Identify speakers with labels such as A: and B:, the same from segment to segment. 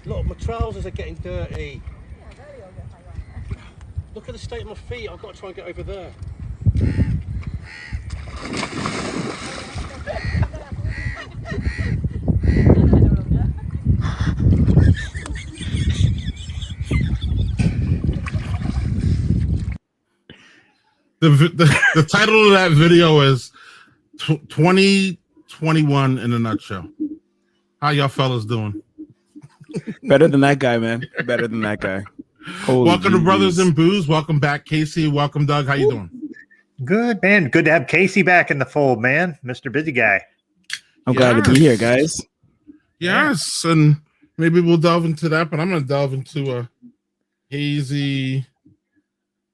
A: Look, my trousers are getting dirty. Look at the state of my feet. I've got to try and get over there.
B: The title of that video is 2021 in a nutshell. How y'all fellas doing?
C: Better than that guy, man. Better than that guy. Holy
B: welcome to
C: geez.
B: Brothers and Booze. Welcome back, Casey. Welcome, Doug. How you doing?
D: Good, man. Good to have Casey back in the fold, man. Mr. Busy Guy.
C: I'm glad to be here, guys.
B: Yes, and maybe we'll delve into that, but I'm going to delve into a hazy.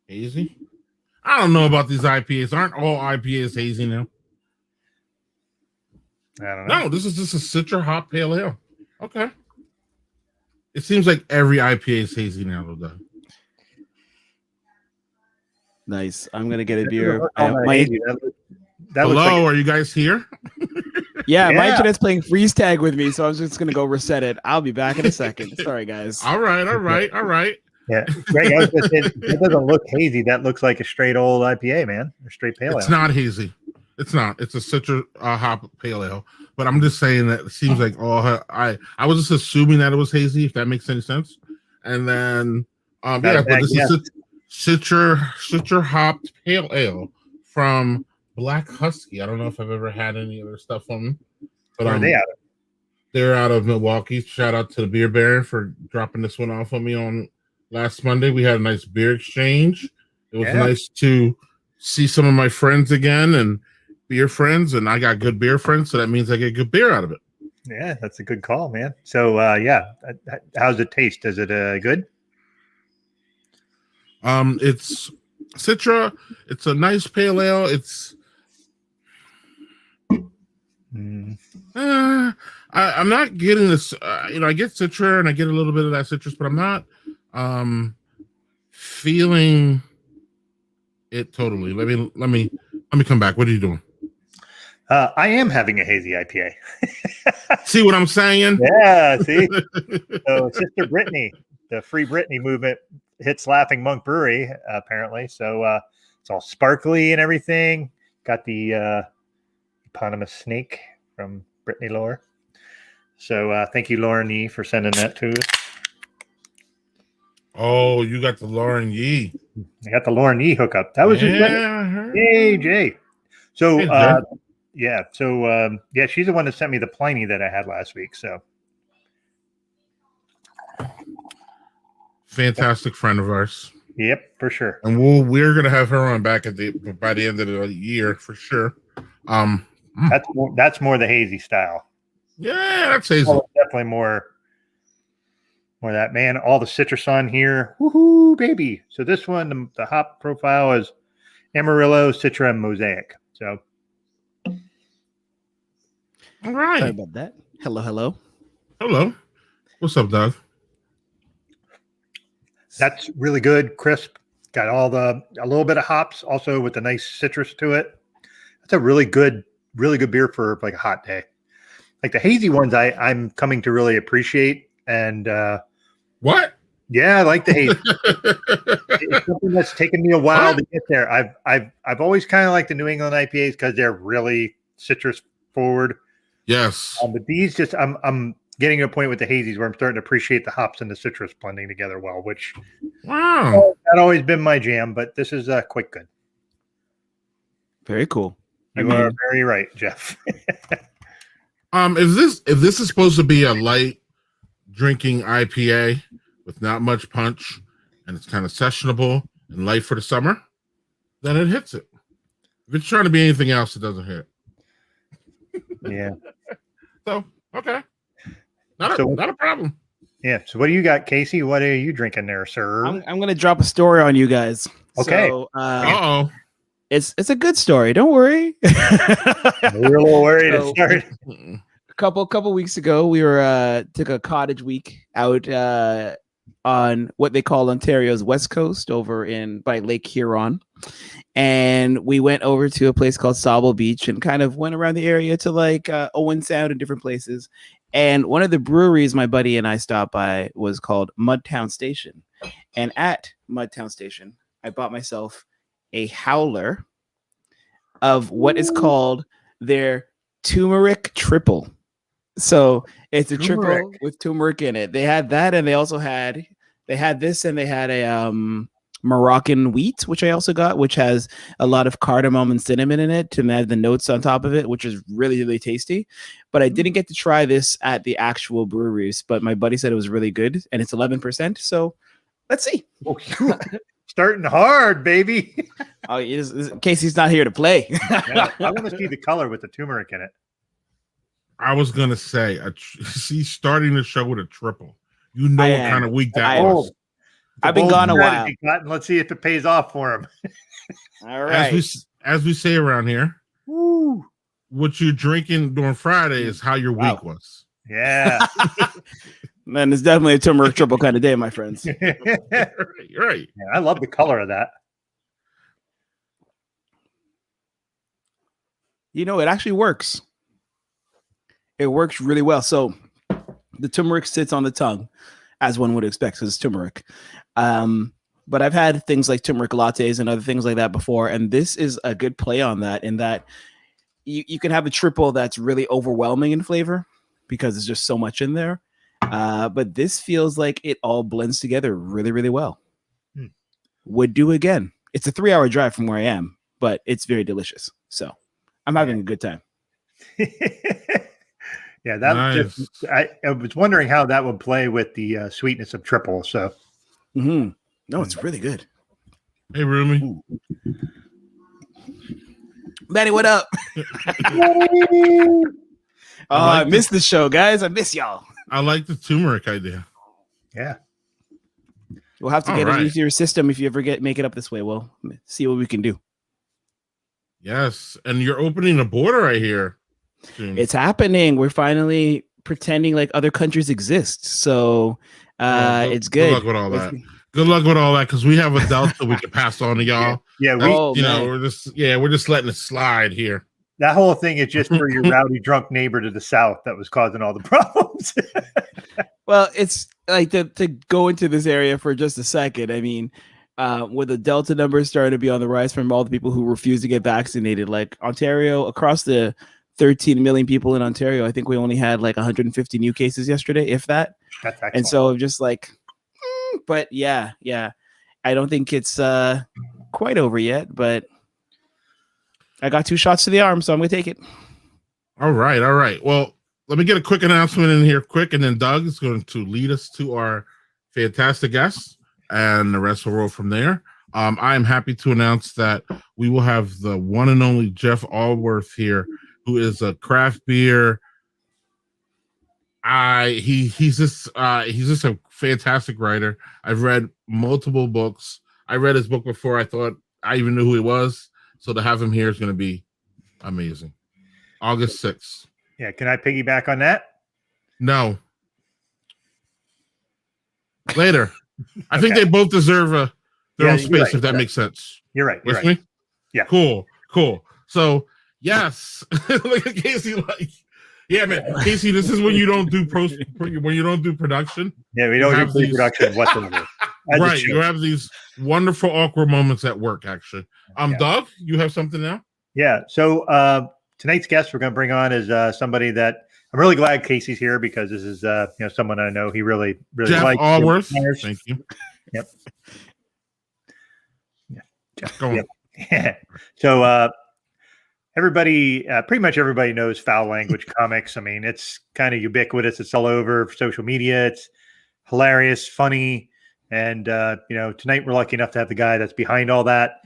B: I don't know about these IPAs. Aren't all IPAs hazy now?
D: I don't know.
B: No, this is just a Citra Hop Pale Ale. Okay. It seems like every IPA is hazy now, though.
C: Nice. I'm going to get a beer.
D: Hello,
B: are you guys here?
C: Yeah, my internet's playing freeze tag with me, so I'm just going to go reset it. I'll be back in a second. Sorry, guys.
B: All right.
D: Yeah, Greg, I was just saying, that doesn't look hazy. That looks like a straight old IPA, man, or straight pale ale.
B: It's not hazy. It's not. It's a Citra Hop Pale Ale. But I'm just saying that it seems like I was just assuming that it was hazy, if that makes any sense. And then but this is Citra hopped pale ale from Black Husky. I don't know if I've ever had any other stuff from them. But
D: Where are they out of?
B: They're out of Milwaukee. Shout out to the Beer Baron for dropping this one off on me on last Monday. We had a nice beer exchange. It was nice to see some of my friends again and beer friends, and I got good beer friends, so that means I get good beer out of it.
D: Yeah, that's a good call, man. So, how's it taste? Is it good?
B: It's Citra. It's a nice pale ale. It's I'm not getting this. I get Citra and I get a little bit of that citrus, but I'm not feeling it totally. Let me come back. What are you doing?
D: I am having a hazy IPA.
B: See what I'm saying?
D: Yeah, see? So Sister Brittany, the Free Brittany movement hits Laughing Monk Brewery, apparently. So it's all sparkly and everything. Got the eponymous snake from Brittany Lore. So thank you, Lauren Yee, for sending that to us.
B: Oh, you got the Lauren Yee.
D: I got the Lauren Yee hookup. That was just Yay, Jay. So she's the one that sent me the Pliny that I had last week. So
B: fantastic friend of ours.
D: Yep, for sure.
B: And we're gonna have her on back by the end of the year for sure.
D: That's more the hazy style.
B: Yeah, that's hazy.
D: Definitely more that, man. All the citrus on here. Woohoo, baby. So this one, the hop profile is Amarillo, Citra, and Mosaic. So
B: all right.
C: Sorry about that. Hello.
B: What's up, Doug?
D: That's really good, crisp. Got a little bit of hops, also with a nice citrus to it. That's a really good beer for like a hot day. Like the hazy ones, I'm coming to really appreciate. And
B: what?
D: Yeah, I like the hazy. It's something that's taken me a while to get there. I've always kind of liked the New England IPAs because they're really citrus forward.
B: Yes.
D: But these just I'm getting to a point with the hazies where I'm starting to appreciate the hops and the citrus blending together well, which not always been my jam, but this is quite good.
C: Very cool.
D: You are very right, Jeff.
B: If this is supposed to be a light drinking IPA with not much punch and it's kind of sessionable and light for the summer, then it hits it. If it's trying to be anything else, it doesn't hit.
D: Yeah.
B: So okay. Not a problem.
D: Yeah. So what do you got, Casey? What are you drinking there, sir?
C: I'm gonna drop a story on you guys.
D: Okay.
C: So, it's a good story. Don't worry.
D: We're a little worried to start.
C: A couple weeks ago, we were took a cottage week out on what they call Ontario's West Coast, over by Lake Huron, and we went over to a place called Sauble Beach and kind of went around the area to like Owen Sound and different places. And one of the breweries my buddy and I stopped by was called Mudtown Station. And at Mudtown Station, I bought myself a howler of what is called their turmeric triple. So it's a triple with turmeric in it. They had that, and they also had this, and they had a Moroccan wheat, which I also got, which has a lot of cardamom and cinnamon in it to add the notes on top of it, which is really, really tasty. But I didn't get to try this at the actual breweries, but my buddy said it was really good, and it's 11%. So let's see.
D: Starting hard, baby.
C: Casey's not here to play.
D: Yeah, I want to see the color with the turmeric in it.
B: I was gonna say, he's starting the show with a triple. You know what kind of week that was.
C: I've been gone a while.
D: Let's see if it pays off for him.
C: All right.
B: As we say around here,
D: woo,
B: what you're drinking during Friday is how your week was.
D: Yeah.
C: Man, it's definitely a turmeric triple kind of day, my friends.
B: You're right.
D: Yeah, I love the color of that.
C: You know, it actually works. It works really well. So the turmeric sits on the tongue, as one would expect, because it's turmeric. But I've had things like turmeric lattes and other things like that before, and this is a good play on that, in that you can have a triple that's really overwhelming in flavor because there's just so much in there. But this feels like it all blends together really, really well. Would do again. It's a 3-hour drive from where I am, but it's very delicious. So I'm having a good time.
D: Yeah, that
B: nice.
D: just I was wondering how that would play with the sweetness of triple. So
C: no, it's really good.
B: Hey, Rumi.
C: Manny, what up? I missed the show, guys. I miss y'all.
B: I like the turmeric idea.
D: Yeah.
C: We'll have to get it into your system if you ever make it up this way. We'll see what we can do.
B: Yes. And you're opening a border right here. Soon.
C: It's happening. We're finally pretending like other countries exist. So it's good.
B: Good luck with all that. Good luck with all that, because we have a Delta we can pass on to y'all.
D: Yeah,
B: we're just letting it slide here.
D: That whole thing is just for your rowdy drunk neighbor to the south that was causing all the problems.
C: Well, it's like to go into this area for just a second. I mean, with the Delta numbers starting to be on the rise from all the people who refuse to get vaccinated, like Ontario, across the 13 million people in Ontario, I think we only had like 150 new cases yesterday, if that.
D: That's excellent.
C: And so just like, but yeah, I don't think it's quite over yet, but I got 2 shots to the arm, so I'm gonna take it.
B: All right. Well, let me get a quick announcement in here quick, and then Doug is going to lead us to our fantastic guests, and the rest will roll from there. I am happy to announce that we will have the one and only Jeff Allworth here, who is a craft beer. He's just a fantastic writer. I've read multiple books. I read his book before I thought I even knew who he was. So to have him here is going to be amazing. August 6th.
D: Yeah, can I piggyback on that?
B: No. Later. I think they both deserve their own space, if that makes sense.
D: You're right.
B: With me?
D: Yeah.
B: Cool. So, yes. Look at Casey like, yeah, man. Casey, this is when you don't do production.
D: Yeah, we don't do pre-production whatsoever.
B: Right. You have these wonderful, awkward moments at work, actually. Doug, you have something now?
D: Yeah. So tonight's guest we're going to bring on is somebody that I'm really glad Casey's here, because this is someone I know he really
B: Jeff
D: likes.
B: Allworth. Thank you.
D: Yep. Yeah. Jeff.
B: Go on.
D: Yep. Yeah. So everybody, pretty much everybody knows Foul Language Comics. I mean, it's kind of ubiquitous. It's all over social media. It's hilarious, funny. And, tonight we're lucky enough to have the guy that's behind all that.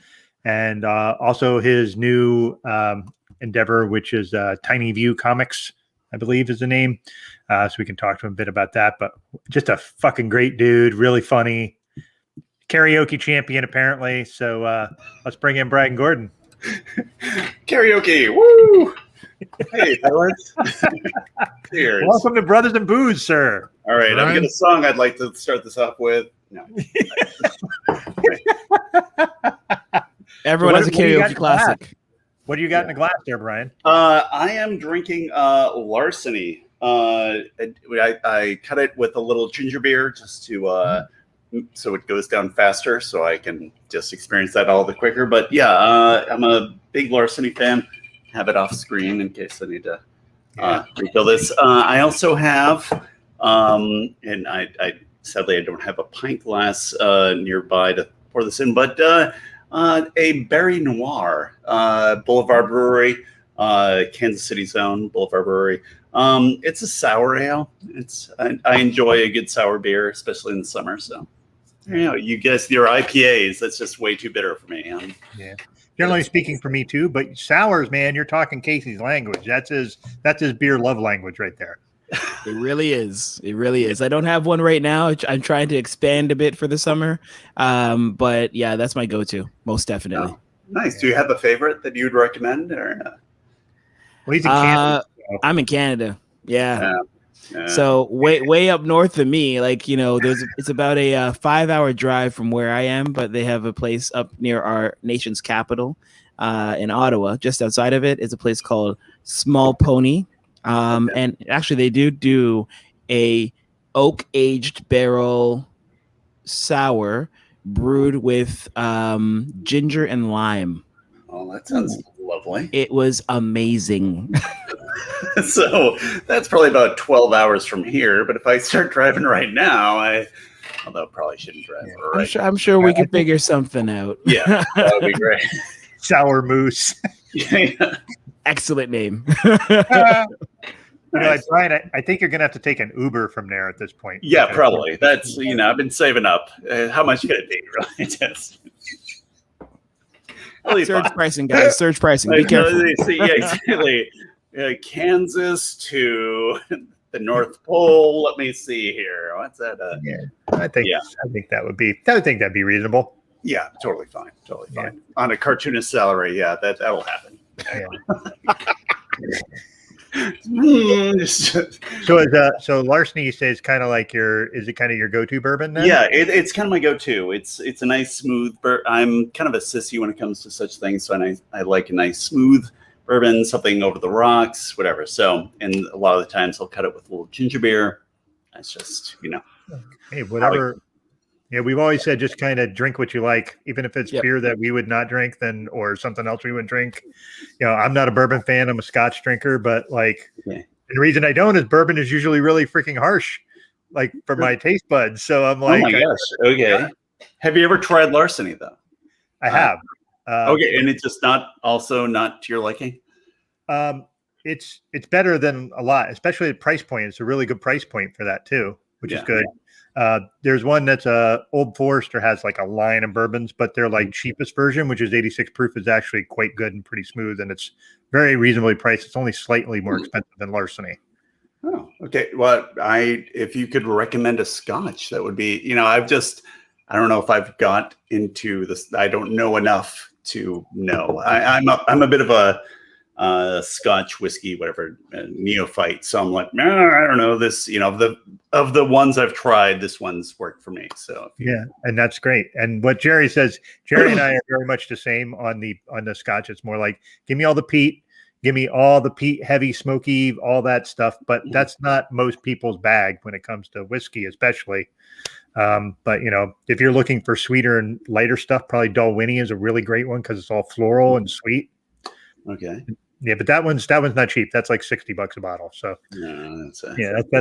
D: And also his new endeavor, which is Tiny View Comics, I believe is the name. So we can talk to him a bit about that. But just a fucking great dude, really funny. Karaoke champion, apparently. So let's bring in Brian Gordon.
E: Karaoke, woo! Hey, fellas. Cheers.
D: Welcome to Brothers and Booze, sir.
E: All right, I've got a song I'd like to start this off with. No.
C: Everyone has a karaoke classic.
D: What do you got in the glass there, Brian?
E: I am drinking Larceny I cut it with a little ginger beer just to so it goes down faster, so I can just experience that all the quicker. But yeah, I'm a big Larceny fan. Have it off screen in case I need to refill this. I also have, and I sadly I don't have a pint glass nearby to pour this in, but a Berry Noir, Boulevard Brewery, Kansas City's own Boulevard Brewery. It's a sour ale. I enjoy a good sour beer, especially in the summer. So, you guys, your IPAs, that's just way too bitter for me.
D: Yeah. Generally speaking for me too, but sours, man, you're talking Casey's language. That's his beer love language right there.
C: It really is. It really is. I don't have one right now. I'm trying to expand a bit for the summer. But yeah, that's my go-to, most definitely.
E: Oh, nice. Do you have a favorite that you'd recommend? Or
D: well, he's in Canada.
C: I'm in Canada. Yeah. So way up north of me, like, it's about a 5-hour drive from where I am, but they have a place up near our nation's capital in Ottawa. Just outside of it is a place called Small Pony. And actually they do a oak aged barrel sour brewed with ginger and lime.
E: Oh, that sounds lovely.
C: It was amazing.
E: So that's probably about 12 hours from here. But if I start driving right now, although I probably shouldn't drive. Right.
C: I'm sure we could figure something out.
E: Yeah, that would be great.
D: Sour Moose.
E: Yeah.
C: Excellent name.
E: Nice.
D: Brian, I think you're going to have to take an Uber from there at this point.
E: Yeah, probably. That's, I've been saving up. How much could it be, really? Just...
C: Surge pricing, guys. Surge pricing. Be careful.
E: Yeah, exactly. Kansas to the North Pole. Let me see here. What's that?
D: I think that'd be reasonable.
E: Yeah, totally fine. Totally fine. On a cartoonist salary, yeah, that'll happen.
D: Yeah. So Larceny, you say, is kind of like your go-to bourbon then?
E: Yeah, it's kind of my go-to. It's a nice smooth I'm kind of a sissy when it comes to such things, so I like a nice smooth bourbon, something over the rocks, whatever. So, and a lot of the times I'll cut it with a little ginger beer. That's just,
D: Hey, whatever. Yeah, we've always said just kind of drink what you like, even if it's beer that we would not drink, or something else we wouldn't drink. I'm not a bourbon fan. I'm a Scotch drinker, but the reason I don't is bourbon is usually really freaking harsh, like for my taste buds. So I'm like,
E: oh my gosh, okay. Have you ever tried Larceny though?
D: I have.
E: Okay, and it's just not to your liking.
D: It's better than a lot, especially at price point. It's a really good price point for that too, which is good. There's one that's Old Forester has like a line of bourbons, but their like cheapest version, which is 86 proof, is actually quite good and pretty smooth, and it's very reasonably priced. It's only slightly more expensive than Larceny.
E: Oh, okay. Well, if you could recommend a Scotch, that would be. I don't know if I've got into this. I don't know enough to know. I'm a bit of a Scotch whiskey, whatever, neophyte. So I'm like, I don't know this, of the ones I've tried, this one's worked for me. So
D: yeah, and that's great. And what Jerry says, Jerry and I are very much the same on the Scotch. It's more like, give me all the peat, heavy, smoky, all that stuff. But that's not most people's bag when it comes to whiskey, especially. But if you're looking for sweeter and lighter stuff, probably Dalwhinnie is a really great one because it's all floral and sweet.
E: Okay.
D: Yeah, but that one's not cheap. That's like $60 a bottle. So that's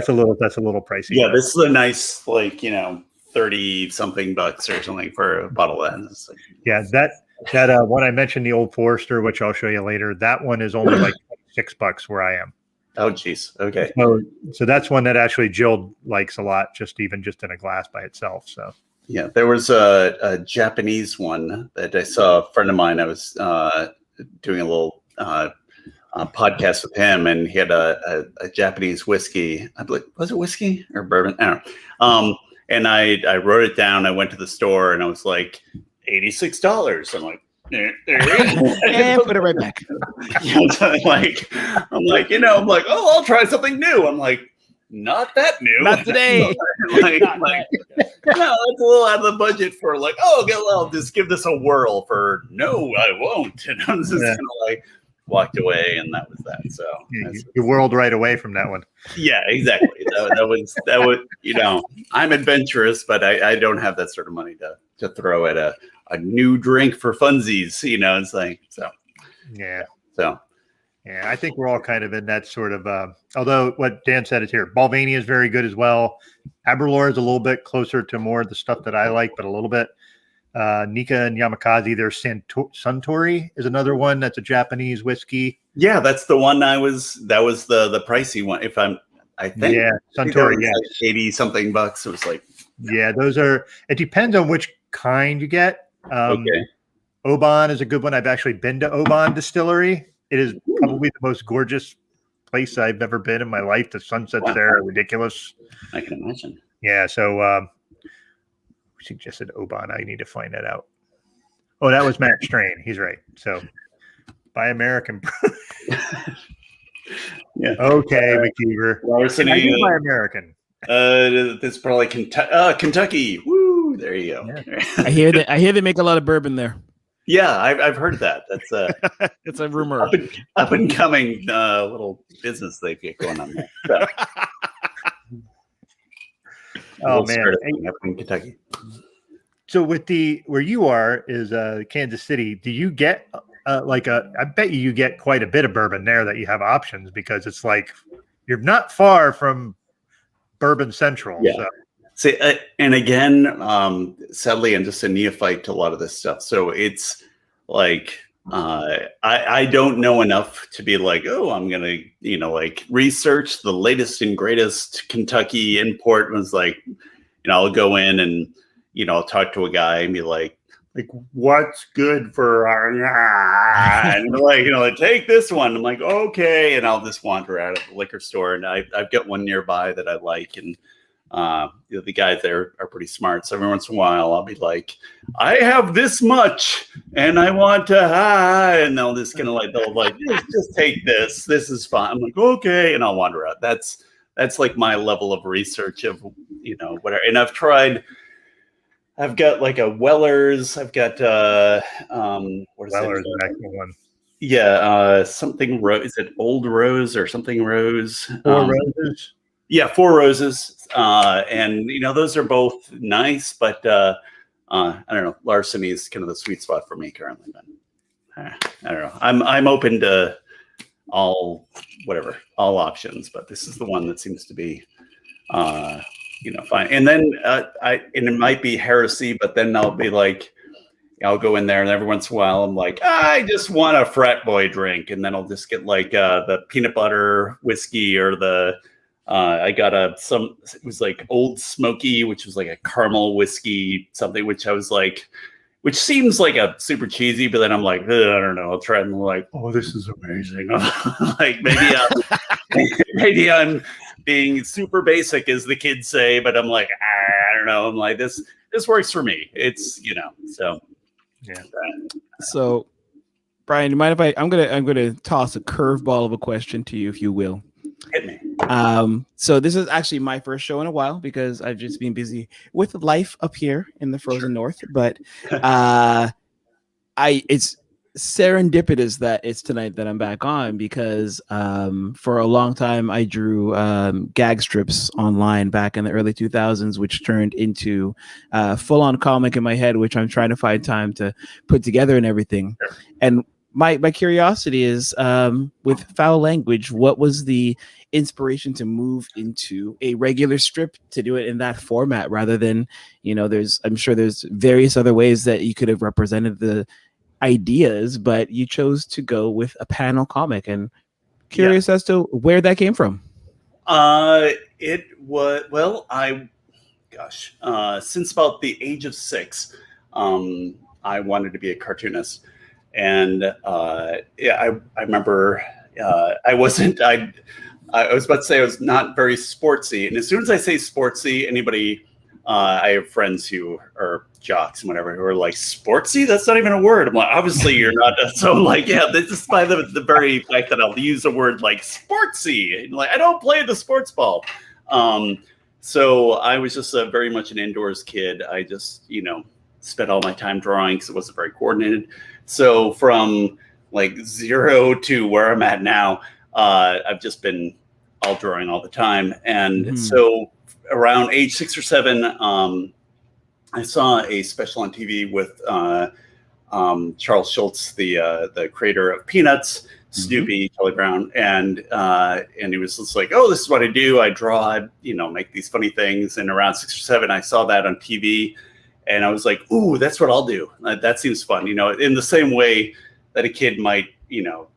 D: a little pricey.
E: Yeah, this is a nice 30 something bucks or something for a bottle of that.
D: Yeah, that one I mentioned, the Old Forester, which I'll show you later. That one is only like $6 where I am.
E: Oh, geez. Okay.
D: So that's one that actually Jill likes a lot, just in a glass by itself. So
E: yeah, there was a Japanese one that I saw a friend of mine. I was doing a little podcast with him, and he had a Japanese whiskey. I believe, was it whiskey or bourbon? I don't know. And I wrote it down. I went to the store and I was like, $86. I'm like,
C: and put it right back.
E: I'm like, oh, I'll try something new. I'm like, not that new.
C: Not today.
E: No, that's a little out of the budget for I'll just give this a whirl for. No, I won't. And I'm just kind of like, walked away, and that was that. So
D: You whirled right away from that one.
E: yeah, exactly. That was I'm adventurous, but I don't have that sort of money to throw at a new drink for funsies. It's like
D: Yeah.
E: so.
D: Yeah, I think we're all kind of in that sort of. Although what Dan said is here, Balvania is very good as well. Aberlour is a little bit closer to more of the stuff that I like, but a little bit. Nika and Yamakaze, there's Suntory is another one that's a Japanese whiskey.
E: Yeah, that's the one that was the pricey one. I think
D: Suntory,
E: like 80 something bucks. It was like
D: those are. It depends on which kind you get.
E: Okay.
D: Oban is a good one. I've actually been to Oban Distillery. It is probably the most gorgeous place I've ever been in my life. The sunsets there are ridiculous.
E: I can imagine.
D: Yeah, so we suggested Oban. I need to find that out. Oh, that was Matt Strain. He's right. So buy American.
E: Yeah.
D: Okay, McKeever.
E: Larceny.
D: I do buy American.
E: This is probably Kentucky. Woo! There you go.
D: Yeah.
C: I hear they make a lot of bourbon there.
E: Yeah, I've heard that. That's
C: It's a rumor.
E: up and coming little business they've got going on there. So,
D: Oh man,
E: up in Kentucky.
D: So with where you are is Kansas City, do you get I bet you get quite a bit of bourbon there that you have options, because it's like you're not far from Bourbon Central.
E: Yeah.
D: So.
E: See, and again, sadly, I'm just a neophyte to a lot of this stuff. So it's like I don't know enough to be like, oh, I'm gonna research the latest and greatest Kentucky import. And was like, I'll go in and I'll talk to a guy and be like what's good for our and like take this one. I'm like, okay, and I'll just wander out of the liquor store, and I've got one nearby that I like, and the guys there are pretty smart. So every once in a while, I'll be like, I have this much, and I want to and they'll just just take this. This is fine. I'm like, okay, and I'll wander out. That's like my level of research of whatever. And I've got like a Weller's. I've got what is
D: Weller's
E: it?
D: an excellent one.
E: Yeah, something Rose. Is it Old Rose or something Rose?
D: Four Roses.
E: Yeah, Four Roses, and those are both nice, but I don't know. Larceny is kind of the sweet spot for me currently. But I don't know. I'm open to all options, but this is the one that seems to be fine. And then and it might be heresy, but then I'll be like, I'll go in there, and every once in a while I'm like, I just want a frat boy drink, and then I'll just get like the peanut butter whiskey, or the I got it was like Old Smoky, which was like a caramel whiskey something, which I was like, which seems like a super cheesy, but then I'm like, I don't know, I'll try and like, oh, this is amazing. Like maybe I'm being super basic, as the kids say, but I'm like, I don't know. I'm like, this works for me. It's so
D: yeah.
C: So, Brian, do you mind if I'm gonna toss a curveball of a question to you, if you will?
E: Hit me.
C: So this is actually my first show in a while, because I've just been busy with life up here in the frozen north. But it's serendipitous that it's tonight that I'm back on, because for a long time I drew gag strips online back in the early 2000s, which turned into full-on comic in my head, which I'm trying to find time to put together and everything.
E: Sure.
C: And my curiosity is, with Foul Language, what was the inspiration to move into a regular strip, to do it in that format, rather than, I'm sure there's various other ways that you could have represented the ideas, but you chose to go with a panel comic, and curious as to where that came from.
E: It was, since about the age of 6, I wanted to be a cartoonist. And I remember I was about to say I was not very sportsy. And as soon as I say sportsy, anybody, I have friends who are jocks and whatever who are like, sportsy? That's not even a word. I'm like, obviously you're not. So I'm like, yeah, this is by the very fact that I'll use a word like sportsy. And like, I don't play the sports ball. So I was just very much an indoors kid. I just, spent all my time drawing because it wasn't very coordinated. So from like 0 to where I'm at now, I've just been all drawing all the time. And so around age 6 or 7, I saw a special on TV with Charles Schultz, the creator of Peanuts, Snoopy, Charlie Brown, and he was just like, "Oh, this is what I do. I draw, make these funny things." And around 6 or 7, I saw that on TV, and I was like, "Ooh, that's what I'll do. That seems fun." In the same way that a kid might,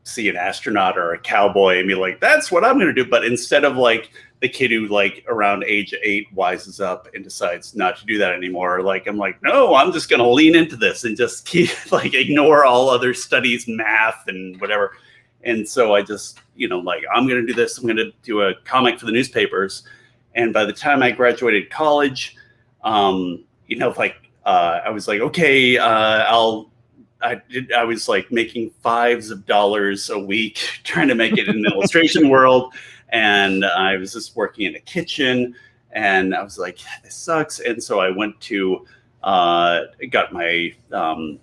E: see an astronaut or a cowboy and be like, "That's what I'm going to do." But instead of like the kid who like around age 8 wises up and decides not to do that anymore, like I'm like, no, I'm just going to lean into this and just keep like ignore all other studies, math and whatever. And so I just, I'm going to do this. I'm going to do a comic for the newspapers. And by the time I graduated college, I was like, okay, I was like making $5s of dollars a week trying to make it in the illustration world. And I was just working in a kitchen and I was like, this sucks. And so I went to, got my, I'm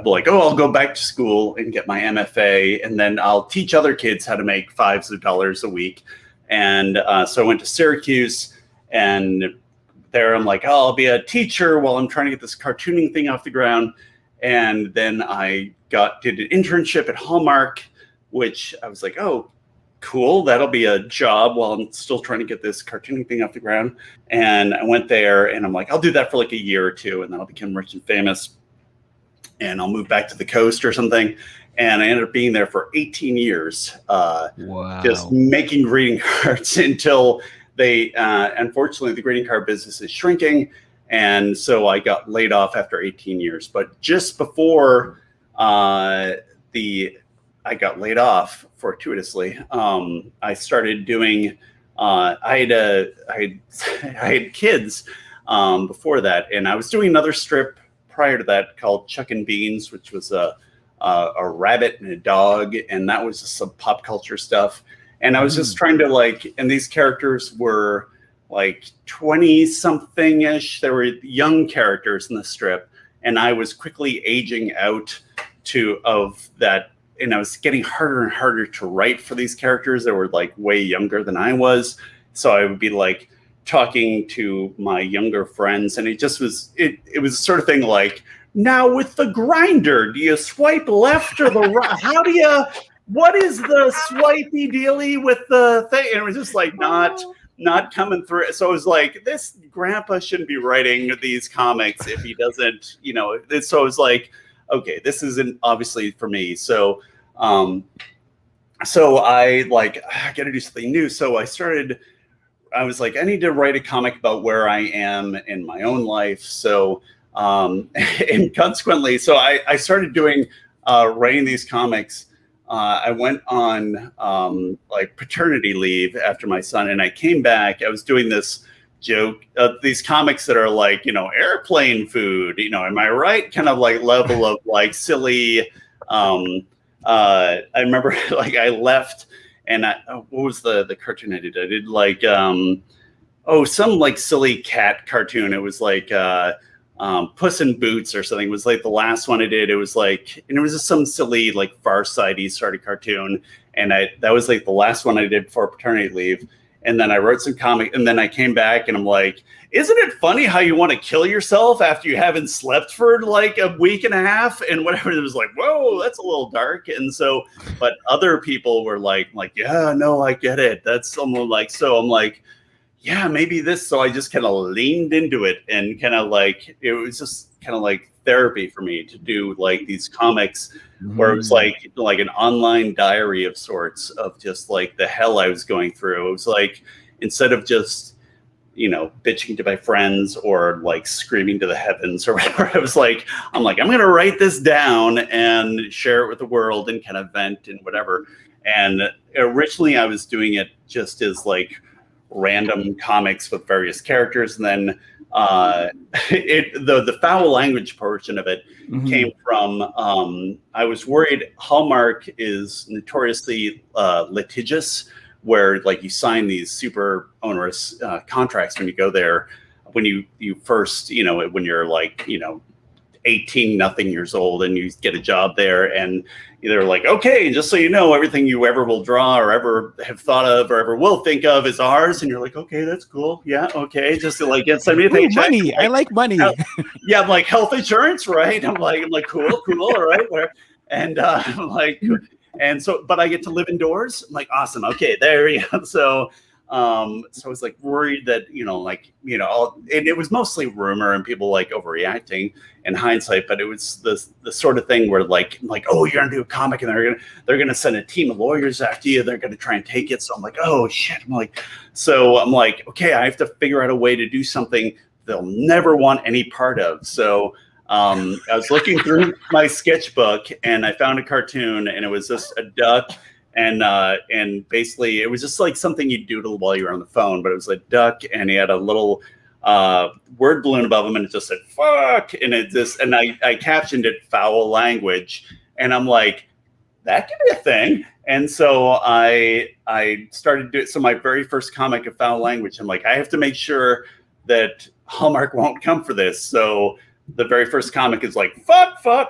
E: like, oh, I'll go back to school and get my MFA, and then I'll teach other kids how to make $5s of dollars a week. And so I went to Syracuse, and there I'm like, oh, I'll be a teacher while I'm trying to get this cartooning thing off the ground. And then I did an internship at Hallmark, which I was like, oh, cool, that'll be a job while I'm still trying to get this cartooning thing off the ground. And I went there, and I'm like, I'll do that for like a year or two, and then I'll become rich and famous. And I'll move back to the coast or something. And I ended up being there for 18 years, just making greeting cards until they, unfortunately, the greeting card business is shrinking. And so I got laid off after 18 years. But just before I got laid off fortuitously, I started doing, I had kids before that. And I was doing another strip prior to that called Chuck and Beans, which was a rabbit and a dog, and that was just some pop culture stuff. And I was just trying to and these characters were like 20 something ish. There were young characters in the strip, and I was quickly aging out of that. And I was getting harder and harder to write for these characters that were like way younger than I was. So I would be like talking to my younger friends, and it just was it was the sort of thing like, now with the grinder, do you swipe left or the right? What is the swipey dealy with the thing? And it was just like not coming through. So it was like, this grandpa shouldn't be writing these comics if he doesn't, so it was like, okay, this isn't obviously for me. So I gotta do something new. So I was like, I need to write a comic about where I am in my own life. So, and consequently, so I started doing, writing these comics. I went on, paternity leave after my son, and I came back. I was doing this joke, these comics that are like, airplane food, am I right? Kind of like level of like silly. I remember I left. And what was the cartoon I did? I did like, some like silly cat cartoon. It was like Puss in Boots or something. It was like the last one I did. It was like, and it was just some silly like Far Side-y sort of cartoon. And that was like the last one I did before paternity leave. And then I wrote some comic, and then I came back and I'm like, isn't it funny how you want to kill yourself after you haven't slept for like a week and a half and whatever? It was like, whoa, that's a little dark. And so, but other people were like, yeah, no, I get it. That's someone like, so I'm like, yeah, maybe this. So I just kind of leaned into it, and kind of like, it was just kind of like therapy for me to do like these comics where it was like an online diary of sorts of just like the hell I was going through. It was like, instead of just, bitching to my friends or like screaming to the heavens or whatever, I was like, I'm going to write this down and share it with the world and kind of vent and whatever. And originally I was doing it just as like random comics with various characters. And then the foul language portion of it came from, I was worried Hallmark is notoriously litigious, where like you sign these super onerous contracts when you go there, when you first, when you're like, 18 nothing years old, and you get a job there, and they're like, okay, just so you know, everything you ever will draw or ever have thought of or ever will think of is ours. And you're like, okay, that's cool. Yeah, okay, just to like send me a paycheck.
C: Money.
E: Like,
C: I like money.
E: yeah, I'm like, health insurance, right? I'm like, cool, all right. And I'm like, and so, but I get to live indoors. I'm like, awesome. Okay, there you go. So I was like worried that, and it was mostly rumor and people like overreacting in hindsight, but it was the sort of thing where like, oh, you're gonna do a comic and they're gonna send a team of lawyers after you. They're gonna try and take it. So I'm like, oh shit. I'm like, okay, I have to figure out a way to do something they'll never want any part of. So I was looking through my sketchbook and I found a cartoon, and it was just a duck. And basically it was just like something you doodle while you were on the phone, but it was a duck, and he had a little word balloon above him, and it just said fuck, and I captioned it foul language, and I'm like, that could be a thing. And so I started doing, so my very first comic of foul language, I'm like, I have to make sure that Hallmark won't come for this. So the very first comic is like, fuck. I'm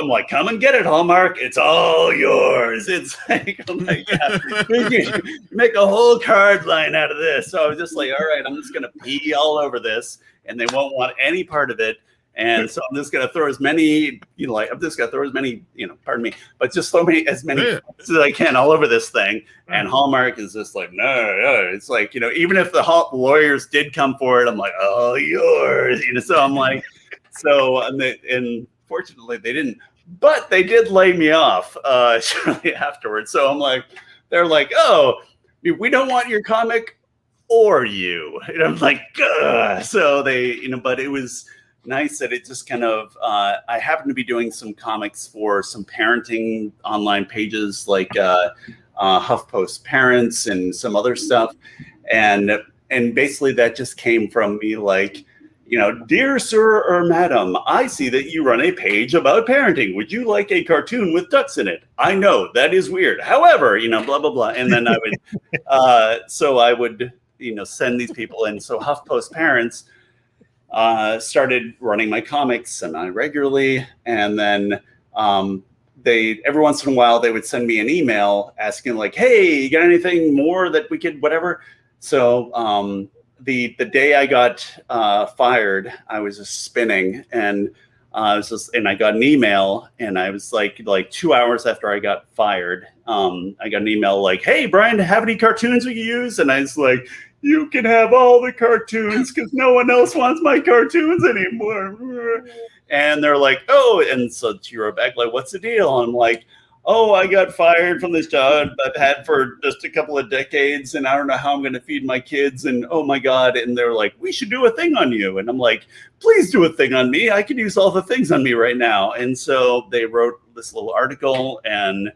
E: like, come and get it, Hallmark. It's all yours. It's like, I'm like, yeah, make a whole card line out of this. So I was just like, all right, I'm just going to pee all over this, and they won't want any part of it. And so I'm just going to throw as many, pardon me, but just throw as many as I can all over this thing. And Hallmark is just like, no. It's like, even if the lawyers did come for it, I'm like, oh, yours. So I'm like, and fortunately they didn't, but they did lay me off shortly afterwards. So I'm like, they're like, oh, we don't want your comic or you. And I'm like, ugh. So they, but it was nice that it just kind of, I happen to be doing some comics for some parenting online pages like HuffPost Parents and some other stuff. And basically that just came from me like, dear sir or madam, I see that you run a page about parenting. Would you like a cartoon with ducks in it? I know that is weird. However, blah, blah, blah. And then I would, so I would, send these people in. So HuffPost Parents started running my comics semi-regularly, and then every once in a while they would send me an email asking like, hey, you got anything more that we could whatever. So the day I got fired, I was just spinning, and I got an email, and I was like 2 hours after I got fired, I got an email like, hey Brian, have any cartoons we can use? And I was like, you can have all the cartoons because no one else wants my cartoons anymore. And they're like, oh, and so you wrote back like, what's the deal? And I'm like, oh, I got fired from this job I've had for just a couple of decades, and I don't know how I'm going to feed my kids, and oh my God. And they're like, we should do a thing on you. And I'm like, please do a thing on me. I could use all the things on me right now. And so they wrote this little article, and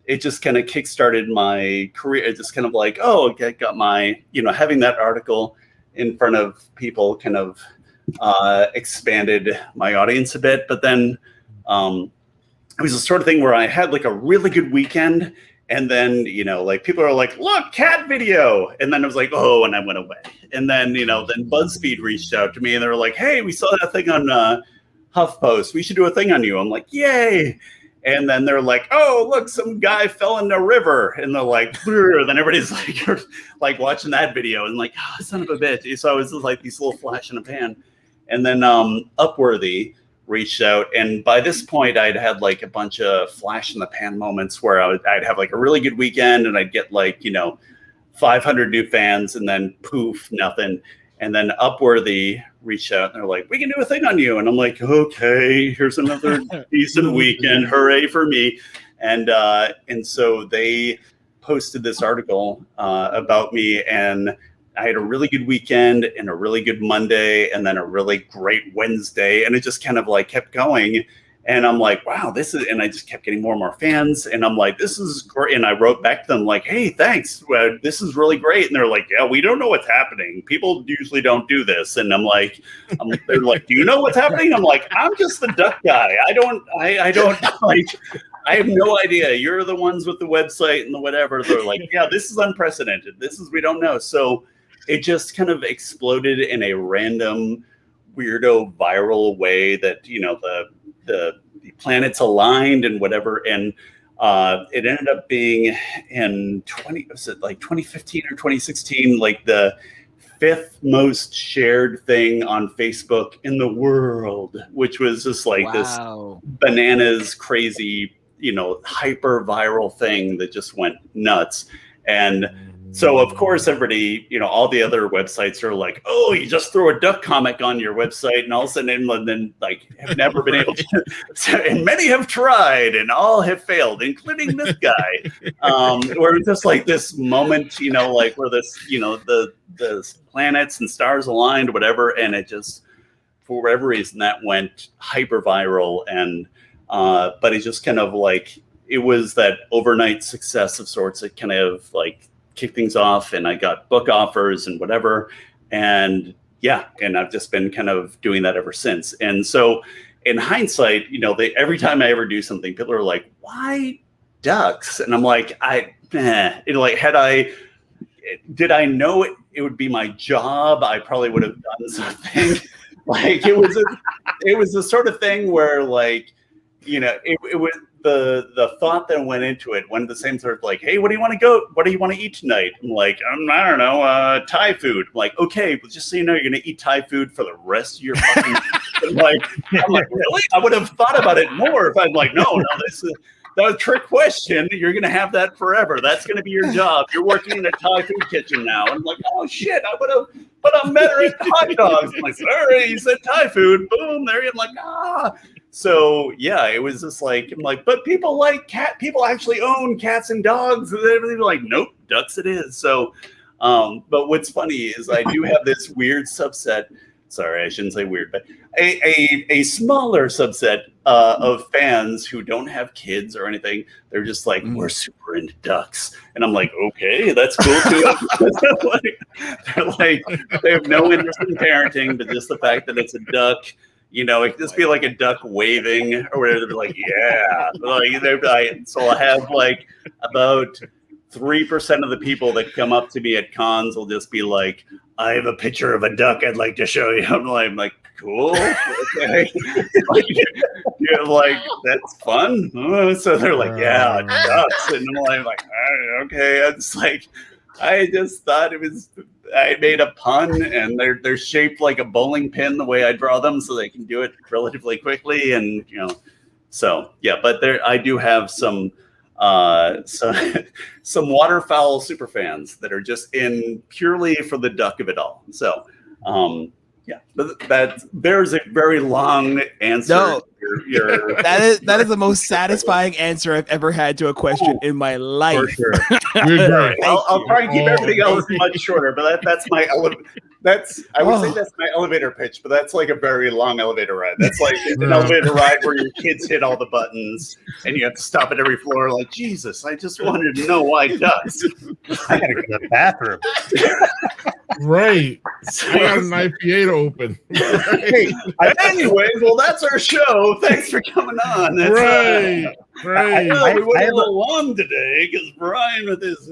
E: it just kind of kickstarted my career. It just kind of like, oh, okay, got my, having that article in front of people kind of expanded my audience a bit. But then it was the sort of thing where I had like a really good weekend, and then, people are like, look, cat video. And then I was like, oh, and I went away. And then, then BuzzFeed reached out to me, and they were like, hey, we saw that thing on HuffPost. We should do a thing on you. I'm like, yay. And then they're like, oh, look, some guy fell in the river. And they're like, brr. Then everybody's like watching that video and like, oh, son of a bitch. So I was just like these little flash in a pan. And then Upworthy reached out. And by this point, I'd had like a bunch of flash in the pan moments where I'd have like a really good weekend, and I'd get like, 500 new fans, and then poof, nothing. And then Upworthy reached out, and they're like, we can do a thing on you. And I'm like, okay, here's another decent weekend. Hooray for me. And so they posted this article about me, and I had a really good weekend and a really good Monday, and then a really great Wednesday. And it just kind of like kept going. And I'm like, wow, and I just kept getting more and more fans. And I'm like, this is great. And I wrote back to them like, hey, thanks. This is really great. And they're like, yeah, we don't know what's happening. People usually don't do this. And I'm like, they're like, do you know what's happening? I'm like, I'm just the duck guy. I don't like, I have no idea. You're the ones with the website and the whatever. They're like, yeah, this is unprecedented. We don't know. So it just kind of exploded in a random weirdo viral way that, you know, the planets aligned and whatever. And it ended up being in 2015 or 2016, like the 5th most shared thing on Facebook in the world, which was just like this bananas crazy, you know, hyper viral thing that just went nuts. And so of course everybody, you know, all the other websites are like, oh, you just throw a duck comic on your website and all of a sudden, and then like have never been able to, and many have tried and all have failed, including this guy. Where it's just like this moment, you know, like where this, you know, the planets and stars aligned, whatever, and it just, for whatever reason, that went hyper viral. And but it just kind of like, it was that overnight success of sorts that kind of like kick things off, and I got book offers and whatever. And yeah, and I've just been kind of doing that ever since. And so in hindsight, you know, every time I ever do something, people are like, why ducks? And I'm like, did I know it would be my job, I probably would have done something. Like it was the sort of thing where, like, you know, it was the thought that went into it, when the same sort of like, hey, what do you want to eat tonight? I'm like, I don't know, Thai food. I'm like, okay, but just so you know, you're gonna eat Thai food for the rest of your fucking I'm like, really? I would have thought about it more if I'm like, no, that was a trick question. You're gonna have that forever. That's gonna be your job. You're working in a Thai food kitchen now. And I'm like, oh shit, I would have, but I'm better at hot dogs. I'm like, sorry, you said Thai food. Boom, there you. I'm like, So yeah, it was just like, I'm like, but people like people actually own cats and dogs. And they were like, nope, ducks it is. So, but what's funny is I do have this weird subset. Sorry, I shouldn't say weird, but a smaller subset of fans who don't have kids or anything. They're just like, we're super into ducks. And I'm like, okay, that's cool too. They're like, they have no interest in parenting, but just the fact that it's a duck. You know, it could just be like a duck waving or whatever. They're like, yeah. So I'll have like about 3% of the people that come up to me at cons will just be like, I have a picture of a duck I'd like to show you. I'm like, cool. Okay. like, that's fun. So they're like, yeah, ducks. And I'm like, okay. It's like, I just thought I made a pun, and they're shaped like a bowling pin the way I draw them, so they can do it relatively quickly. And you know, so yeah. But I do have some waterfowl super fans that are just in purely for the duck of it all. So yeah, but there's a very long answer.
C: No. That is the most satisfying answer I've ever had to a question in my life.
D: For sure.
E: I'll try and keep everything else much shorter, but that's my I would say that's my elevator pitch, but that's like a very long elevator ride. That's like an elevator ride where your kids hit all the buttons and you have to stop at every floor. Like, Jesus, I just wanted to know why ducks.
D: I gotta go to the bathroom.
B: Right. I got an IPA to open.
E: Hey, anyways, well, that's our show. Thanks for coming on. That's,
B: right.
E: We went a little long today because Brian with his.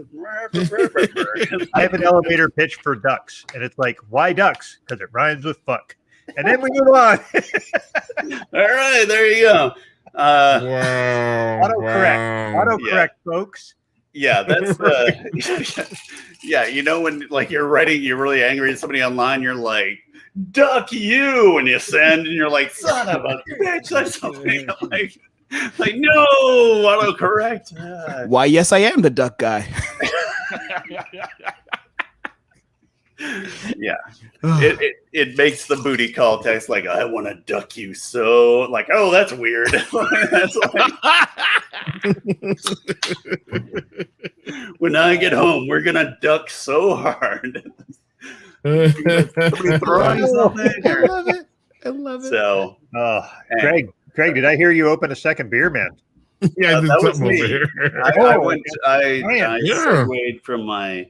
D: I have an elevator pitch for ducks, and it's like, why ducks? Because it rhymes with fuck. And then we move on.
E: All right, there you go.
D: Autocorrect, folks.
E: Yeah, that's yeah. You know, when like you're writing, you're really angry at somebody online, you're like, duck you, and you send, and you're like, son of a bitch, that's something like no, autocorrect.
C: Why, yes, I am the duck guy.
E: Yeah, it makes the booty call text like, I want to duck you, so like, oh, that's weird. That's like, when I get home, we're gonna duck so hard. Somebody throwing something.
C: I love it.
E: So,
D: Greg, did I hear you open a second beer, man?
B: Yeah,
E: that was me. I segued from my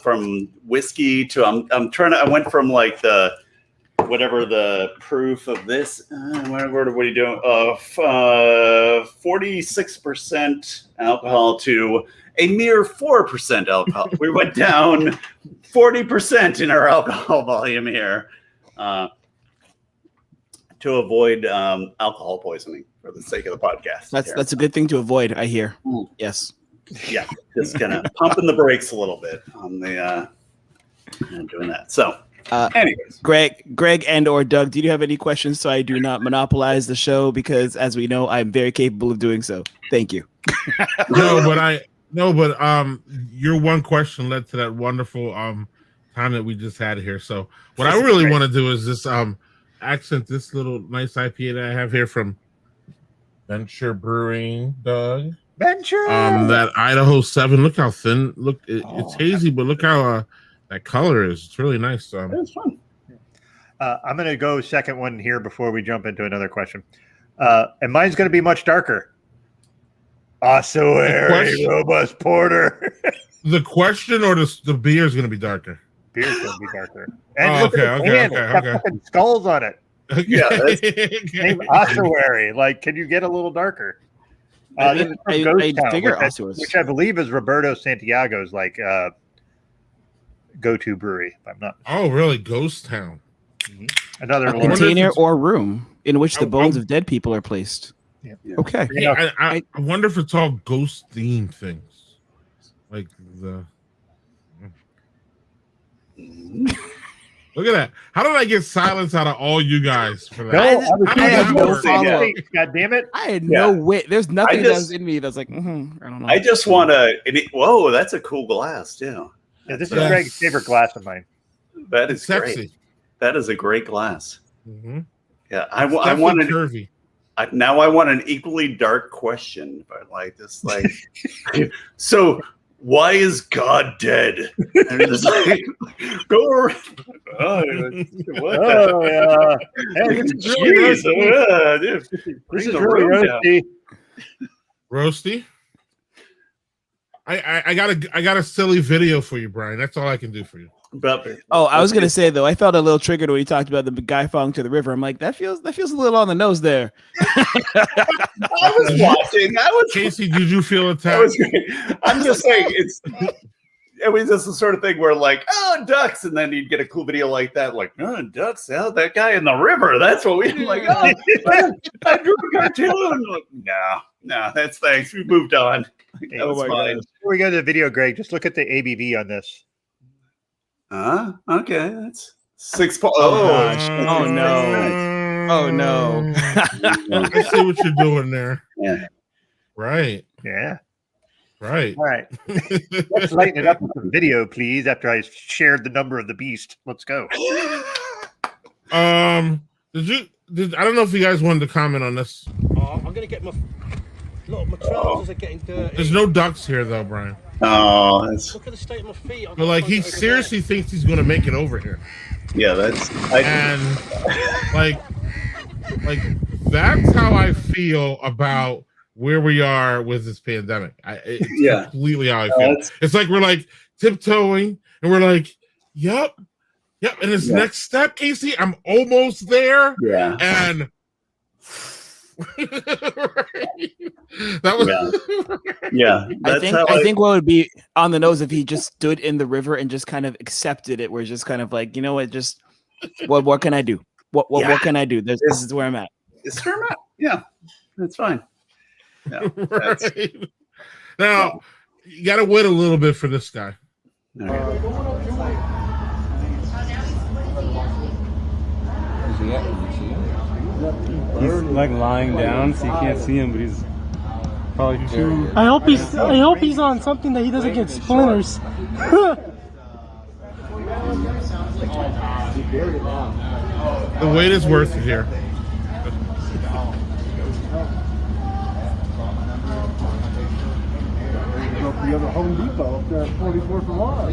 E: from whiskey to I went from like the whatever the proof of this what are you doing 46% alcohol to a mere 4% alcohol. We went down 40% in our alcohol volume here. to avoid alcohol poisoning for the sake of the podcast.
C: That's a good thing to avoid, I hear.
E: Mm.
C: Yes.
E: Yeah, just kind of pumping the brakes a little bit on the doing that. So, anyways,
C: Greg, and or Doug, do you have any questions so I do not monopolize the show? Because as we know, I'm very capable of doing so. Thank you.
B: No, but your one question led to that wonderful time that we just had here. So what I really want to do is this accent this little nice IPA that I have here from Venture Brewing, Doug.
D: Venture.
B: That Idaho 7. Look how thin. Look, it's hazy, but look how that color is. It's really nice.
E: It's fun.
D: I'm going to go second one here before we jump into another question. And mine's going to be much darker. Ossuary Robust Porter.
B: The question or the beer is going to be darker?
D: Beer's going to be darker. And
B: okay.
D: Fucking skulls on it.
E: Yeah, that's,
D: Name Ossuary. Like, can you get a little darker? This is from Ghost Town, which I believe is Roberto Santiago's go-to brewery. If I'm not.
B: Oh, really? Ghost Town.
D: Another
C: A container or room in which the bones of dead people are placed.
D: Yeah.
C: Okay.
B: Hey, I wonder if it's all ghost themed things, like the. Look at that! How did I get silence out of all you guys for that?
C: I had no
D: follow-up. God damn it!
C: I had no way. There's nothing that's in me that's like. I don't know.
E: I just want to. Whoa, that's a cool glass too.
D: Yeah, this is Greg's favorite glass of mine.
E: That is
B: sexy.
E: Great. That is a great glass.
B: Mm-hmm.
E: Yeah, I want an
B: curvy.
E: Now I want an equally dark question, but like this, like, so why is God dead? And it's like, go around.
D: Oh yeah. Hey, this is really roasty.
B: Roasty. I got a silly video for you, Brian. That's all I can do for you.
C: I was gonna say though, I felt a little triggered when he talked about the guy falling to the river. I'm like, that feels a little on the nose there.
E: I was watching.
B: Casey, did you feel attacked?
E: I'm just saying it was just the sort of thing where like, oh, ducks, and then you'd get a cool video like that, like, oh, ducks, oh, that guy in the river. That's what we like. Oh, I drew a cartoon. Like, no, that's thanks. We moved on. That was fine.
D: Before we go to the video, Greg, just look at the ABV on this.
E: Okay, that's 6.
C: Oh no! Oh no!
B: I see what you're doing there.
E: Yeah.
B: Right.
D: Yeah.
B: Right.
D: All right. Let's lighten it up with some video, please. After I shared the number of the beast, let's go.
B: I don't know if you guys wanted to comment on this.
A: I'm gonna get my trousers are getting dirty.
B: There's no ducks here though, Brian.
E: Oh,
A: look at the state of my feet.
B: But like he seriously thinks he's gonna make it over here.
E: Yeah, that's
B: like that's how I feel about where we are with this pandemic. It's completely how I feel. It's like we're like tiptoeing and we're like, yep. And this next step, Casey, I'm almost there.
E: Yeah.
B: And that was
C: I think what would be on the nose if he just stood in the river and just kind of accepted it. We're just kind of like, you know what, just what can I do? What can I do? This is where I'm at.
E: It's where I'm at. Yeah, that's fine. Yeah,
B: right. Now you gotta wait a little bit for this guy.
F: He's like lying down, so you can't see him, but he's probably too.
G: I hope he's on something that he doesn't get splinters.
B: The wait is worth it here.
F: The other Home Depot up there at 44th and Lawn.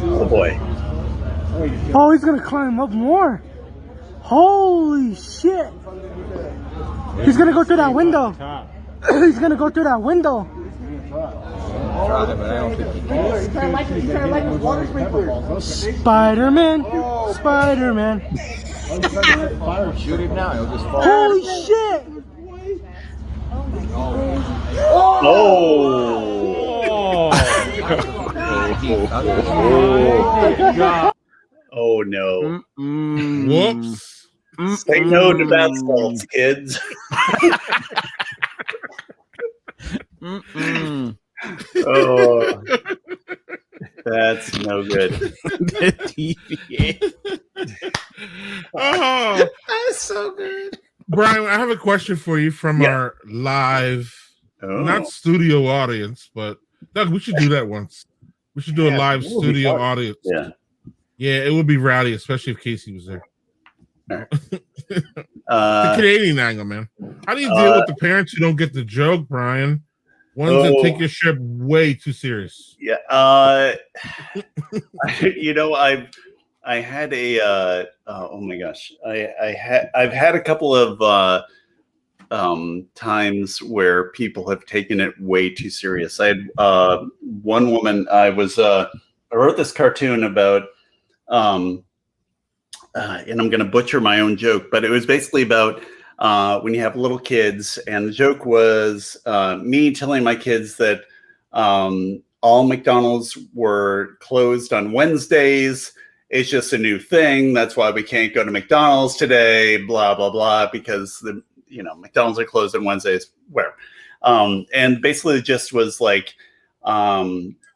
E: Oh boy.
G: Oh, he's gonna climb up more. Holy shit! He's gonna go through that window. He's gonna go through that window. Spider-Man.
F: Shoot him now, he'll just fall.
G: Holy shit!
E: Oh no!
B: Whoops.
E: Say no to bath salts, kids. Oh, that's no good.
C: The TVA.
B: Oh,
C: That's so good.
B: Brian, I have a question for you from
E: Yeah.
B: our live,
E: Oh.
B: not studio audience, but Doug, we should do that once. We should do a
E: Yeah,
B: live
E: that would be
B: studio
E: fun.
B: audience.
E: Yeah.
B: Yeah, it would be rowdy, especially if Casey was there. The
E: Uh,
B: Canadian angle, man. How do you deal with the parents who don't get the joke, Brian? Ones that take your shit way too serious.
E: yeah. You know, I had a oh my gosh, I've had a couple of times where people have taken it way too serious. I had one woman. I wrote this cartoon about and I'm going to butcher my own joke, but it was basically about when you have little kids, and the joke was me telling my kids that all McDonald's were closed on Wednesdays. It's just a new thing. That's why we can't go to McDonald's today, blah, blah, blah, because McDonald's are closed on Wednesdays, whatever. And basically the gist was like,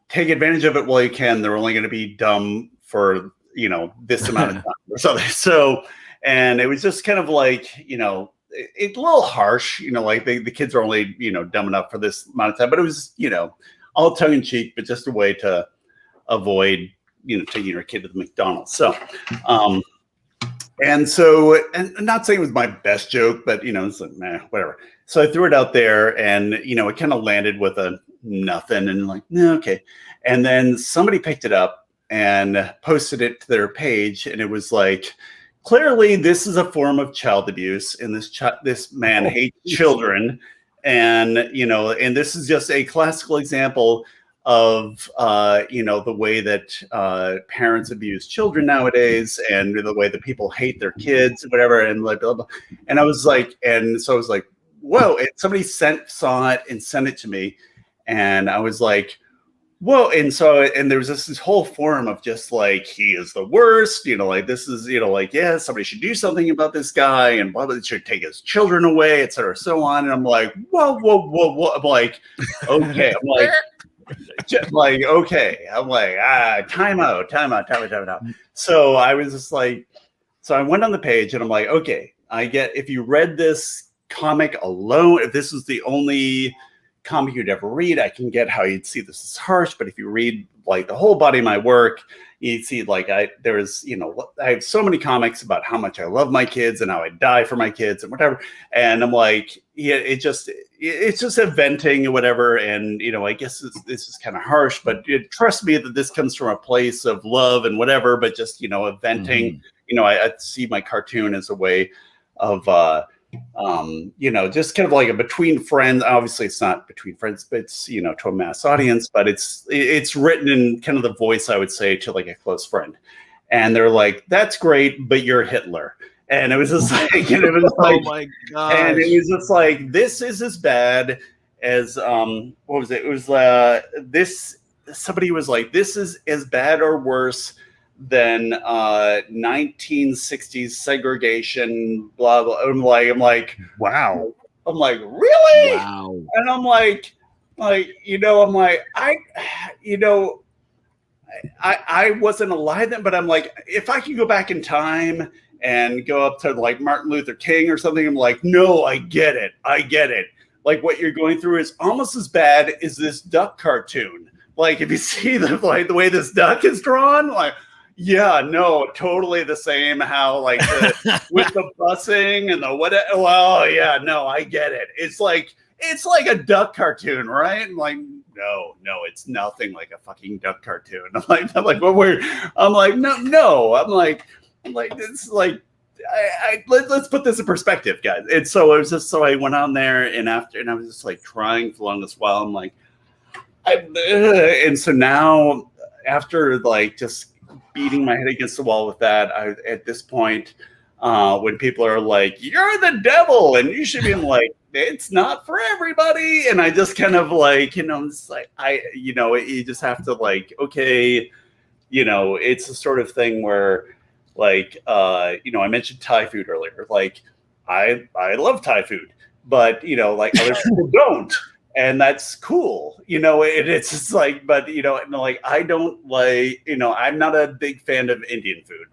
E: take advantage of it while you can. They're only going to be dumb for, this amount of time or something. So, and it was just kind of like, it's a little harsh, like the kids are only, dumb enough for this amount of time, but it was, all tongue in cheek, but just a way to avoid, taking your kid to the McDonald's. So, and I'm not saying it was my best joke, but, it's like, nah, whatever. So I threw it out there and, it kind of landed with a nothing and like, no, okay. And then somebody picked it up and posted it to their page. And it was like, clearly this is a form of child abuse. And this man hates children. And, and this is just a classical example of, the way that parents abuse children nowadays and the way that people hate their kids and whatever. And like, blah, blah. And I was like, and so I was like, whoa, and somebody saw it and sent it to me. And I was like, whoa. And there was this whole forum of just like, he is the worst, like this is, like, yeah, somebody should do something about this guy and blah, blah, should take his children away, et cetera, so on. And I'm like, whoa. I'm like, okay. I'm like, okay. I'm like, time out. So I was just like, so I went on the page and I'm like, okay, I get, if you read this comic alone, if this was the only comic you'd ever read, I can get how you'd see this is harsh. But if you read like the whole body of my work, you'd see like I have so many comics about how much I love my kids and how I die for my kids and whatever. And I'm like, yeah, it's just a venting or whatever. And, I guess this is kind of harsh, but trust me that this comes from a place of love and whatever, but just, a venting, I see my cartoon as a way of, just kind of like a between friends. Obviously it's not between friends, but it's, to a mass audience, but it's written in kind of the voice I would say to like a close friend. And they're like, that's great, but you're Hitler. And it was just like, and it was like,
C: oh my god!
E: And it was just like, this is as bad as what was it? It was this. Somebody was like, this is as bad or worse than 1960s segregation. Blah blah. I'm like,
D: wow.
E: I'm like, really?
C: Wow.
E: And I'm like, I'm like, I wasn't alive then, but I'm like, if I could go back in time and go up to like Martin Luther King or something, I'm like, no, I get it. Like what you're going through is almost as bad as this duck cartoon. Like if you see the way this duck is drawn, like, yeah, no, totally the same. How like with the busing and the what? Well, yeah, no, I get it. It's like a duck cartoon, right? And like, no, it's nothing like a fucking duck cartoon. I'm like, what we're? I'm like, no. I'm like, it's like, let's put this in perspective, guys. And so it was just, so I went on there and I was just like crying for the longest while. I'm like, and so now after like just beating my head against the wall with that, at this point, when people are like, you're the devil and you should be, like, it's not for everybody. And I just kind of like, it's like, you just have to like, okay, you know, it's the sort of thing where, like, you know, I mentioned Thai food earlier. Like, I love Thai food, but you know, like other people don't, and that's cool. You know, it's just like, but you know, like I don't like, you know, I'm not a big fan of Indian food.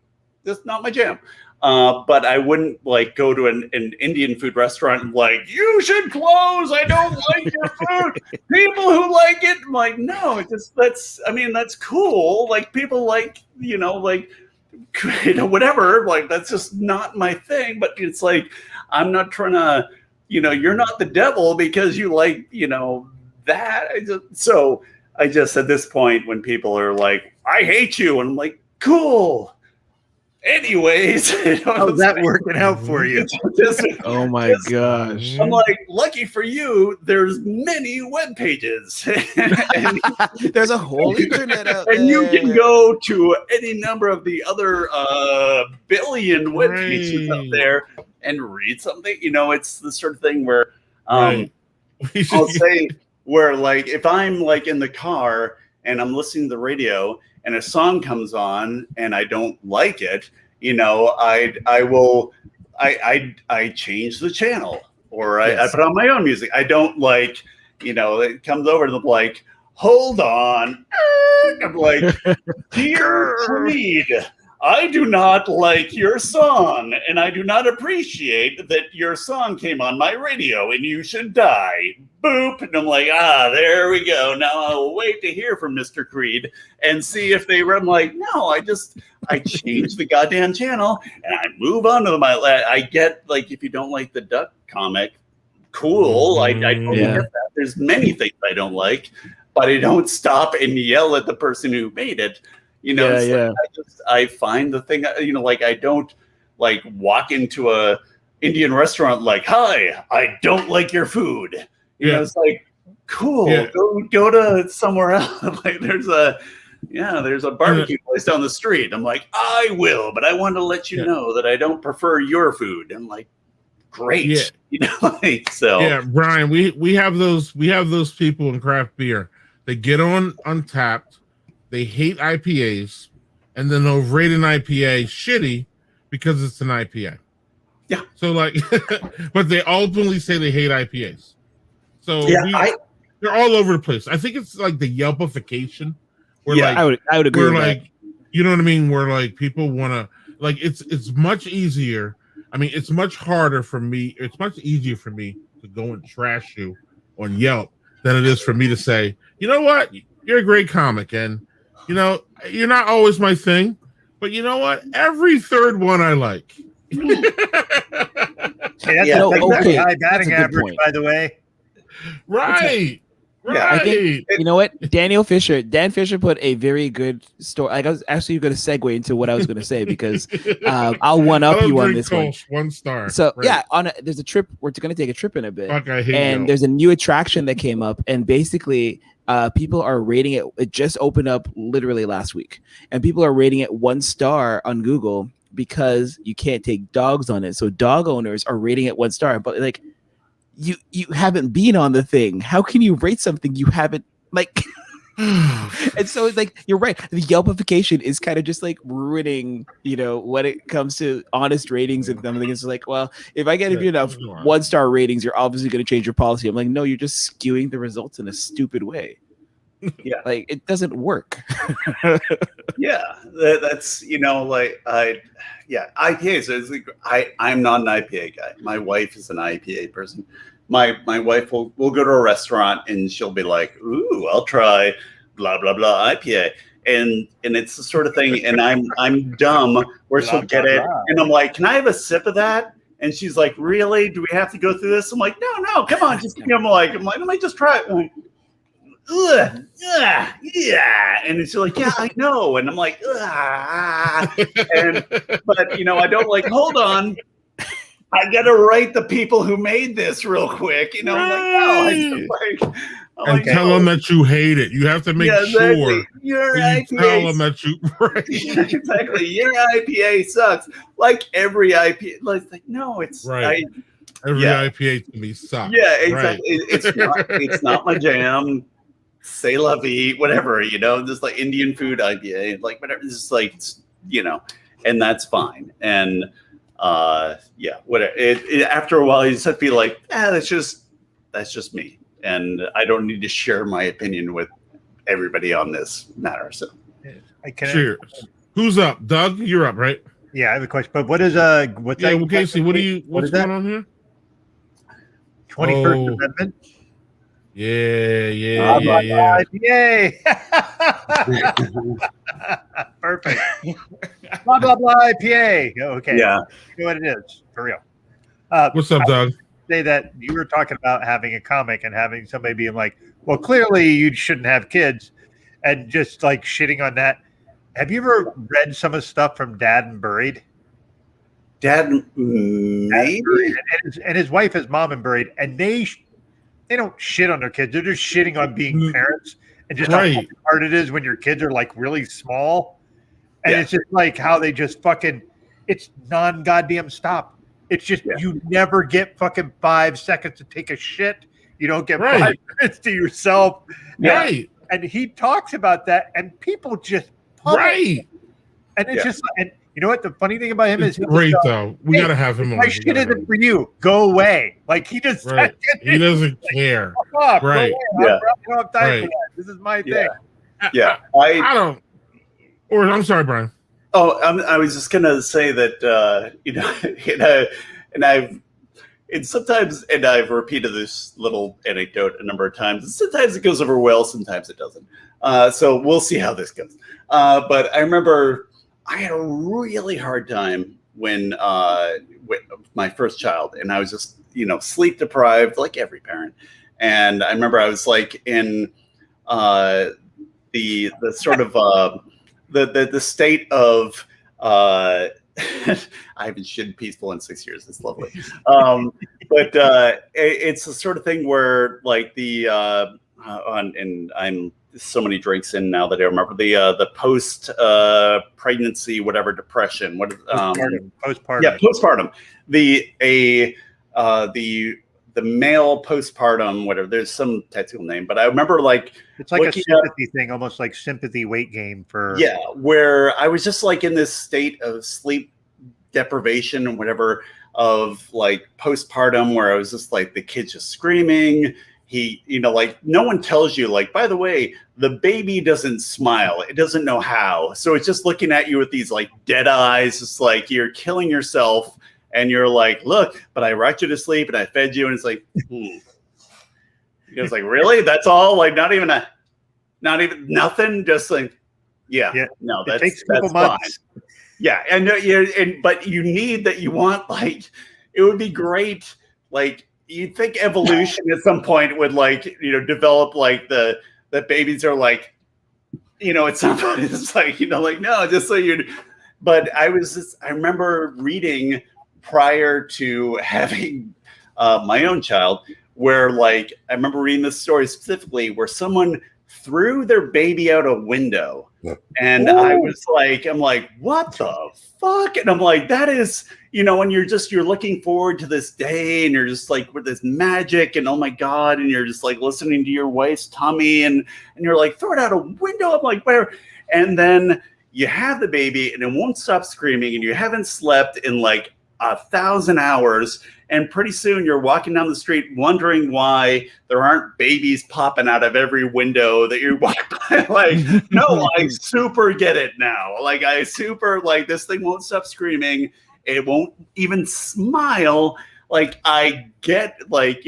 E: That's not my jam. But I wouldn't like go to an Indian food restaurant and like, you should close. I don't like your food. People who like it, I'm like, no, that's cool. Like people like, you know, like, you know, whatever, like that's just not my thing. But it's like, I'm not trying to, you know, you're not the devil because you like, you know, that. So I just, at this point, when people are like, I hate you, and I'm like, cool. Anyways,
D: how's that working out for you?
C: Oh my gosh.
E: I'm like, lucky for you, there's many web pages. And
C: there's a whole internet out there.
E: And you can go to any number of the other billion web pages out there and read something. You know, it's the sort of thing where I'll say where like if I'm like in the car and I'm listening to the radio and a song comes on and I don't like it, you know, I change the channel or I put on my own music. I don't like, you know, it comes over and I'm like, hold on. I'm like, dear Creed, I do not like your song and I do not appreciate that your song came on my radio and you should die. Boop. And I'm like, there we go. Now I'll wait to hear from Mr. Creed and see if they were. I'm like, no, I change the goddamn channel and I move on to I get like, if you don't like the Duck comic, cool. I totally get that. There's many things I don't like, but I don't stop and yell at the person who made it. You know, I find the thing, you know, like I don't like walk into a Indian restaurant like, hi, I don't like your food. You know, it's like, cool, go to somewhere else. Like there's a barbecue place down the street. I'm like, I will, but I want to let you know that I don't prefer your food. I'm like, great. You know, like, so. Yeah,
B: Brian, we have those people in craft beer. They get on Untapped. They hate IPAs, and then they'll rate an IPA shitty because it's an IPA.
E: Yeah.
B: So like, but they ultimately say they hate IPAs. So they're all over the place. I think it's like the Yelpification. Like,
C: I would agree with
B: like,
C: that.
B: You know what I mean? Where like people want to like it's much easier. I mean, it's much harder for me. It's much easier for me to go and trash you on Yelp than it is for me to say, you know what, you're a great comic and. You know, you're not always my thing, but you know what? Every third one I like.
D: Hey, that's a high batting average, point. By the way.
B: Right.
C: I think, you know what? Dan Fisher put a very good story. I was actually going to segue into what I was going to say because I'll one up you on this one.
B: 1 star.
C: So there's a trip. We're going to take a trip in a bit.
B: Fuck, I hate
C: and there's a new attraction that came up, and basically people are rating it. It just opened up literally last week, and people are rating it 1 star on Google because you can't take dogs on it. So dog owners are rating it 1 star, but like. You haven't been on the thing. How can you rate something you haven't like? And so it's like you're right. The Yelpification is kind of just like ruining, you know, when it comes to honest ratings and something. It's like, well, if I get enough 1 star ratings, you're obviously going to change your policy. I'm like, no, you're just skewing the results in a stupid way.
E: Yeah,
C: like it doesn't work.
E: Yeah, that's you know, like IPAs. So it's like, I'm not an IPA guy. My wife is an IPA person. My wife will go to a restaurant and she'll be like, "Ooh, I'll try blah blah blah IPA," and it's the sort of thing. And I'm dumb where she'll get it, and I'm like, "Can I have a sip of that?" And she's like, "Really? Do we have to go through this?" I'm like, "No, come on, just." I'm like, let me just try it. I'm like, ugh, yeah, and she's like, "Yeah, I know," and I'm like, but you know, I don't like. Hold on. I gotta write the people who made this real quick. You know, I'm like,
B: tell them that you hate it. You have to make sure
E: your
B: IPA. Tell them that you
E: exactly. Your IPA sucks. Like every IPA. Like no, it's
B: right. Every IPA to me sucks.
E: Yeah, exactly. Right. It's not my jam. say la vie, whatever, just like Indian food IPA, like whatever, just like, and that's fine. And whatever. After a while, you just have to be like, that's just me, and I don't need to share my opinion with everybody on this matter. So,
B: cheers. Who's up? Doug, you're up, right?
D: Yeah, I have a question. But what is what's
B: that? Casey, what's going on here?
D: 21st Amendment.
B: Yeah.
D: Yay! Perfect. Blah blah blah IPA. Okay.
E: Yeah.
D: You know what it is for real.
B: What's up, Doug?
D: Say that you were talking about having a comic and having somebody being like, "Well, clearly you shouldn't have kids," and just like shitting on that. Have you ever read some of the stuff from Dad and Buried?
E: Dad, maybe,
D: and his wife is Mom and Buried, and they don't shit on their kids. They're just shitting on being parents and just how hard it is when your kids are like really small. And it's just like how they just fucking, it's non-goddamn stop. It's just you never get fucking 5 seconds to take a shit. You don't get 5 minutes to yourself.
B: Right.
D: And he talks about that, and people just pump it. And it's just, and you know what? The funny thing about him is
B: great though. We gotta have him on.
D: My shit isn't for you. Go away. Like he just
B: he doesn't care.
D: Up,
B: right.
D: I don't have time for that. This is my thing.
E: Yeah.
B: I don't. Or I'm sorry, Brian.
E: Oh, I was just gonna say that and I've repeated this little anecdote a number of times. Sometimes it goes over well, sometimes it doesn't. So we'll see how this goes. But I remember I had a really hard time when with my first child, and I was just sleep deprived like every parent. And I remember I was like in the sort of the state of I haven't shit peaceful in 6 years. It's lovely. But it's the sort of thing where like and I'm so many drinks in now that I remember the post pregnancy, whatever, depression,
D: postpartum.
E: Yeah, postpartum. The male postpartum, whatever. There's some technical name, but I remember like
D: it's like a sympathy thing, almost like sympathy weight gain for
E: where I was just like in this state of sleep deprivation and whatever of like postpartum, where I was just like the kid's just screaming. He, like no one tells you, like, by the way, the baby doesn't smile. It doesn't know how. So it's just looking at you with these like dead eyes. It's like you're killing yourself. And you're like, look, but I rocked you to sleep and I fed you. And it's like, He goes like, really? That's all? Like not even nothing. Just like, no, that's fine. Yeah. But you need that. You want like, it would be great. Like, you'd think evolution at some point would like, develop like the babies are like, at some point it's like, like, no, just so but I remember reading prior to having my own child where like, I remember reading this story specifically where someone threw their baby out a window. And I was like, I'm like, what the fuck? And I'm like, that is, when you're looking forward to this day and you're just like with this magic and oh my God, and you're just like listening to your wife's tummy and you're like, throw it out a window. I'm like, where? And then you have the baby and it won't stop screaming and you haven't slept in like 1,000 hours. And pretty soon you're walking down the street wondering why there aren't babies popping out of every window that you walk by. Like, no, I super get it now. Like, this thing won't stop screaming. It won't even smile. Like, I get, like,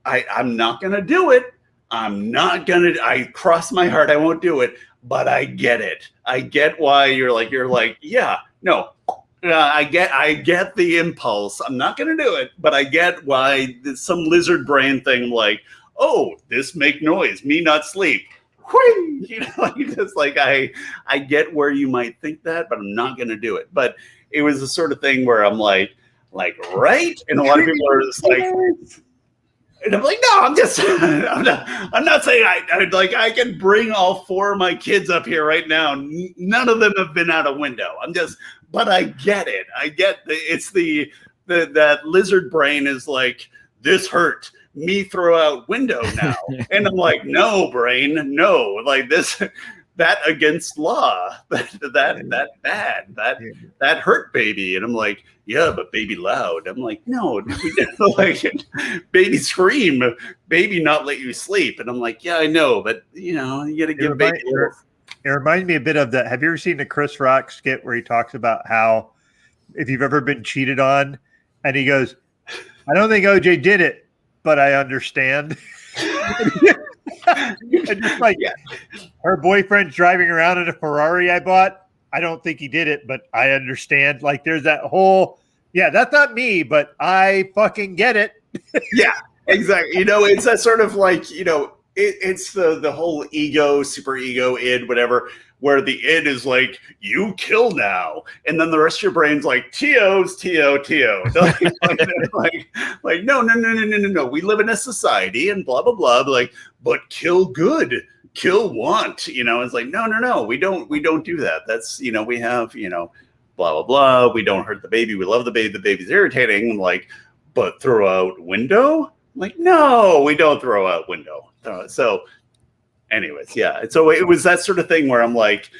E: I'm not going to do it. I cross my heart. I won't do it. But I get it. I get why you're like, yeah, no. I get the impulse. I'm not going to do it, but I get why some lizard brain thing like, oh, this make noise, me not sleep. Whee! Just like I get where you might think that, but I'm not going to do it. But it was the sort of thing where I'm like, right? And a lot of people are just like, and I'm like, no, I'm not saying I can bring all 4 of my kids up here right now. None of them have been out a window. But I get it. I get it's that lizard brain is like, this hurt. me throw out window now. And I'm like, no, brain, no, like this, that against law, that bad, that hurt baby. And I'm like, yeah, but baby loud. I'm like, no, we didn't like baby scream, baby not let you sleep. And I'm like, yeah, I know, but you know, you got to give baby.
D: It reminds me a bit of that. Have you ever seen the Chris Rock skit where he talks about how if you've ever been cheated on, and he goes, I don't think OJ did it, but I understand. And just like, her boyfriend's driving around in a Ferrari I bought. I don't think he did it, but I understand. Like, there's that whole, that's not me, but I fucking get it.
E: Yeah, exactly. You know, it's that sort of like, you know, it's the whole ego, super ego, id, whatever, where the id is like, you kill now. And then the rest of your brain's like, T.O.'s, T.O., T.O. like, no. We live in a society and blah, blah, blah. Like, but kill good, kill want, you know, it's like, no. We don't do that. That's, you know, we have, you know, blah, blah, blah. We don't hurt the baby. We love the baby. The baby's irritating. Like, but throw out window? Like, no, we don't throw out window. So anyways, yeah. So it was that sort of thing where I'm like,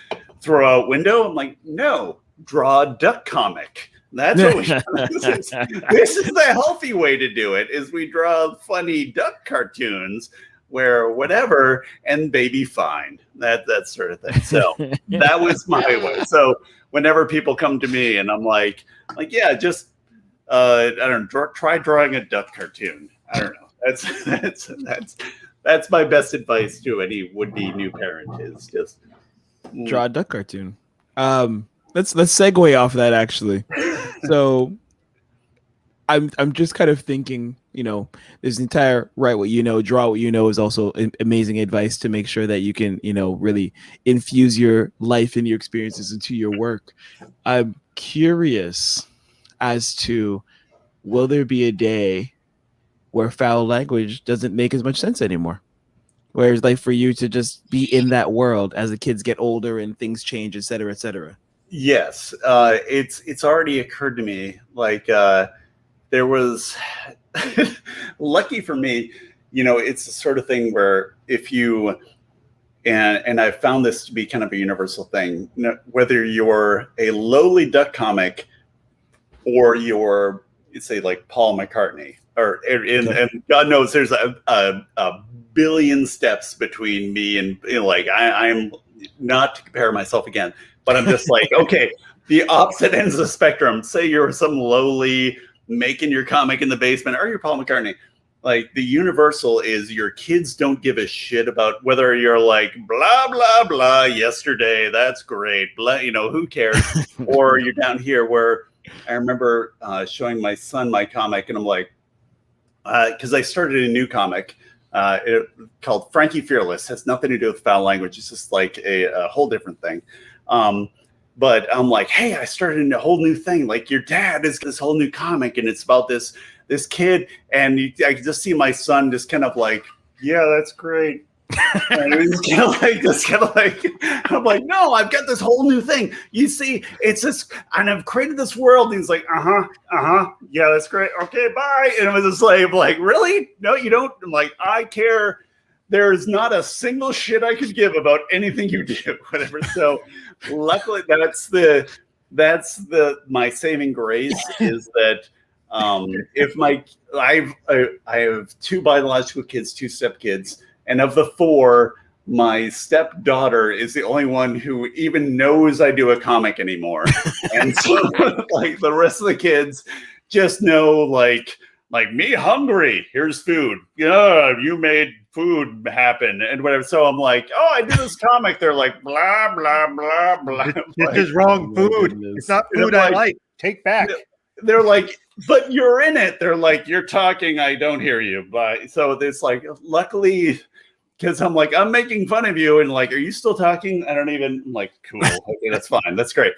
E: throw out window. I'm like, no, draw a duck comic. That's what we this is the healthy way to do it, is we draw funny duck cartoons where whatever, and baby fine. That sort of thing. So that was my way. So whenever people come to me and I'm like, yeah, just I don't know, try drawing a duck cartoon. I don't know. That's my best advice to any would-be new parent, is just
C: draw a duck cartoon. Let's segue off that, actually. So I'm just kind of thinking, you know, there's the entire write what you know, draw what you know is also amazing advice to make sure that you can, you know, really infuse your life and your experiences into your work. I'm curious as to, will there be a day where foul language doesn't make as much sense anymore? Whereas, like, for you to just be in that world as the kids get older and things change, et cetera, et cetera.
E: Yes. It's already occurred to me. Like, there was, lucky for me, you know, it's the sort of thing where if you, and I found this to be kind of a universal thing, you know, whether you're a lowly duck comic or you're, say, like Paul McCartney, and God knows there's a billion steps between me and, you know, like I'm not to compare myself again, but I'm just like, okay, the opposite ends of the spectrum. Say you're some lowly making your comic in the basement, or you're Paul McCartney. Like, the universal is your kids don't give a shit about whether you're like blah blah blah yesterday, that's great, blah, you know, who cares? Or you're down here where I remember showing my son my comic, and I'm like, because I started a new comic called Frankie Fearless. Has nothing to do with foul language. It's just like a whole different thing. But I'm like, hey, I started a whole new thing. Like, your dad is this whole new comic, and it's about this kid, and I can just see my son just kind of like, yeah, that's great. And he's kind of like, I'm like, no, I've got this whole new thing. You see, it's this, and I've created this world. And he's like, yeah, that's great. Okay, bye. And it was just like, really? No, you don't. I'm like, I care. There's not a single shit I could give about anything you do, whatever. So luckily, that's my saving grace, is that if I have two biological kids, two stepkids. And of the four, my stepdaughter is the only one who even knows I do a comic anymore. And so, like, the rest of the kids just know, like me hungry, here's food. Yeah, you made food happen and whatever. So I'm like, oh, I do this comic. They're like, blah, blah, blah, blah.
D: This is wrong food. It's not food I like. Take back.
E: They're like, but you're in it. They're like, you're talking, I don't hear you. But so it's like, luckily, because I'm like, I'm making fun of you, and like, are you still talking? I don't even, I'm like, cool, okay, that's fine, that's great.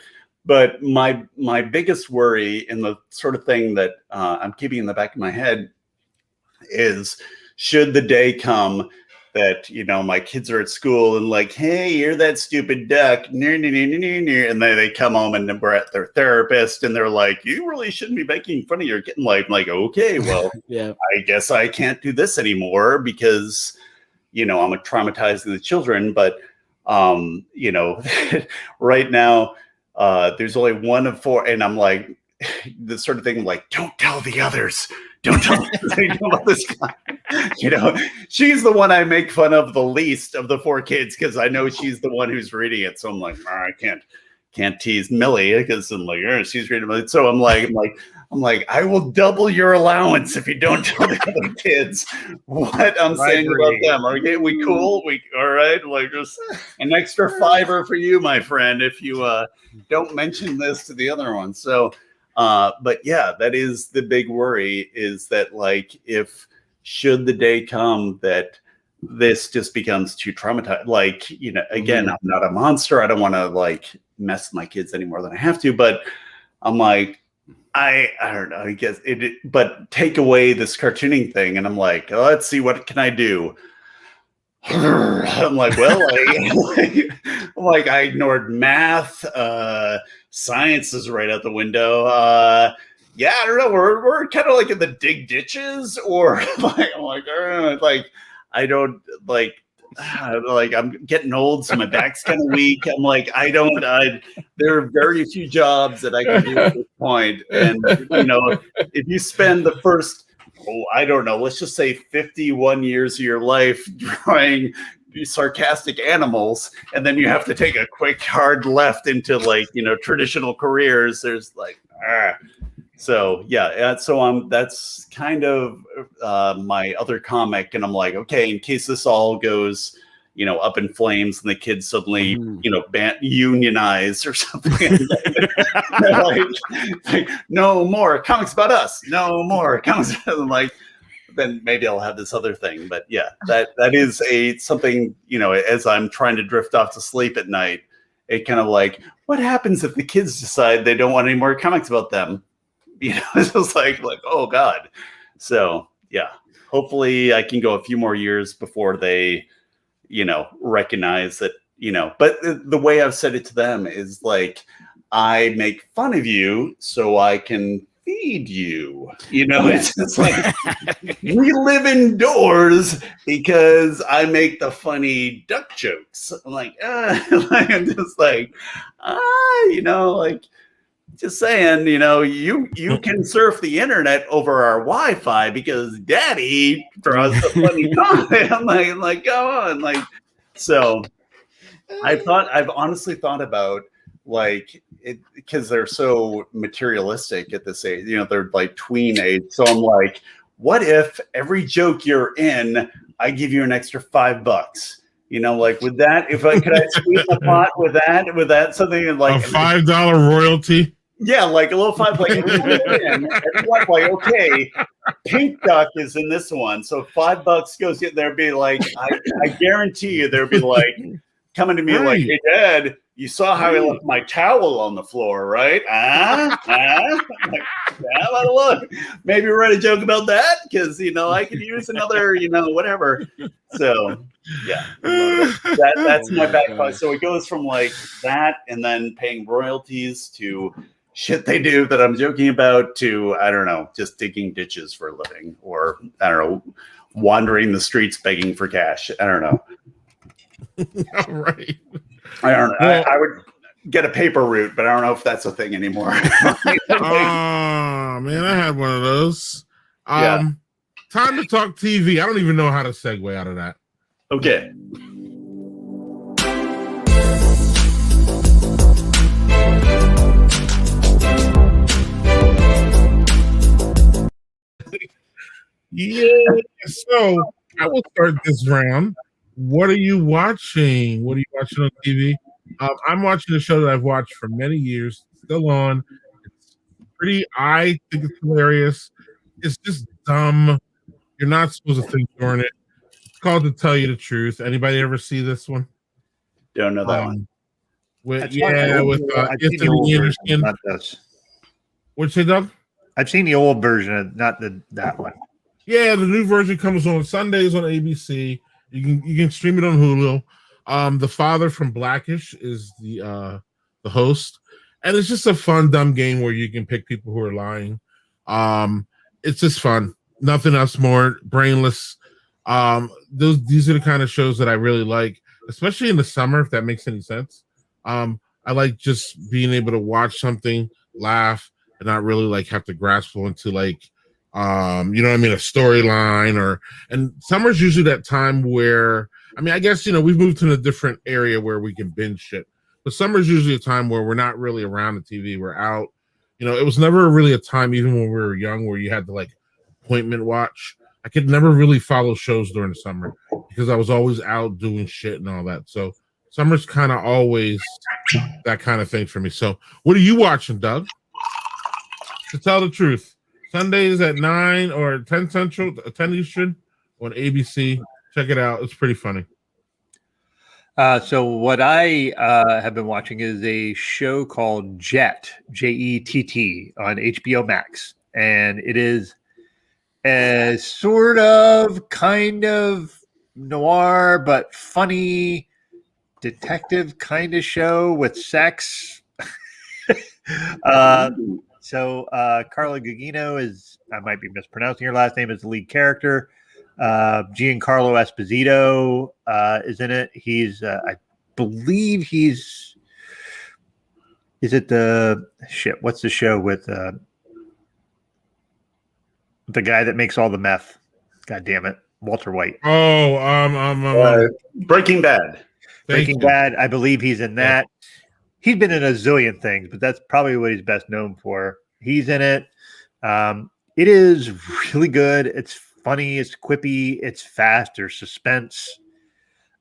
E: But my biggest worry, and the sort of thing that I'm keeping in the back of my head, is should the day come that, you know, my kids are at school and like, hey, you're that stupid duck. And then they come home and we're at their therapist and they're like, you really shouldn't be making fun of your kid. I'm like, okay, well,
C: Yeah.
E: I guess I can't do this anymore because, you know, I'm traumatizing the children. But, you know, right now, there's only one of four. And I'm like, the sort of thing like, don't tell the others. Don't tell me about this guy. You know, she's the one I make fun of the least of the four kids because I know she's the one who's reading it. So I'm like, I can't tease Millie because I'm like, she's reading it. So I'm like, I will double your allowance if you don't tell the other kids what I'm saying about them. Okay, we cool? All right? Like, just an extra $5 for you, my friend, if you don't mention this to the other one. So. But yeah, that is the big worry is that like, if should the day come that this just becomes too traumatized, like, you know, again, I'm not a monster. I don't want to like mess with my kids any more than I have to, but I'm like, I don't know, I guess but take away this cartooning thing. And I'm like, let's see, what can I do? I'm like, well, I ignored math. Science is right out the window. Yeah, I don't know. We're kind of like in the dig ditches, or like, I'm like, I don't like I'm getting old, so my back's kind of weak. I'm like, there are very few jobs that I can do at this point. And, you know, if you spend the first, I don't know, let's just say 51 years of your life drawing sarcastic animals, and then you have to take a quick hard left into like, you know, traditional careers, there's like so yeah, so that's kind of my other comic, and I'm like, okay, in case this all goes, you know, up in flames and the kids suddenly, you know, unionize or something. like, no more comics about us. No more comics. I'm like, then maybe I'll have this other thing. But yeah, that is something, you know, as I'm trying to drift off to sleep at night, it kind of like, what happens if the kids decide they don't want any more comics about them? You know, it's just like, oh God. So yeah, hopefully I can go a few more years before they, you know, recognize that, you know, but the way I've said it to them is like, I make fun of you so I can feed you. You know, it's just like, we live indoors because I make the funny duck jokes. I'm like, I'm just like, you know, like, just saying, you know, you can surf the internet over our Wi-Fi because Daddy draws the funny comment. I'm like, go on, like. So, I've honestly thought about like it because they're so materialistic at this age. You know, they're like tween age. So I'm like, what if every joke you're in, I give you an extra $5? You know, like with that, could I squeeze the pot with that something like
B: a $5 royalty?
E: Yeah, like a little $5, like, like, okay, Pink Duck is in this one, so $5 goes in. There'd be like, I guarantee you, there'd be like coming to me like, hey, Dad, you saw how I left my towel on the floor, right? Like, yeah, look, maybe write a joke about that because, you know, I could use another, you know, whatever. So yeah, that's my back pocket. So it goes from like that, and then paying royalties to shit they do that I'm joking about to, I don't know, just digging ditches for a living, or I don't know, wandering the streets begging for cash. I don't know.
B: All right.
E: I don't know. Well, I would get a paper route, but I don't know if that's a thing anymore.
B: Man, I had one of those. Time to talk TV. I don't even know how to segue out of that.
E: Okay.
B: Yeah, so I will start this round. What are you watching? What are you watching on TV? I'm watching a show that I've watched for many years, still on. It's pretty, I think it's hilarious. It's just dumb. You're not supposed to think during it. It's called To Tell You the Truth. Anybody ever see this one?
E: Don't know that one.
B: With Anthony Anderson. What'd you say, Doug?
D: I've seen the old version, not that one.
B: Yeah, the new version comes on Sundays on ABC. You can stream it on Hulu. The father from Blackish is the host, and it's just a fun dumb game where you can pick people who are lying. It's just fun. Nothing else more brainless. These are the kind of shows that I really like, especially in the summer, if that makes any sense. I like just being able to watch something, laugh, and not really like have to grasp onto like you know what I mean, a storyline and summer's usually that time where I guess we've moved to a different area where we can binge shit. But summer's usually a time where we're not really around the TV, we're out. It was never really a time, even when we were young, where you had to like appointment watch. I could never really follow shows during the summer because I was always out doing shit and all that. So summer's kind of always that kind of thing for me. So what are you watching, Doug? To tell the truth, Sundays at 9 or 10 Central, 10 Eastern on ABC. Check it out. It's pretty funny.
D: So what I have been watching is a show called Jet, Jett, on HBO Max. And it is a sort of kind of noir, but funny detective kind of show with sex. So Carla Gugino is, I might be mispronouncing her last name, is the lead character. Giancarlo Esposito is in it. He's, I believe he's, is it the, shit, what's the show with the guy that makes all the meth? God damn it. Walter White.
B: Oh,
E: Breaking Bad.
D: Breaking Bad. I believe he's in that. He's been in a zillion things, but that's probably what he's best known for. He's in it. It is really good. It's funny. It's quippy. It's fast. There's suspense.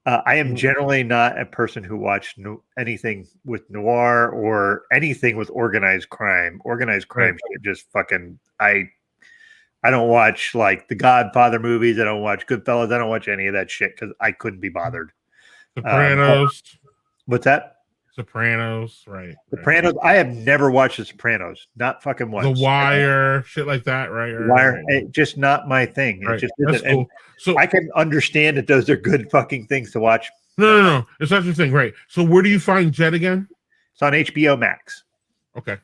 D: I am generally not a person who watched anything with noir or anything with organized crime. Organized crime shit just fucking. I don't watch like the Godfather movies. I don't watch Goodfellas. I don't watch any of that shit because I couldn't be bothered.
B: Sopranos.
D: What's that?
B: Sopranos, right?
D: Sopranos. I have never watched The Sopranos. Not fucking once.
B: The Wire, shit like that, right?
D: Wire, just not my thing. It just isn't. Cool. So I can understand that those are good fucking things to watch.
B: No. It's not your thing, right? So where do you find Jet again?
D: It's on HBO Max.
B: Okay.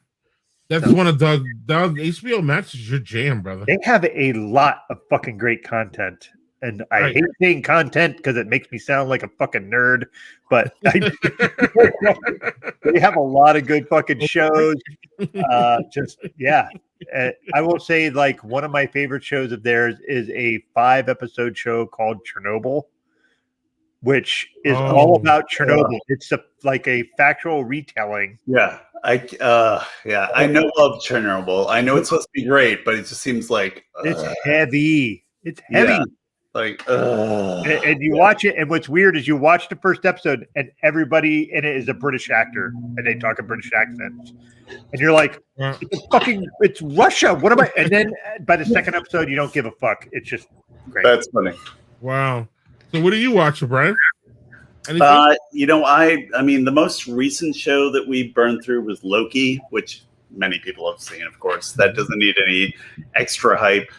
B: That's one of Doug. HBO Max is your jam, brother.
D: They have a lot of fucking great content. And I hate saying content because it makes me sound like a fucking nerd, but they have a lot of good fucking shows. I will say, like, one of my favorite shows of theirs is a 5-episode show called Chernobyl, which is all about Chernobyl. It's like a factual retelling.
E: Yeah. I know of Chernobyl. I know it's supposed to be great, but it just seems like
D: it's heavy. It's heavy.
E: Yeah. Like,
D: and you watch it, and what's weird is you watch the first episode, and everybody in it is a British actor, and they talk in British accents, and you're like, it's Russia. What am I? And then by the second episode, you don't give a fuck. It's just great.
E: That's funny.
B: Wow. So what are you watching, Brian?
E: I mean, the most recent show that we burned through was Loki, which many people have seen, of course. That doesn't need any extra hype.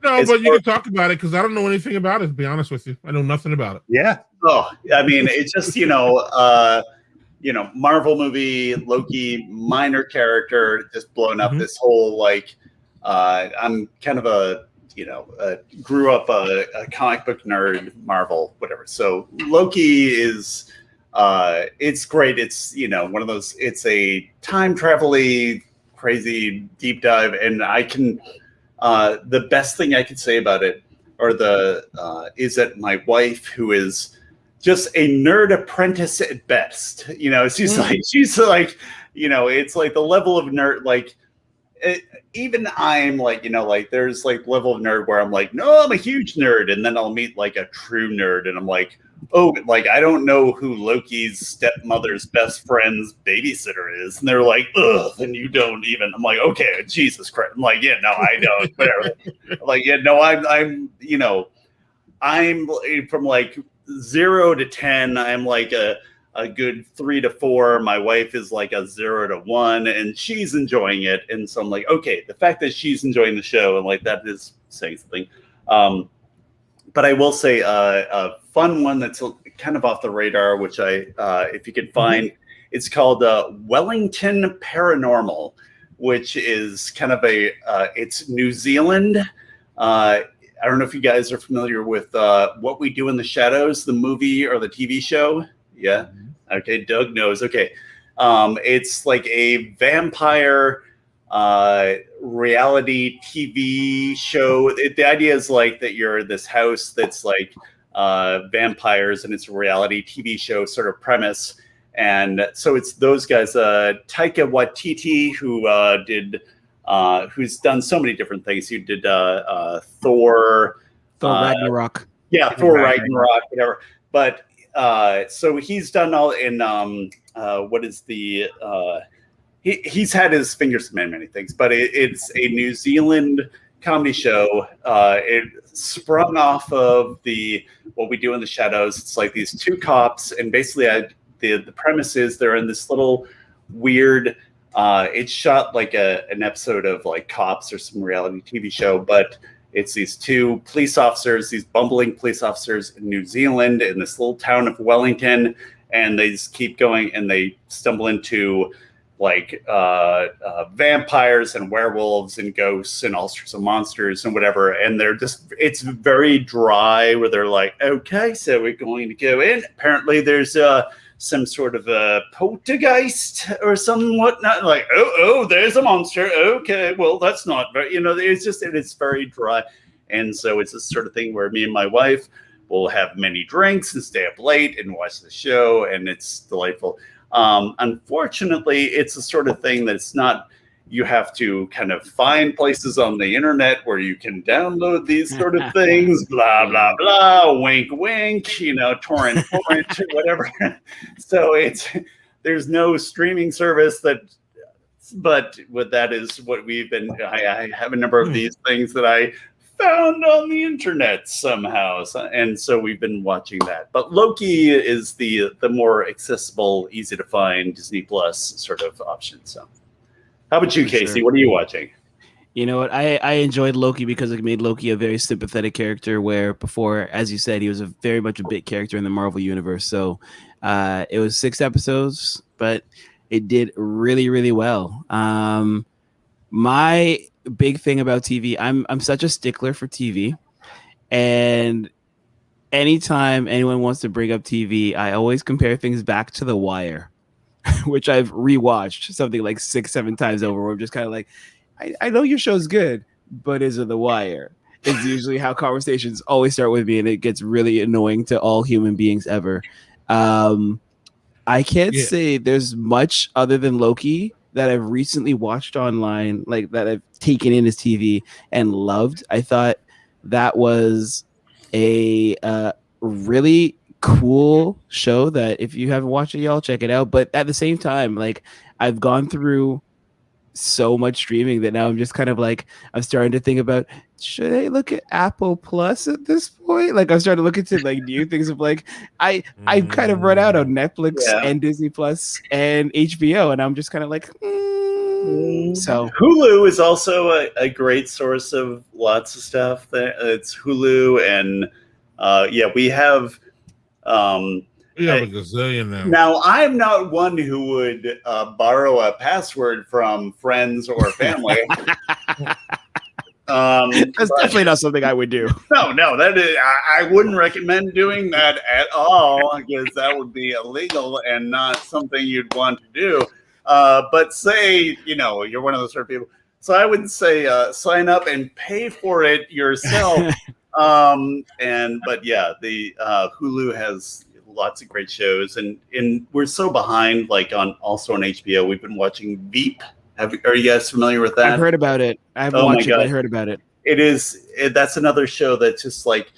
B: No, but you can talk about it because I don't know anything about it, to be honest with you. I know nothing about it.
D: Yeah.
E: Oh, I mean, it's just, Marvel movie, Loki, minor character, just blown up this whole, like, I'm kind of grew up a comic book nerd, Marvel, whatever. So Loki is, it's great. It's, one of those, it's a time travel-y, crazy deep dive. And I can, the best thing I could say about it is that my wife, who is just a nerd apprentice at best, she's like, it's like the level of nerd, like even I'm like, there's like level of nerd where I'm like, no, I'm a huge nerd. And then I'll meet like a true nerd and I'm like, oh, like, I don't know who Loki's stepmother's best friend's babysitter is. And they're like, ugh, then you don't even. I'm like, okay, Jesus Christ. I'm like, yeah, no, I don't. Whatever. Like, yeah, no, I'm from like 0 to 10. I'm like a good 3 to 4. My wife is like a 0 to 1 and she's enjoying it. And so I'm like, okay, the fact that she's enjoying the show and like that is saying something. but I will say a fun one that's kind of off the radar, which if you could find, it's called Wellington Paranormal, which is kind of it's New Zealand. I don't know if you guys are familiar with What We Do in the Shadows, the movie or the TV show. Yeah. Okay. Doug knows. Okay. It's like a vampire reality TV show. The idea is like that you're this house that's like vampires, and it's a reality TV show sort of premise. And so it's those guys, Taika Waititi, who's done so many different things. He did Thor
C: Ragnarok.
E: Yeah, Thor Ragnarok, whatever. But so he's done all in what is the he's had his fingers in many things, but it's a New Zealand comedy show. It sprung off of What We Do in the Shadows. It's like these two cops, and basically the premise is they're in this little weird it's shot like an episode of like Cops or some reality TV show, but it's these two police officers, these bumbling police officers in New Zealand in this little town of Wellington, and they just keep going, and they stumble into like vampires and werewolves and ghosts and all sorts of monsters and whatever. And it's very dry, where they're like, okay, so we're going to go in. Apparently there's some sort of a poltergeist or some whatnot. Like, oh, there's a monster. Okay, well, that's not very, it's very dry. And so it's this sort of thing where me and my wife will have many drinks and stay up late and watch the show, and it's delightful. Unfortunately, it's the sort of thing that's not, you have to kind of find places on the internet where you can download these sort of things, blah, blah, blah, wink, wink, torrent, whatever. So there's no streaming service but that is what I have a number of these things that I found on the internet somehow. And so we've been watching that. But Loki is the more accessible, easy to find Disney Plus sort of option. So how about you, Casey? Sure. What are you watching?
C: You know what? I enjoyed Loki because it made Loki a very sympathetic character, where before, as you said, he was very much a bit character in the Marvel universe. So it was 6 episodes, but it did really, really well. My big thing about TV, I'm such a stickler for TV, and anytime anyone wants to bring up TV, I always compare things back to The Wire, which I've rewatched something like 6-7 times over, where I'm just kind of like, I know your show's good, but is it The Wire? It's usually how conversations always start with me, and it gets really annoying to all human beings ever. I can't say there's much other than Loki that I've recently watched online, like that I've taken in as TV and loved. I thought that was a really cool show that if you haven't watched it, y'all check it out. But at the same time, like, I've gone through so much streaming that now I'm just kind of like, I'm starting to think about, should I look at Apple Plus at this point? Like, I'm starting to look into like new things of like, I've kind of run out on Netflix and Disney Plus and HBO, and I'm just kind of like, So
E: Hulu is also a great source of lots of stuff. It's Hulu, and we have.
B: We have a gazillion now.
E: Now, I'm not one who would borrow a password from friends or family.
C: That's definitely not something I would do.
E: No, that is, I wouldn't recommend doing that at all, because that would be illegal and not something you'd want to do. But say, you're one of those sort of people. So I would say sign up and pay for it yourself. The Hulu has lots of great shows, and we're so behind, like on HBO. We've been watching Veep. Are you guys familiar with that?
C: I've heard about it. I haven't watched it, but I heard about it.
E: That's another show that's just like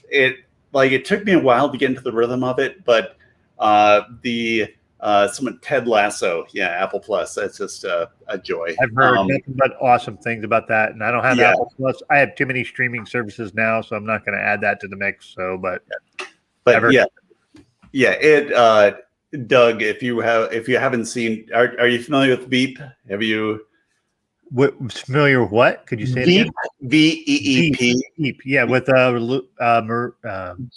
E: it took me a while to get into the rhythm of it, but Ted Lasso, Apple Plus, that's just a joy.
D: I've heard nothing but awesome things about that, and I don't have Apple Plus. I have too many streaming services now, so I'm not going to add that to the mix. So, but Doug, if you haven't seen, are you familiar with Veep? Have you? What familiar with what? Could you say it
E: Veep,
D: again?
E: Veep.
D: Veep. Yeah, with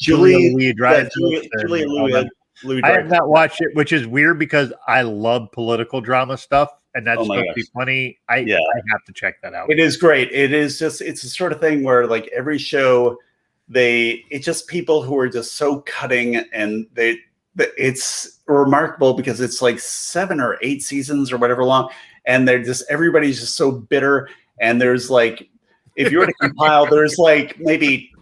E: Julie
D: Louis Dreyfus.
E: Julia
D: and all
E: Louis.
D: that.
E: Louis
D: I have
E: Dreyfus.
D: not watched it, which is weird because I love political drama stuff, and that's
E: Oh my
D: supposed to be
E: gosh.
D: funny. I have to check that out.
E: It is great. It is just, it's the sort of thing where like every show, it's just people who are just so cutting, and it's remarkable because it's like 7 or 8 seasons or whatever long. And they're just, everybody's just so bitter. And there's like, if you were to compile, there's like maybe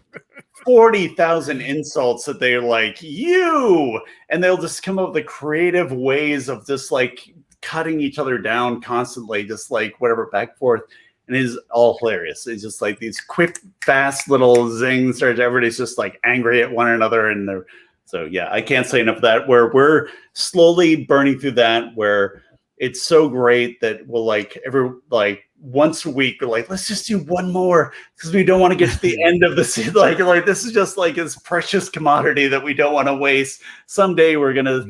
E: 40,000 insults that they're like, you, and they'll just come up with the creative ways of just like cutting each other down constantly, just like whatever, back and forth. And it is all hilarious. It's just like these quick, fast little zings, or everybody's just like angry at one another. And they're, so yeah, I can't say enough of that, where we're slowly burning through that, where it's so great that we'll like once a week, we're like, let's just do one more because we don't want to get to the end of the season. Like this is just like this precious commodity that we don't want to waste. Someday we're gonna,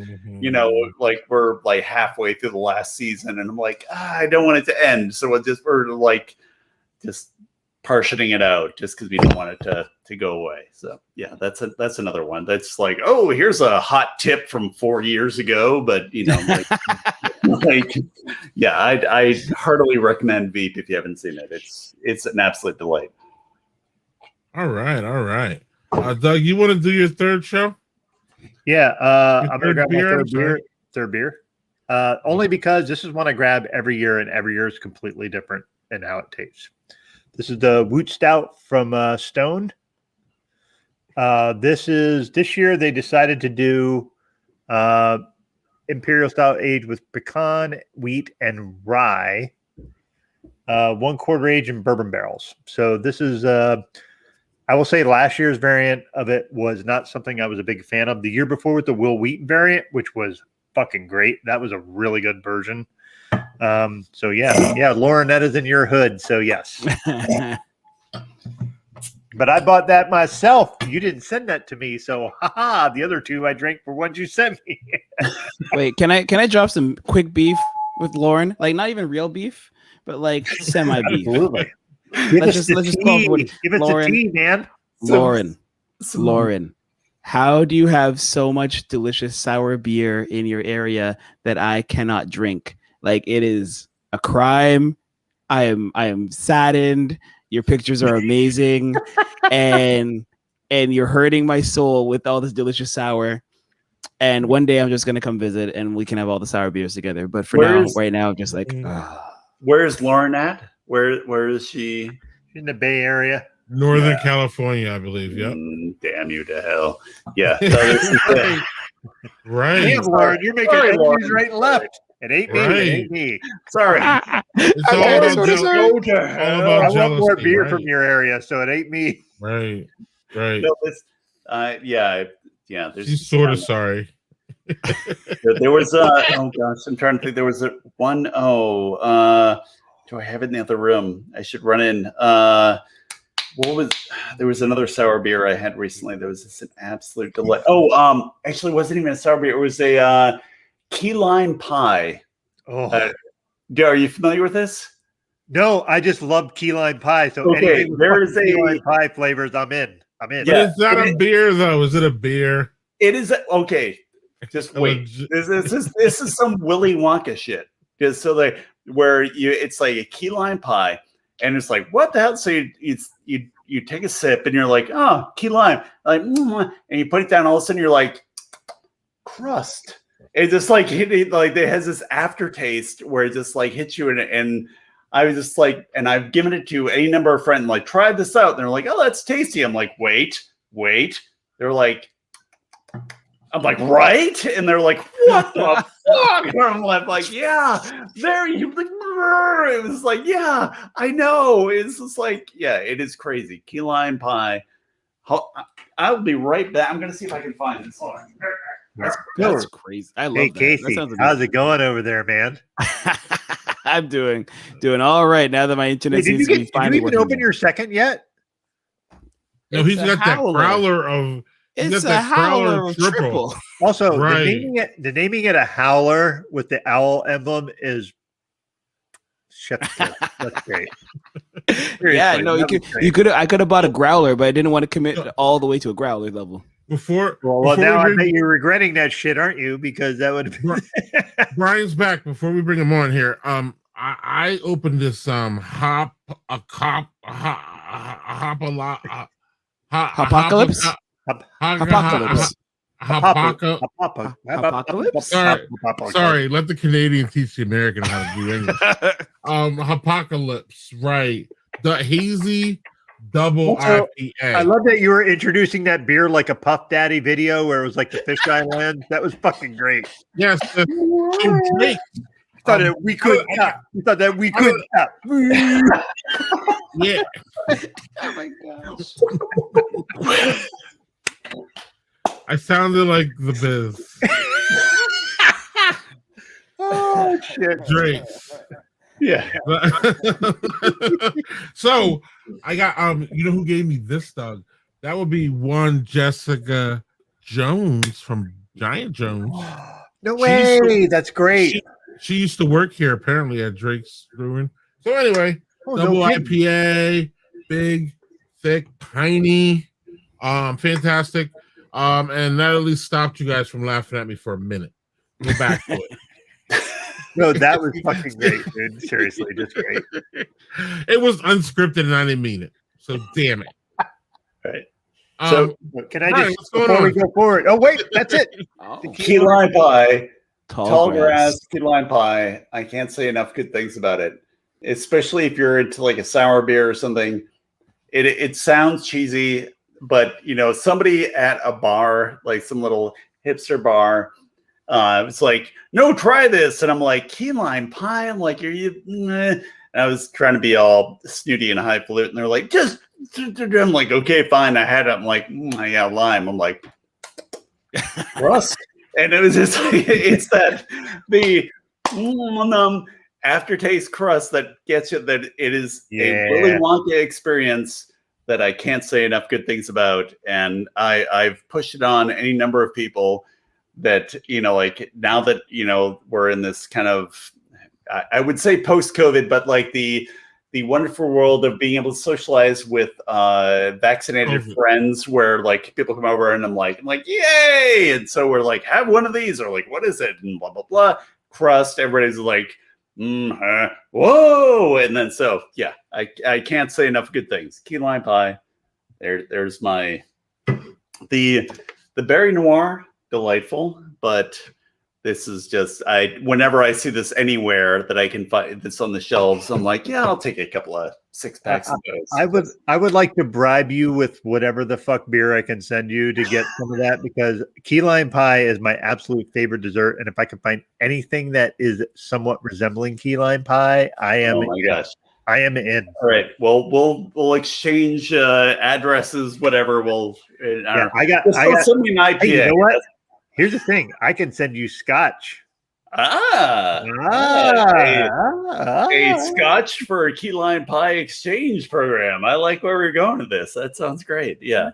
E: like we're like halfway through the last season, and I'm like, I don't want it to end, so we're like just partitioning it out just because we don't want it to go away. So yeah, that's another one that's like, oh, here's a hot tip from 4 years ago, but like, yeah, I heartily recommend Veep if you haven't seen it. It's an absolute delight.
B: All right. Doug, you want to do your third show?
D: Yeah, I'm gonna grab my
B: beer?
D: third beer. Only because this is one I grab every year, and every year is completely different in how it tastes. This is the Woot Stout from Stoned. This year they decided to do Imperial Stout aged with pecan, wheat, and rye. 1/4 age in bourbon barrels. So this is, I will say last year's variant of it was not something I was a big fan of. The year before with the Will Wheaton variant, which was fucking great. That was a really good version. So yeah, Lauren, that is in your hood. So yes. But I bought that myself. You didn't send that to me, so the other two I drank for ones you sent me.
C: Wait, can I drop some quick beef with Lauren? Like not even real beef, but like semi beef.
D: Absolutely.
C: Let's just call it what
D: Give it
C: Lauren,
D: to tea, man.
C: Lauren, how do you have so much delicious sour beer in your area that I cannot drink? Like it is a crime. I am saddened. Your pictures are amazing, and you're hurting my soul with all this delicious sour. And one day I'm just gonna come visit, and we can have all the sour beers together. But for right now, just like,
E: where's Lauren at? Where is she?
D: In the Bay Area,
B: Northern California, I believe. Yeah.
E: Damn you to hell. Yeah.
B: Right.
D: Damn, Lauren, you're making enemies right and left. It ain't me.
B: Right.
D: It ain't me.
E: Sorry.
B: It's all about
D: I want more
B: jealousy,
D: beer
B: right?
D: from your area, so it ain't me.
B: Right.
E: No, yeah. There's
B: She's sort of sorry.
E: There was oh gosh, I'm trying to think. There was do I have it in the other room? I should run in. There was another sour beer I had recently. There was just an absolute delight. Actually, it wasn't even a sour beer. It was a key lime pie. Are you familiar with this?
D: No, I just love key lime pie. So
E: okay, there is
D: key lime pie flavors. I'm in.
B: But it's not a beer though. Is it a beer?
E: It is okay. Just wait. This is some Willy Wonka shit. Just so it's like a key lime pie, and it's like, what the hell? So you take a sip and you're like, oh, key lime, like, and you put it down. All of a sudden you're like, crust. It's just like it has this aftertaste where it just like hits you, and I was just like, and I've given it to any number of friends, like, try this out. And they're like, oh, that's tasty. I'm like, wait. They're like, I'm like, right? And they're like, what the fuck? And I'm like, yeah, there you. It was like, yeah, I know. It's just like, yeah, it is crazy. Key lime pie. I'll be right back. I'm gonna see if I can find this one.
C: That's crazy. I love
D: Hey,
C: that.
D: Casey,
C: That
D: how's it going over there, man?
C: I'm doing all right now that my internet
D: Hey,
C: seems to be finally
D: did you even
C: working.
D: open your second yet?
B: No, he's got that growler of.
C: It's a howler triple.
D: Also,
B: Right.
D: the naming it a howler with the owl emblem is Chef's kiss. That's great.
C: Yeah,
D: Seriously,
C: no,
D: that was great.
C: I could have bought a growler, but I didn't want to commit all the way to a growler level.
B: Before
D: Well,
B: before
D: now I
B: we bring,
D: bet you're regretting that shit, aren't you? Because that would have been
B: Brian's back. Before we bring him on here, I opened this
C: Apocalypse? Apocalypse. Apocalypse?
B: Sorry, let the Canadian teach the American how to do English. Apocalypse, right? The hazy double
D: Also,
B: IPA.
D: I love that you were introducing that beer like a Puff Daddy video where it was like the fisheye lens. That was fucking great.
B: Yes, so Drake.
D: You thought that we could cap. You thought that we could cap.
B: Yeah.
C: Oh my gosh.
B: I sounded like the Biz.
D: Oh shit.
B: Drake.
E: Yeah.
B: So I got you know who gave me this, Doug? That would be one Jessica Jones from Giant Jones.
D: No way. That's great.
B: She used to work here apparently at Drake's Brewing. So anyway,
D: Oh,
B: double
D: no kidding.
B: IPA, big, thick, piney, fantastic. And that at least stopped you guys from laughing at me for a minute. Go back to it.
D: No, that was fucking great, dude. Seriously, just great.
B: It was unscripted and I didn't mean it. So damn it.
E: Right.
B: So
D: Can I
B: Brian,
D: just
B: what's going
D: before we
B: on?
D: go forward? Oh wait, that's it.
C: Oh.
E: Key lime pie,
C: Tall
E: tall
C: grass.
E: grass, key lime pie. I can't say enough good things about it. Especially if you're into like a sour beer or something. It sounds cheesy, but you know, somebody at a bar, like some little hipster bar, it's like, no, try this. And I'm like, key lime pie. I'm like, are you? And I was trying to be all snooty and highfalutin. And they're like, just. I'm like, okay, fine. I had it. I'm like, yeah, lime. I'm like, rust. And it was just like, it's that the aftertaste crust that gets you. That it is a Willy Wonka experience that I can't say enough good things about. And I've pushed it on any number of people that, you know, like now that, you know, we're in this kind of, I would say post-COVID, but like the wonderful world of being able to socialize with vaccinated friends where like people come over and I'm like, yay. And so we're like, have one of these, or like, what is it? And blah, blah, blah. Crust. Everybody's like, whoa. And then, so yeah, I can't say enough good things. Key lime pie. There's my, the berry noir, delightful, but this is just, whenever I see this anywhere that I can find this on the shelves, I'm like, yeah, I'll take a couple of 6-packs of those.
D: I would like to bribe you with whatever the fuck beer I can send you to get some of that, because key lime pie is my absolute favorite dessert. And if I can find anything that is somewhat resembling key lime pie, I am.
E: Oh my gosh.
D: I am in.
E: All right. Well, we'll exchange addresses, whatever.
D: I got
E: send me an IPA.
D: Hey, you know what? Here's the thing. I can send you scotch.
E: A scotch for a key lime pie exchange program. I like where we're going with this. That sounds great. Yeah.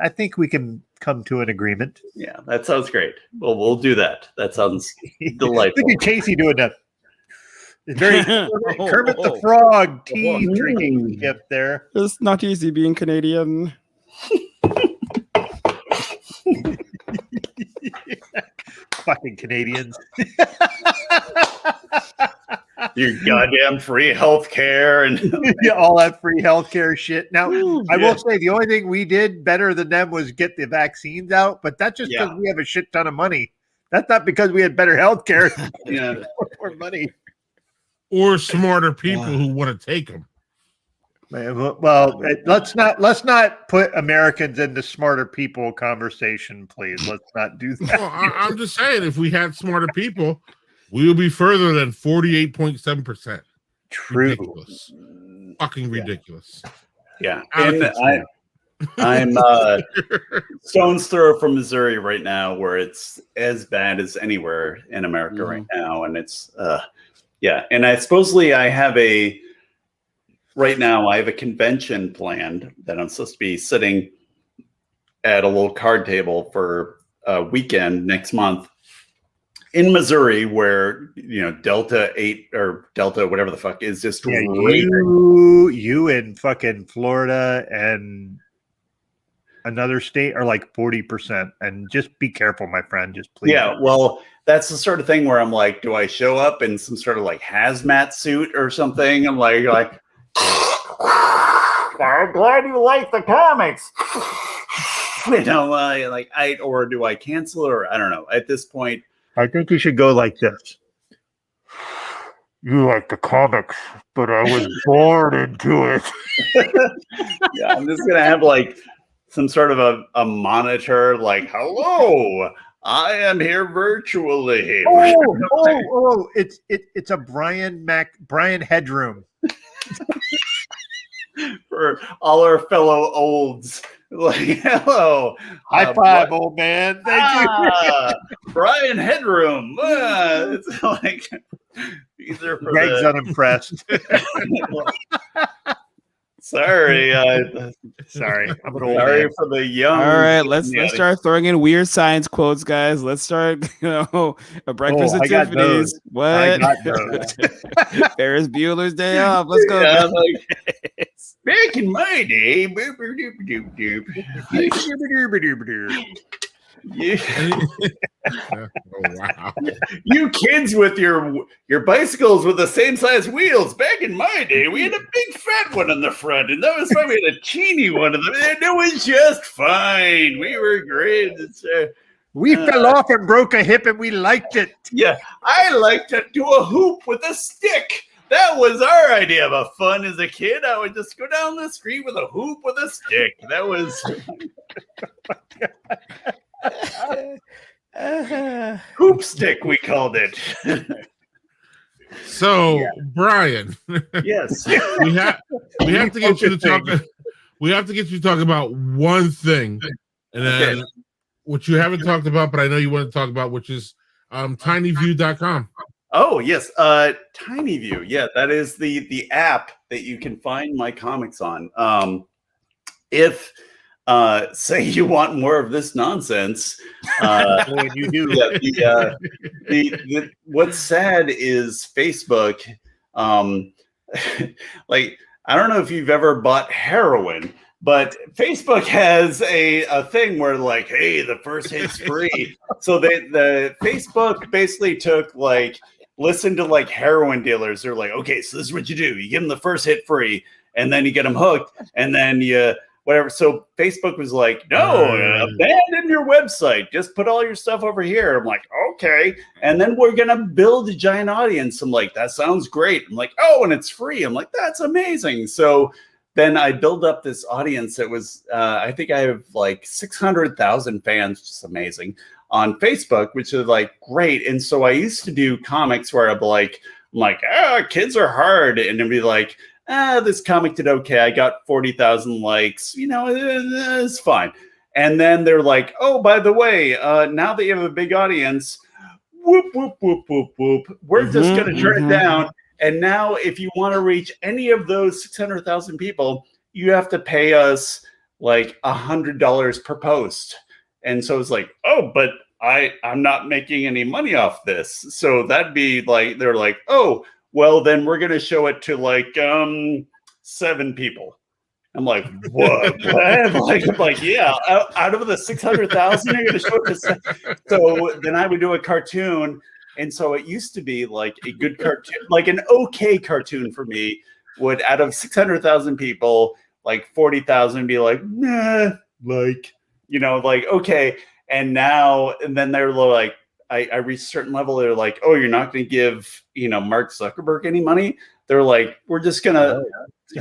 D: I think we can come to an agreement.
E: Yeah, that sounds great. Well, we'll do that. That sounds delightful.
D: Look at Casey doing that. It's very Kermit the Frog tea drinking gift there.
C: It's not easy being Canadian.
D: Fucking Canadians.
E: Your goddamn free health care and
D: all that free healthcare shit. Now, I will say the only thing we did better than them was get the vaccines out, but that's just because we have a shit ton of money. That's not because we had better healthcare.
E: Yeah,
D: more money.
B: Or smarter people who want to take them.
D: Well, let's not put Americans into smarter people conversation, please. Let's not do that.
B: Well, I'm just saying, if we had smarter people, we would be further than 48.7%.
D: True.
B: Ridiculous. Fucking ridiculous.
E: Yeah. And I'm stone's throw from Missouri right now, where it's as bad as anywhere in America right now. And it's and I have a convention planned that I'm supposed to be sitting at a little card table for a weekend next month. in Missouri, where Delta 8 or Delta whatever the fuck is just
D: you in fucking Florida and another state are like 40%, and just be careful, my friend. Just please.
E: Yeah, well, that's the sort of thing where I'm like, do I show up in some sort of like hazmat suit or something? I'm like, I'm glad you like the comics. Or do I cancel, or I don't know. At this point,
D: I think you should go like this. You like the comics, but I was born into it.
E: Yeah, I'm just gonna have like some sort of a monitor, like, hello, I am here virtually.
D: It's a Brian Headroom.
E: For all our fellow olds. Like, hello.
D: High five, old man. Thank you.
E: Brian Headroom. It's like these are for
D: Greg's unimpressed.
E: Sorry.
D: Sorry. I'm an old
E: Sorry
D: man.
E: for the young.
C: All right, let's start throwing in weird science quotes, guys. Let's start, a breakfast at Tiffany's. What?
D: I got those.
C: Ferris Bueller's Day Off. Let's go.
E: Yeah, like, back in my day,
B: Oh, wow.
E: You kids with your bicycles with the same size wheels. Back in my day, we had a big fat one on the front, and that was why we had a teeny one of them. And it was just fine. We were great.
D: We fell off and broke a hip, and we liked it.
E: Yeah, I liked to do a hoop with a stick. That was our idea of a fun as a kid. I would just go down the street with a hoop with a stick. That was hoop stick, we called it.
B: So, Brian,
E: Yes.
B: we have to get you to talk. We have to get you to talk about one thing, and then what you haven't talked about, but I know you want to talk about, which is tinyview.com.
E: Oh, yes. TinyView. Yeah, that is the app that you can find my comics on. If say you want more of this nonsense,
D: When you do.
E: What's sad is Facebook. Like, I don't know if you've ever bought heroin, but Facebook has a thing where like, hey, the first hit's free. So the Facebook basically took like, listen to like heroin dealers. They're like, okay, so this is what you do. You give them the first hit free, and then you get them hooked, and then you whatever. So Facebook was like, no, abandon your website. Just put all your stuff over here. I'm like, okay. And then we're going to build a giant audience. I'm like, that sounds great. I'm like, oh, and it's free. I'm like, that's amazing. So then I build up this audience that was, I think I have like 600,000 fans, just amazing, on Facebook, which is like great. And so I used to do comics where I'm like, kids are hard. And it'd be like, this comic did okay. I got 40,000 likes. It's fine. And then they're like, oh, by the way, now that you have a big audience, whoop, whoop, whoop, whoop, whoop. We're just going to turn it down. And now if you want to reach any of those 600,000 people, you have to pay us like $100 per post. And so it's like, oh, but I'm not making any money off this. So that'd be like, they're like, oh, well, then we're going to show it to like 7 people. I'm like, what? like, yeah, out of the 600,000, you're going to show it to 7. So then I would do a cartoon. And so it used to be like a good cartoon, like an okay cartoon for me would, out of 600,000 people, like 40,000 be like, nah, like, like, okay. And now, and then they're like, I reached a certain level. They're like, oh, you're not going to give, Mark Zuckerberg any money. They're like, we're just going to,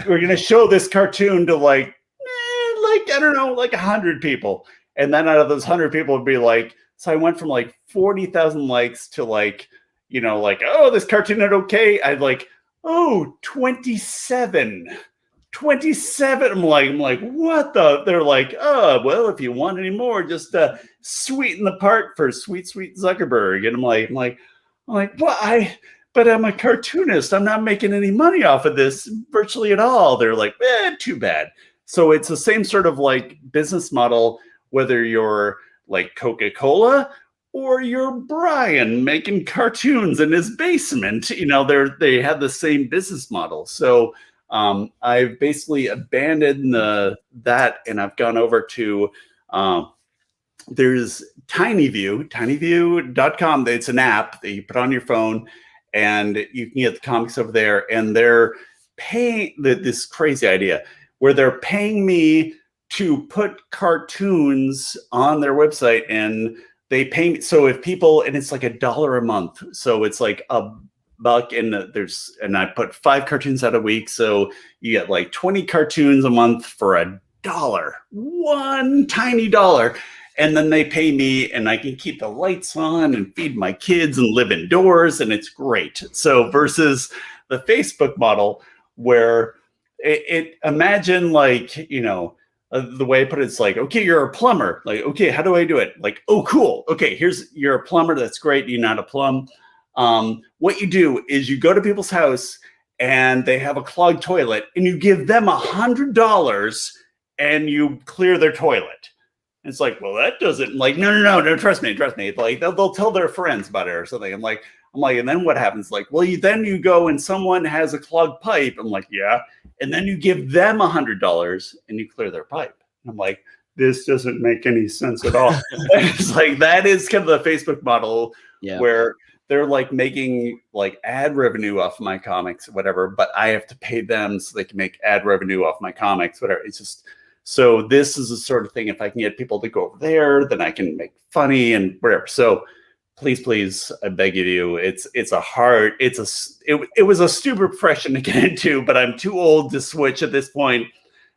E: we're going to show this cartoon to like, I don't know, like 100 people. And then out of those 100 people would be like, so I went from like 40,000 likes to like, like, oh, this cartoon did okay. I'd like, oh, 27. I'm like, what the? They're like, oh, well, if you want any more, just sweeten the part for sweet Zuckerberg. And I'm like, what? But I'm a cartoonist. I'm not making any money off of this virtually at all. They're like, too bad. So it's the same sort of like business model, whether you're like Coca-Cola or you're Brian making cartoons in his basement. You know, they have the same business model. So I've basically abandoned that, and I've gone over to there's tinyview.com. It's an app that you put on your phone, and you can get the comics over there. And they're paying this crazy idea where they're paying me to put cartoons on their website, and they pay me. So if people, and it's like $1 a month, so it's like $1, and I put 5 cartoons out a week, so you get like 20 cartoons a month for $1, one tiny dollar. And then they pay me, and I can keep the lights on and feed my kids and live indoors, and it's great. So versus the Facebook model, where imagine, like, you know, the way I put it, it's like, okay, you're a plumber. Like, okay, how do I do it? Like, oh, cool. Okay, you're a plumber. That's great. You know how to plumb. What you do is you go to people's house and they have a clogged toilet, and you give them $100 and you clear their toilet. It's like, well, that doesn't, like, no, trust me. Like, they'll tell their friends about it or something. I'm like, and then what happens? Like, well, then you go and someone has a clogged pipe. I'm like, yeah. And then you give them $100 and you clear their pipe. I'm like, this doesn't make any sense at all. It's like, that is kind of the Facebook model, where they're like making like ad revenue off my comics, whatever, but I have to pay them so they can make ad revenue off my comics, whatever. It's just, so this is the sort of thing, if I can get people to go over there, then I can make funny and whatever. So please, I beg of you, it was a stupid profession to get into, but I'm too old to switch at this point.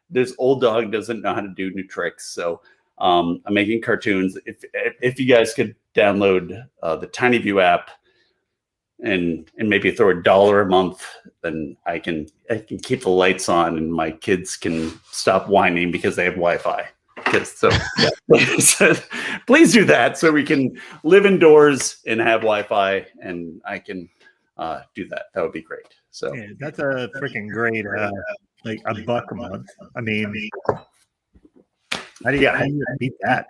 E: This old dog doesn't know how to do new tricks. So I'm making cartoons. If you guys could download the TinyView app and maybe throw $1 a month, then I can keep the lights on and my kids can stop whining because they have Wi-Fi. So please do that so we can live indoors and have Wi-Fi, and I can do that. That would be great. So
D: yeah, that's a freaking great, like $1 a month. I mean, how do you beat that?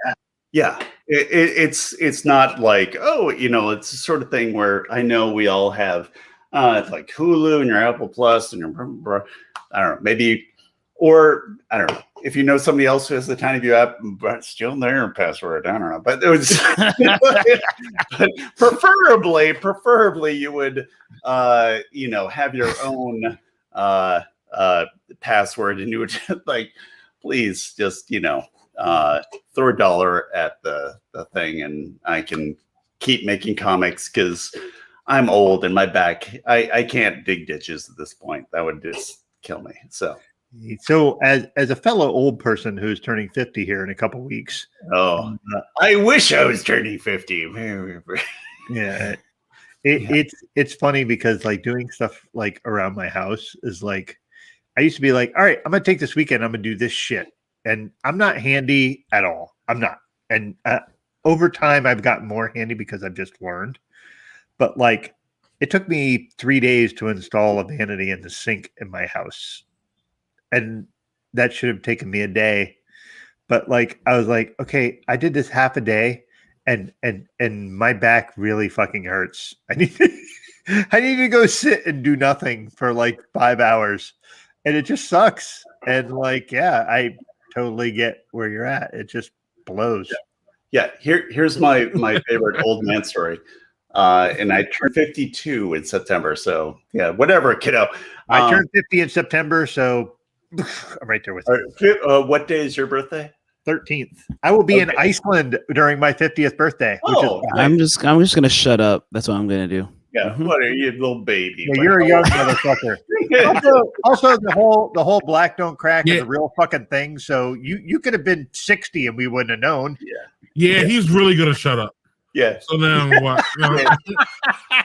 E: Yeah, it's not like, oh, you know, it's the sort of thing where I know we all have it's like Hulu and your Apple Plus and your, I don't know, maybe, or I don't know, if you know somebody else who has the TinyView app, but still their password, I don't know, but it was but preferably you would you know, have your own password, and you would like, please just, you know, throw $1 at the thing, and I can keep making comics, because I'm old and my back, I can't dig ditches at this point. That would just kill me. So as a fellow old person who's turning 50 here in a couple weeks, I wish I was turning 50.
D: Yeah, it's funny because like doing stuff like around my house is like, I used to be like, all right, I'm gonna take this weekend, I'm gonna do this shit. And I'm not handy at all. I'm not. And over time, I've gotten more handy because I've just learned. But like, it took me 3 days to install a vanity in the sink in my house. And that should have taken me a day. But like, I was like, okay, I did this half a day, and my back really fucking hurts. I need to go sit and do nothing for like 5 hours. And it just sucks. And like, yeah, I totally get where you're at. It just blows.
E: Yeah. Here's my favorite old man story. And I turned 52 in September. So yeah, whatever, kiddo.
D: I turned 50 in September, so I'm right there with
E: you. What day is your birthday?
D: 13th. I will be in Iceland during my 50th birthday.
C: I'm just gonna shut up. That's what I'm gonna do.
E: Yeah, what are you, little baby?
D: Yeah, you're a young motherfucker. also, the whole black don't crack is a real fucking thing. So you could have been 60 and we wouldn't have known.
B: Yeah, he's really gonna shut up.
E: Yeah.
B: So then what?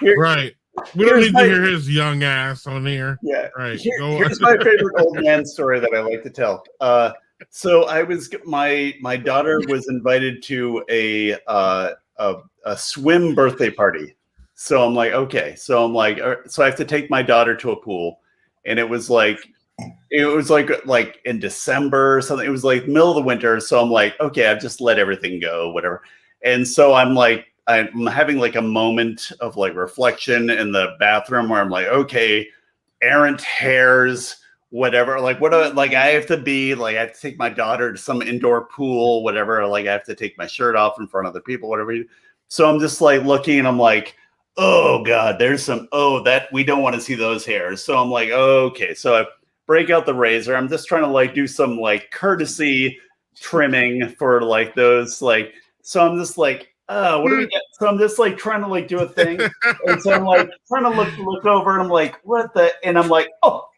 B: Right. We don't need to hear his young ass on here.
E: Yeah.
B: Right.
E: Here's my favorite old man story that I like to tell. So I was my daughter was invited to a swim birthday party. So I'm like, okay. So I'm like, so I have to take my daughter to a pool, and it was like in December or something. It was like middle of the winter. So I'm like, okay, I've just let everything go, whatever. And so I'm like, I'm having like a moment of like reflection in the bathroom where I'm like, okay, errant hairs, whatever. Like like I have to take my daughter to some indoor pool, whatever. Like I have to take my shirt off in front of other people, whatever. So I'm just like looking and I'm like, oh God, there's that we don't want to see those hairs. So I'm like, okay. So I break out the razor. I'm just trying to like do some like courtesy trimming for like those like, so I'm just like, what do we get? So I'm just like trying to like do a thing. And so I'm like trying to look over and I'm like, what the, and I'm like, oh,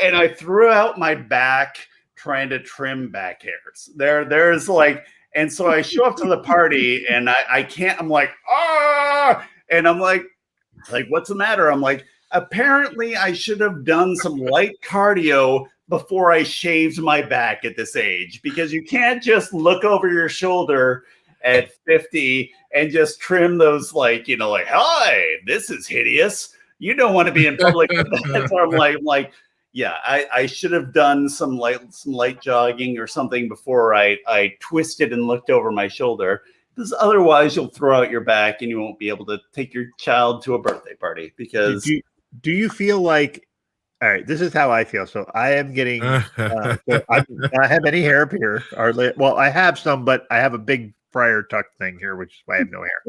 E: and I threw out my back trying to trim back hairs. There's like, and so I show up to the party and I can't, I'm like, and I'm like, what's the matter? I'm like, apparently I should have done some light cardio before I shaved my back at this age, because you can't just look over your shoulder at 50 and just trim those like, like, hi, this is hideous. You don't want to be in public with that. So I'm like, yeah, I should have done some light jogging or something before I twisted and looked over my shoulder, because otherwise you'll throw out your back and you won't be able to take your child to a birthday party. Because
D: do you feel like, all right, this is how I feel. So I am getting, I have any hair up here. Well, I have some, but I have a big Friar Tuck thing here, which is why I have no hair.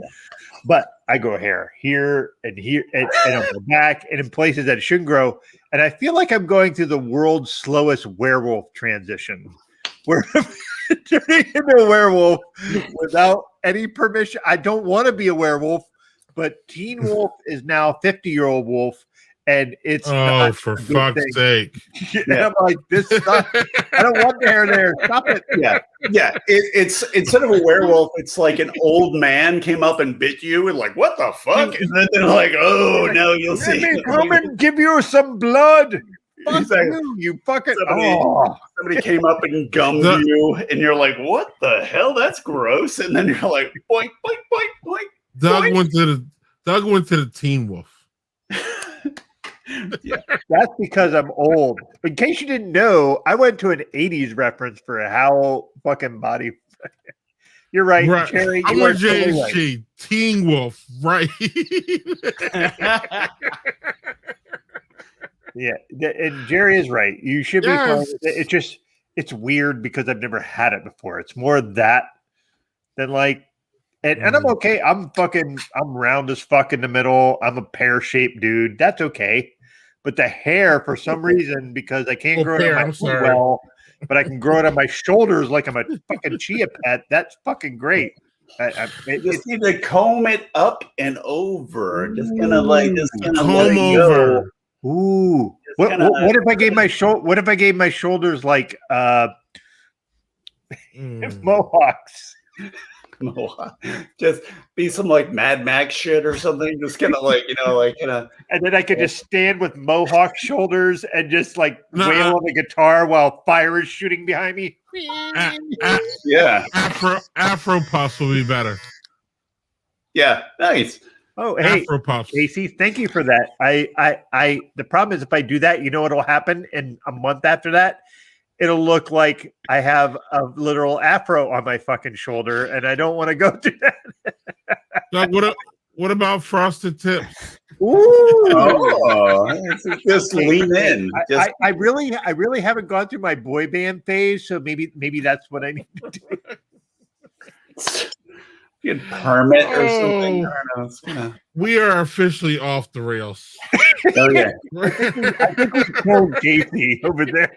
D: But I grow hair here and on the back and in places that it shouldn't grow. And I feel like I'm going through the world's slowest werewolf transition, where I'm turning into a werewolf without any permission. I don't want to be a werewolf, but Teen Wolf is now 50-year-old wolf. And it's
B: for fuck's sake.
D: And I'm like, this sucks. I don't want the hair there. Stop it.
E: Yeah. It's instead of a werewolf, it's like an old man came up and bit you and like, what the fuck? And then they're like, oh no, you'll see.
D: Let me come and give you some blood. Fuck you fucking
E: somebody came up and gummed you, and you're like, what the hell? That's gross. And then you're like, boink, boink, boink, boink.
B: Doug went to the Teen Wolf.
E: Yeah.
D: That's because I'm old. In case you didn't know, I went to an 80s reference for a Howl fucking body. You're right, Jerry.
B: I'm with JHG. Right. Teen Wolf, right?
D: Yeah, and Jerry is right. You should be fine. It's weird because I've never had it before. It's more that than like, and I'm okay. I'm round as fuck in the middle. I'm a pear-shaped dude. That's okay. But the hair, for some reason, because I can't grow it on my feet well, but I can grow it on my shoulders like I'm a fucking chia pet. That's fucking great.
E: You just need to comb it up and over. Just kind of let it
B: over.
E: Go.
D: Ooh. What if I gave my shoulders like mohawks? Just be some like Mad Max shit or something. Just kind of like, and then I could just stand with mohawk shoulders and just like wail on the guitar while fire is shooting behind me.
E: Yeah.
B: Afro puffs will be better.
E: Yeah. Nice.
D: Oh, hey, Casey, thank you for that. The problem is if I do that, you know what'll happen in a month after that? It'll look like I have a literal afro on my fucking shoulder, and I don't want to go through that.
B: Doug, what about frosted tips?
E: Ooh, just lean in.
D: I really haven't gone through my boy band phase, so maybe that's what I need to do.
E: Get permit or something. I don't know.
B: We are officially off the rails.
E: Oh yeah.
D: I think we killed Casey over there.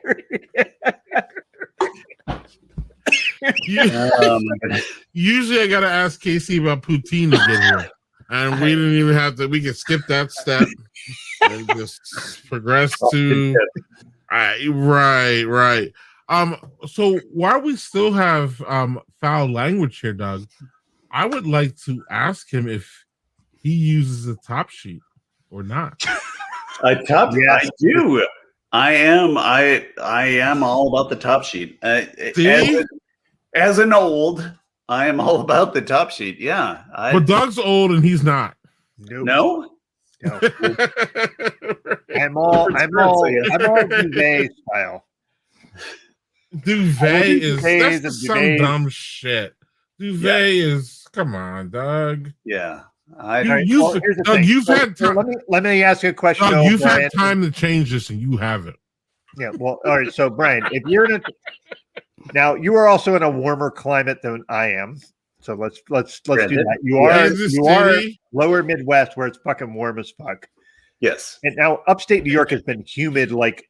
B: Usually I gotta ask Casey about poutine to get here. And we didn't even have to, we could skip that step and just progress to right. So while we still have foul language here, Doug, I would like to ask him if he uses a top sheet or not.
E: I do. I am all about the top sheet. As an old, I am all about the top sheet. Yeah.
B: But Doug's old and he's not.
E: No.
D: I'm all duvet style.
B: Duvet is some dumb shit. Duvet is Come on, Doug.
E: Yeah.
D: Here's the thing.
B: You've
D: So-
B: had
D: so
B: time.
D: let me ask you a question.
B: Doug,
D: though,
B: you've
D: Brian.
B: had time to change this, and you haven't.
D: Yeah. Well, all right. So, Brian, if you're in a now, you are also in a warmer climate than I am. So let's do that. You are
B: City.
D: lower Midwest where it's fucking warm as fuck.
E: Yes.
D: And now upstate New York has been humid like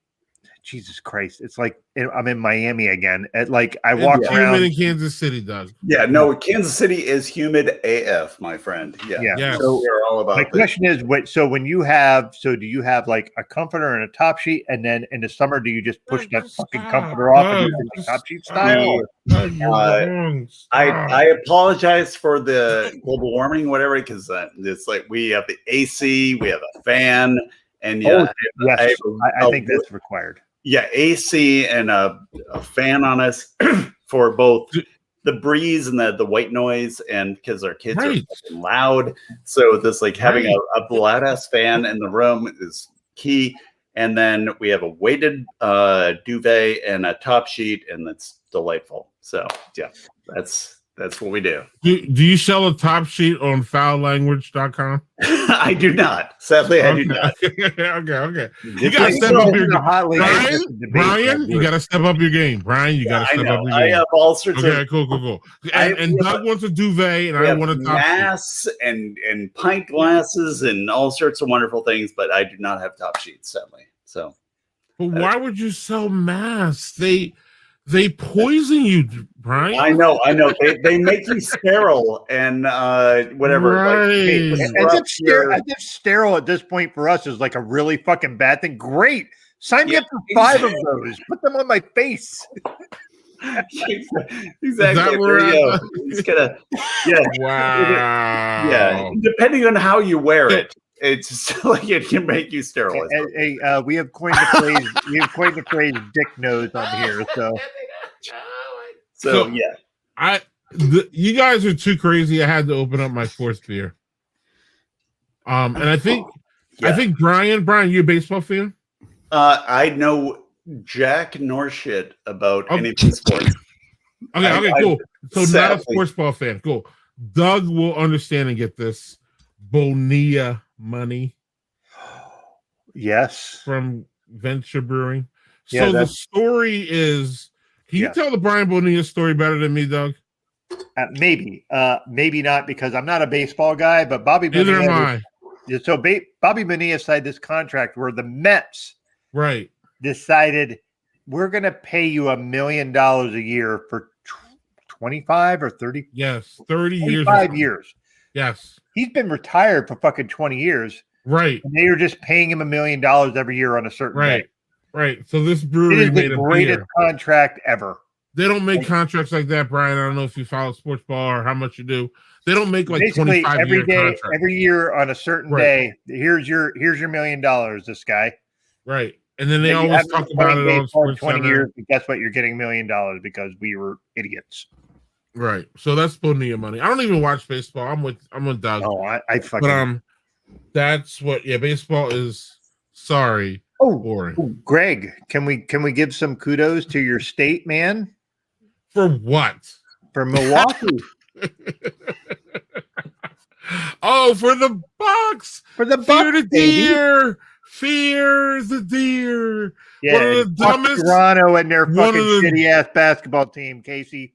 D: Jesus Christ. It's like I'm in Miami again. I walk
B: It's
D: around.
B: humid in Kansas City, Doug.
E: Yeah. No, Kansas City is humid AF, my friend. Yeah.
B: Yes.
E: So we're all about
D: My
E: this.
D: question is, do you have like a comforter and a top sheet, and then in the summer do you just push that fucking comforter off and do the top sheet style?
B: Doug, you're wrong. Stop.
E: I apologize for the global warming, whatever, because it's like we have the AC, we have a fan, and
D: Yes, I
E: a-
D: think that's required.
E: yeah, AC and a fan on us for both the breeze and the white noise, and because our kids
B: Right.
E: are fucking loud. So this like having
B: Right.
E: a loud ass fan in the room is key. And then we have a weighted duvet and a top sheet, and that's delightful. So yeah, that's what we do.
B: Do you sell a top sheet on foullanguage.com?
E: I do not. Sadly, I do not.
B: Okay. You
D: This
B: gotta
D: is
B: step up your
D: a hot league.
B: Brian,
D: This is a debate.
B: Brian, you gotta step up your game. Brian, you gotta
E: I
B: step up
E: know.
B: your
E: I
B: game.
E: have all sorts
B: Okay,
E: of
B: cool.
E: I-
B: And
E: we have
B: Doug wants a duvet, and
E: we
B: I
E: have
B: want a top sheet.
E: mass and pint glasses and all sorts of wonderful things, but I do not have top sheets, sadly. So
B: But why would you sell masks? They poison you, Brian.
E: I know. They make you sterile and whatever.
B: Right.
E: Like,
D: As if sterile at this point for us is like a really fucking bad thing. Great. Sign me
E: Yeah,
D: up for 5 of those. Put them on my face.
E: exactly.
B: Is that where
E: Yeah. It's gonna. Yeah.
B: Wow.
E: Yeah. Depending on how you wear it, it's just like it can make you sterile.
D: We have coined the phrase "dick nose" on here.
E: So
B: So-
E: yeah.
B: You guys are too crazy. I had to open up my fourth beer. And I think Brian, you a baseball fan?
E: I know jack nor shit about anything sports.
B: Okay,
E: I-
B: cool. So not a
E: sadly-
B: sports ball fan. Cool. Doug will understand and get this. Bonilla money
D: Yes.
B: from Venture Brewing.
D: Yeah,
B: So the
D: that's-
B: story is, can you
D: Yes.
B: tell the Brian Bonilla story better than me, Doug?
D: Maybe not, because I'm not a baseball guy, but Bobby
B: Neither am
D: Bonilla.
B: I.
D: So Bobby Bonilla signed this contract where the Mets
B: Right.
D: decided we're going to pay you $1 million a year for 25 or 30,
B: Yes. 30 years.
D: 25 years.
B: Yes.
D: He's been retired for fucking 20 years.
B: Right.
D: And they were just paying him $1 million every year on a certain
B: Right.
D: day.
B: Right. So this
D: It
B: brewery
D: is
B: made
D: the
B: a
D: greatest
B: beer.
D: contract ever.
B: They don't make contracts like that, Brian. I don't know if you follow sports ball or how much you do. They don't make like
D: Basically,
B: 25
D: every
B: year
D: day,
B: contracts.
D: every year on a certain
B: Right.
D: day, here's your $1 million. This guy.
B: Right. And then they
D: And you
B: always
D: haven't
B: talk
D: been
B: about
D: playing
B: it on
D: baseball in
B: Sports
D: 20
B: Center.
D: years, but guess what? You're getting $1 million because we were idiots.
B: Right. So that's Bonilla money. I don't even watch baseball. I'm with Doug.
D: Oh, I
B: But
D: fucking.
B: that's what baseball is boring.
D: Oh, Greg, can we give some kudos to your state, man,
B: For what?
D: for Milwaukee,
B: Oh, for the Bucks.
D: for the
B: Fear
D: Bucks,
B: the
D: baby.
B: deer. Fear the deer.
D: Yeah,
B: One of the
D: fuck
B: dumbest-
D: Toronto and their
B: one
D: fucking
B: of the-
D: shitty ass basketball team, Casey.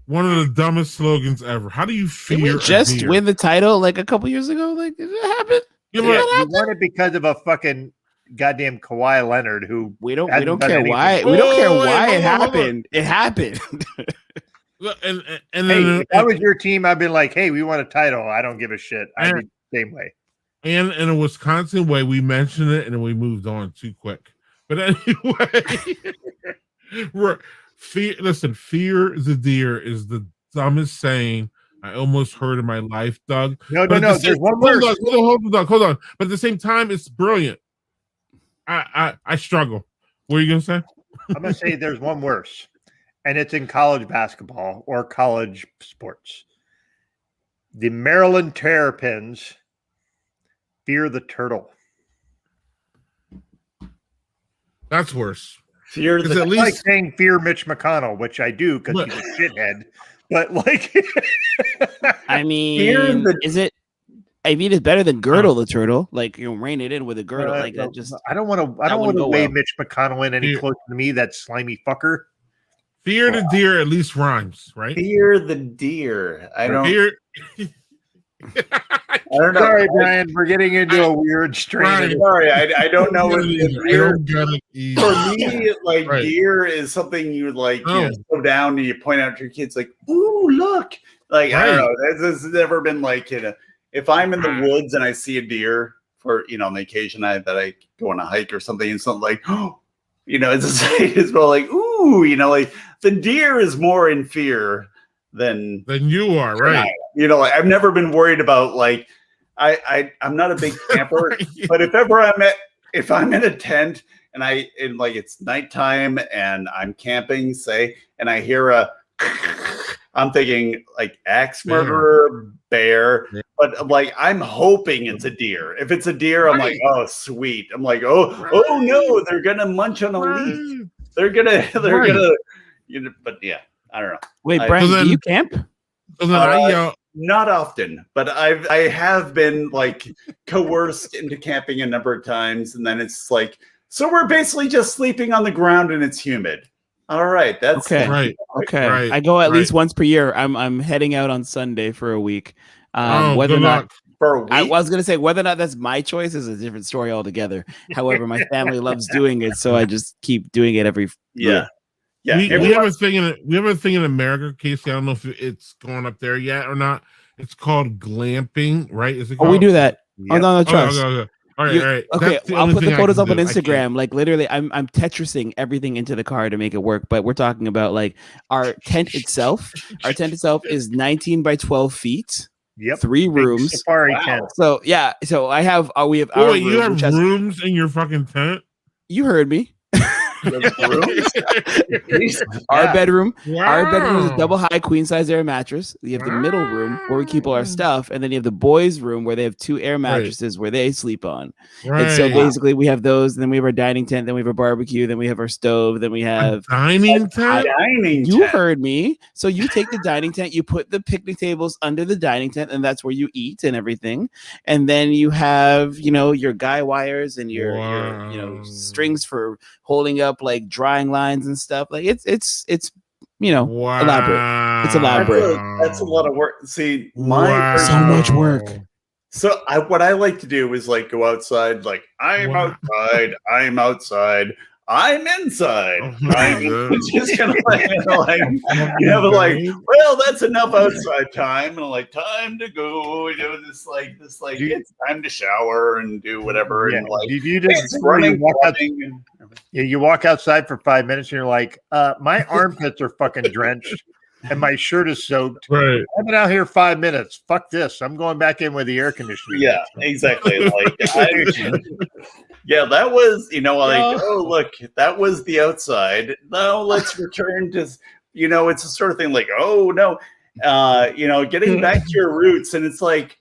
B: One of the dumbest slogans ever. How do you fear
C: Did we
B: a
C: just
B: deer?
C: win the title like a couple years ago? Like, did it happen?
B: Yeah,
D: Yeah,
B: but-
D: you won it because of a fucking goddamn Kawhi Leonard who
C: We don't
D: Hasn't done
C: care
D: anything.
C: why. We don't care
B: Oh, wait,
C: why
B: hold
C: it
B: on, hold on.
C: happened. It happened.
B: and
D: Hey,
B: then
D: if I was your team, I'd been like, hey, we won a title. I don't give a shit. I'd be the same way.
B: and in a Wisconsin way, we mentioned it and then we moved on too quick. But anyway, fear the deer is the dumbest saying I almost heard in my life, Doug.
D: No,
B: But
D: no,
B: at
D: no.
B: the
D: There's
B: same-
D: one word.
B: Hold on. But at the same time, it's brilliant. I struggle. What are you gonna say?
D: I'm going to say there's one worse, and it's in college basketball or college sports. The Maryland Terrapins fear the turtle.
B: That's worse.
E: Fear
B: Because
E: the
B: at
D: It's like
B: least
D: saying fear Mitch McConnell, which I do because
B: Look.
D: he's a shithead. but like,
C: I
E: Here
C: mean,
E: the-
C: is it? I mean, it's better than Girdle the turtle. Like, you know, rein it in with a girdle. Like
D: no,
C: that just.
D: I don't want to. I
C: that
D: don't want
C: wouldn't
D: to
C: go
D: weigh
C: well.
D: Mitch McConnell in any
B: Yeah.
D: closer to me. That slimy fucker.
B: Fear the deer at least rhymes, right?
E: Fear the deer. I don't.
B: Fear.
E: I don't know.
D: Sorry, Brian. We're getting into a weird strain.
B: Brian,
D: of-
E: Sorry, I don't know what the
B: I
E: deer.
B: don't get it either.
E: For me, like
B: Right.
E: deer is something you would like, you
B: Oh.
E: know, slow down and you point out to your kids, like, "Ooh, look!" Like I don't
B: Right.
E: know. This has never been like, you know, if I'm in the woods and I see a deer for, you know, on the occasion that I go on a hike or something, and something like, oh, you know, it's well like, ooh, you know, like the deer is more in fear than
B: Then you are right.
E: you know. Like, I've never been worried about like I'm not a big camper. But if I'm in a tent and like it's nighttime and I'm camping, say, and I hear I'm thinking like axe murderer, bear, but like I'm hoping it's a deer. If it's a deer, I'm like, oh sweet. I'm like, oh no, they're gonna munch on a leaf. They're gonna, you know. But yeah, I don't know.
C: Wait,
E: I-
C: Brian,
B: So then-
C: do you camp?
B: So then I yell,
E: Not often, but I have been like coerced into camping a number of times, and then it's like, so we're basically just sleeping on the ground and it's humid. All right, that's
C: Okay.
B: right.
C: Okay,
B: Right,
C: I go at
B: right.
C: least once per year. I'm heading out on Sunday for a week. Whether
B: good
C: or not
B: luck.
E: for a week.
C: I was gonna say whether or not that's my choice is a different story altogether. However, my family loves doing it, so I just keep doing it every
E: yeah, yeah.
B: we
E: everyone-
B: have a thing in America, Casey. I don't know if it's going up there yet or not. It's called glamping, right? Is it?
C: Oh, we
B: called?
C: do that.
E: Yeah.
C: Oh, no,
B: Okay,
C: trust.
B: okay. All right,
C: You-
B: all right.
C: Okay,
B: That's
C: I'll
B: only
C: put the
B: thing I
C: photos
B: can
C: up on
B: do. I can't-
C: Instagram. Like literally, I'm Tetrising everything into the car to make it work. But we're talking about like our tent itself. Our tent itself is 19 by 12 feet,
D: Yep.
C: 3
D: Big
C: rooms.
D: Safari
E: Wow.
D: tent.
C: So yeah, so we have
B: Oh,
C: our
B: wait,
C: room,
B: you have
C: which has,
B: rooms in your fucking tent?
C: you heard me.
E: Rooms?
C: Our
D: Yeah.
C: bedroom. Our bedroom is a
B: Wow.
C: double high queen size air mattress. You have the middle room where we keep all our stuff, and then you have the boys' room where they have 2 air mattresses where they sleep on. And so
B: Right.
C: basically, we have those. And then we have our dining tent. Then we have our barbecue. Then we have our stove. Then we
B: A
C: have.
B: dining tent?
E: Dining
C: You
E: tent.
C: heard me. So you take the dining tent, you put the picnic tables under the dining tent, and that's where you eat and everything. And then you have, you know, your guy wires and your you know,
B: Wow.
C: strings for holding up like drying lines and stuff. Like it's you know,
B: Wow.
C: elaborate. It's elaborate.
E: That's a lot of work. See,
B: Wow.
C: So much work.
E: So what I like to do is like go outside, like I'm
B: Wow.
E: outside, I'm inside.
B: Oh my
E: I'm
B: God.
E: just kind of like, you have like, well, that's enough outside time, and like time to go, you know, this it's time to shower and do whatever,
D: Yeah.
E: and like
D: You
E: it's
D: just
E: running,
D: walk out,
E: running, and
D: yeah, you walk outside for 5 minutes and you're like, my armpits are fucking drenched and my shirt is soaked.
B: Right.
D: I've been out here 5 minutes. Fuck this. I'm going back in with the air conditioning.
E: yeah, exactly. Like, yeah, that was, you know, like,
C: Yeah.
E: oh, look, that was the outside. Now let's return to, you know, it's a sort of thing like, oh, no, you know, getting back to your roots. And it's like,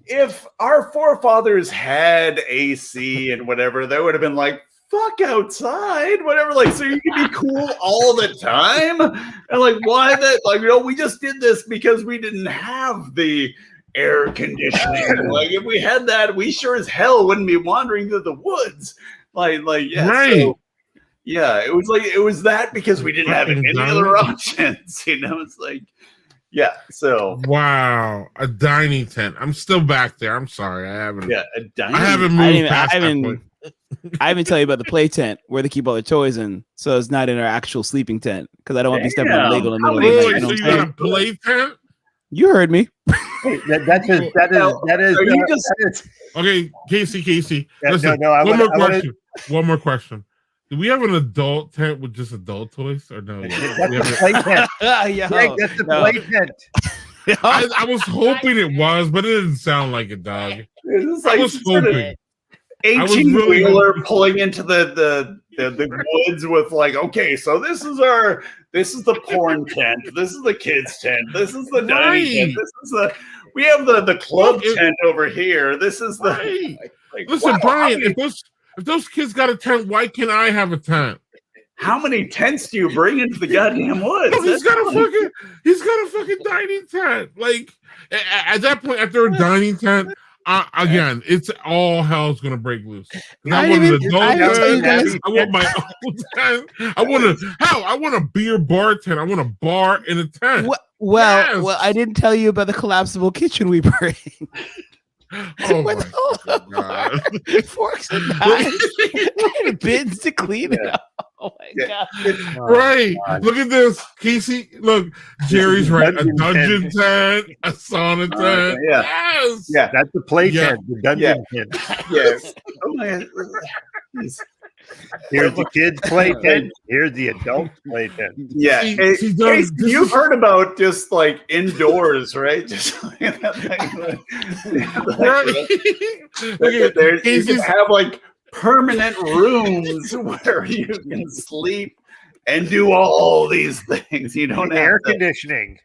E: if our forefathers had AC and whatever, they would have been like, fuck outside, whatever. Like, so you can be cool all the time. And like, why that? Like, you know, we just did this because we didn't have the air conditioning. Like, if we had that, we sure as hell wouldn't be wandering through the woods. Like, yeah.
B: Right.
E: So, yeah, it was that because we didn't have
B: Fucking
E: any
B: dumb.
E: other options. You know, it's like, yeah. So,
B: Wow. A dining tent. I'm still back there. I'm sorry. I haven't.
E: yeah, a dining.
B: I haven't
C: I
B: moved
C: didn't,
B: past
C: I
B: that
C: haven't,
B: point.
C: I haven't tell you about the play tent where they keep all their toys in. So it's not in our actual sleeping tent because I don't want to be stepping on
E: Damn.
C: Lego in the
E: How
C: middle of the
B: Wait,
C: night.
B: so
C: You
B: you
C: know what I'm
B: got
C: saying?
B: a play tent?
C: You heard me.
D: That is
E: Are you just-
B: Okay, Casey.
D: Yeah,
B: Listen,
D: no, I
B: one
D: wanna-
B: more question. One more question. Do we have an adult tent with just adult toys or no?
D: that's
B: We have
D: the
B: a-
D: play tent.
C: Yo,
D: Greg, that's the
C: no.
D: play tent.
B: I was hoping it was, but it didn't sound like it, dog.
E: It's
B: I
E: like
B: was
E: sort of
B: hoping.
E: 18
B: really
E: wheeler pulling into the woods with like, okay, so this is the porn tent, this is the kids tent, this is the dining tent,
B: Right.
E: this is we have the club
B: Look, it-
E: tent over here. This is the
B: Right.
E: like,
B: Listen,
E: wow,
B: Brian,
E: how many-
B: if those kids got a tent, why can't I have a tent?
E: how many tents do you bring into the goddamn woods?
B: No, he's got a fucking dining tent. Like at that point, after a dining tent, again, it's all hell's gonna break loose. I want an adult tent. I want my own tent. I want a beer bar tent. I want a bar in a tent.
C: Well, I didn't tell you about the collapsible kitchen we bring.
B: Oh my God.
C: Forks and knives and bins to clean it up. Oh my God.
B: Right. Look at this. Casey, look, Jerry's right. A dungeon tent, a sauna tent.
E: Yeah.
B: Yes.
D: Yeah, that's the play tent, the dungeon tent.
E: Yes. Oh my.
D: Here's the kids' play tent. Here's the adult play tent.
E: Yeah, Casey, you've heard about just like indoors, right? Just like that
B: Right.
E: You can have like permanent rooms where you can sleep and do all these things. You don't have
D: air conditioning.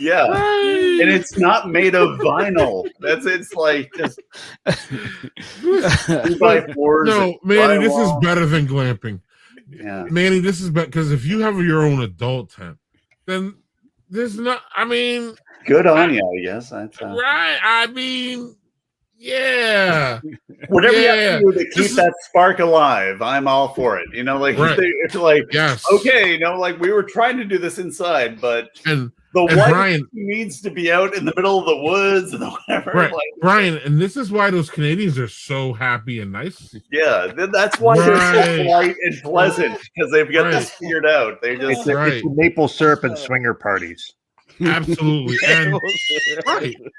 E: Yeah, and it's not made of vinyl. It's like just 2x4s.
B: No, Manny, this is better than glamping.
E: Yeah,
B: Manny, this is better because if you have your own adult tent, then there's not. I mean,
E: good on you, I guess. That's
B: right. I mean, yeah.
E: Whatever you have to do to keep that spark alive, I'm all for it. You know, like it's like, okay, you know, like we were trying to do this inside, but the wife
B: Brian
E: needs to be out in the middle of the woods and whatever.
B: Right,
E: like,
B: Brian, and this is why those Canadians are so happy and nice.
E: Yeah, that's why they're so polite and pleasant because they've got this figured out. They just
D: it's maple syrup and swinger parties.
B: Absolutely, and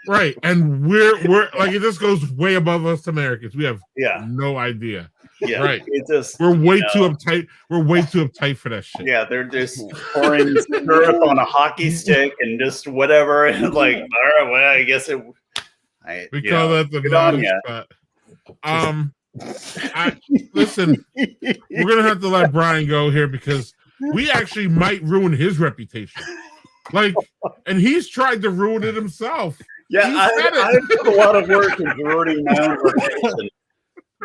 B: right, and we're like it just goes way above us Americans. We have no idea.
E: Yeah,
B: right.
E: It just
B: we're way too uptight. We're way too uptight for that shit.
E: Yeah, they're just pouring syrup on a hockey stick and just whatever, and like, all right, well, I guess it.
B: We call that the naughty spot. Listen, we're gonna have to let Brian go here because we actually might ruin his reputation. Like, and he's tried to ruin it himself.
E: Yeah, I've done a lot of work in ruining my own reputation.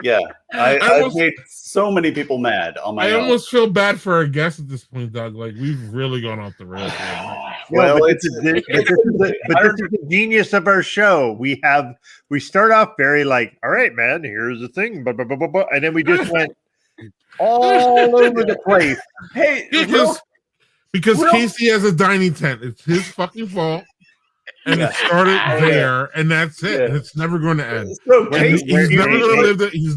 E: Yeah, I've made so many people mad on my own.
B: I almost feel bad for our guests at this point, Doug. Like, we've really gone off the rails.
D: Well, but this is the genius of our show. We start off very like, all right, man, here's the thing, and then we just went all over the place.
E: Hey,
B: because Casey has a dining tent. It's his fucking fault. And it started there, and that's it. And it's never going to end.
E: So
B: he's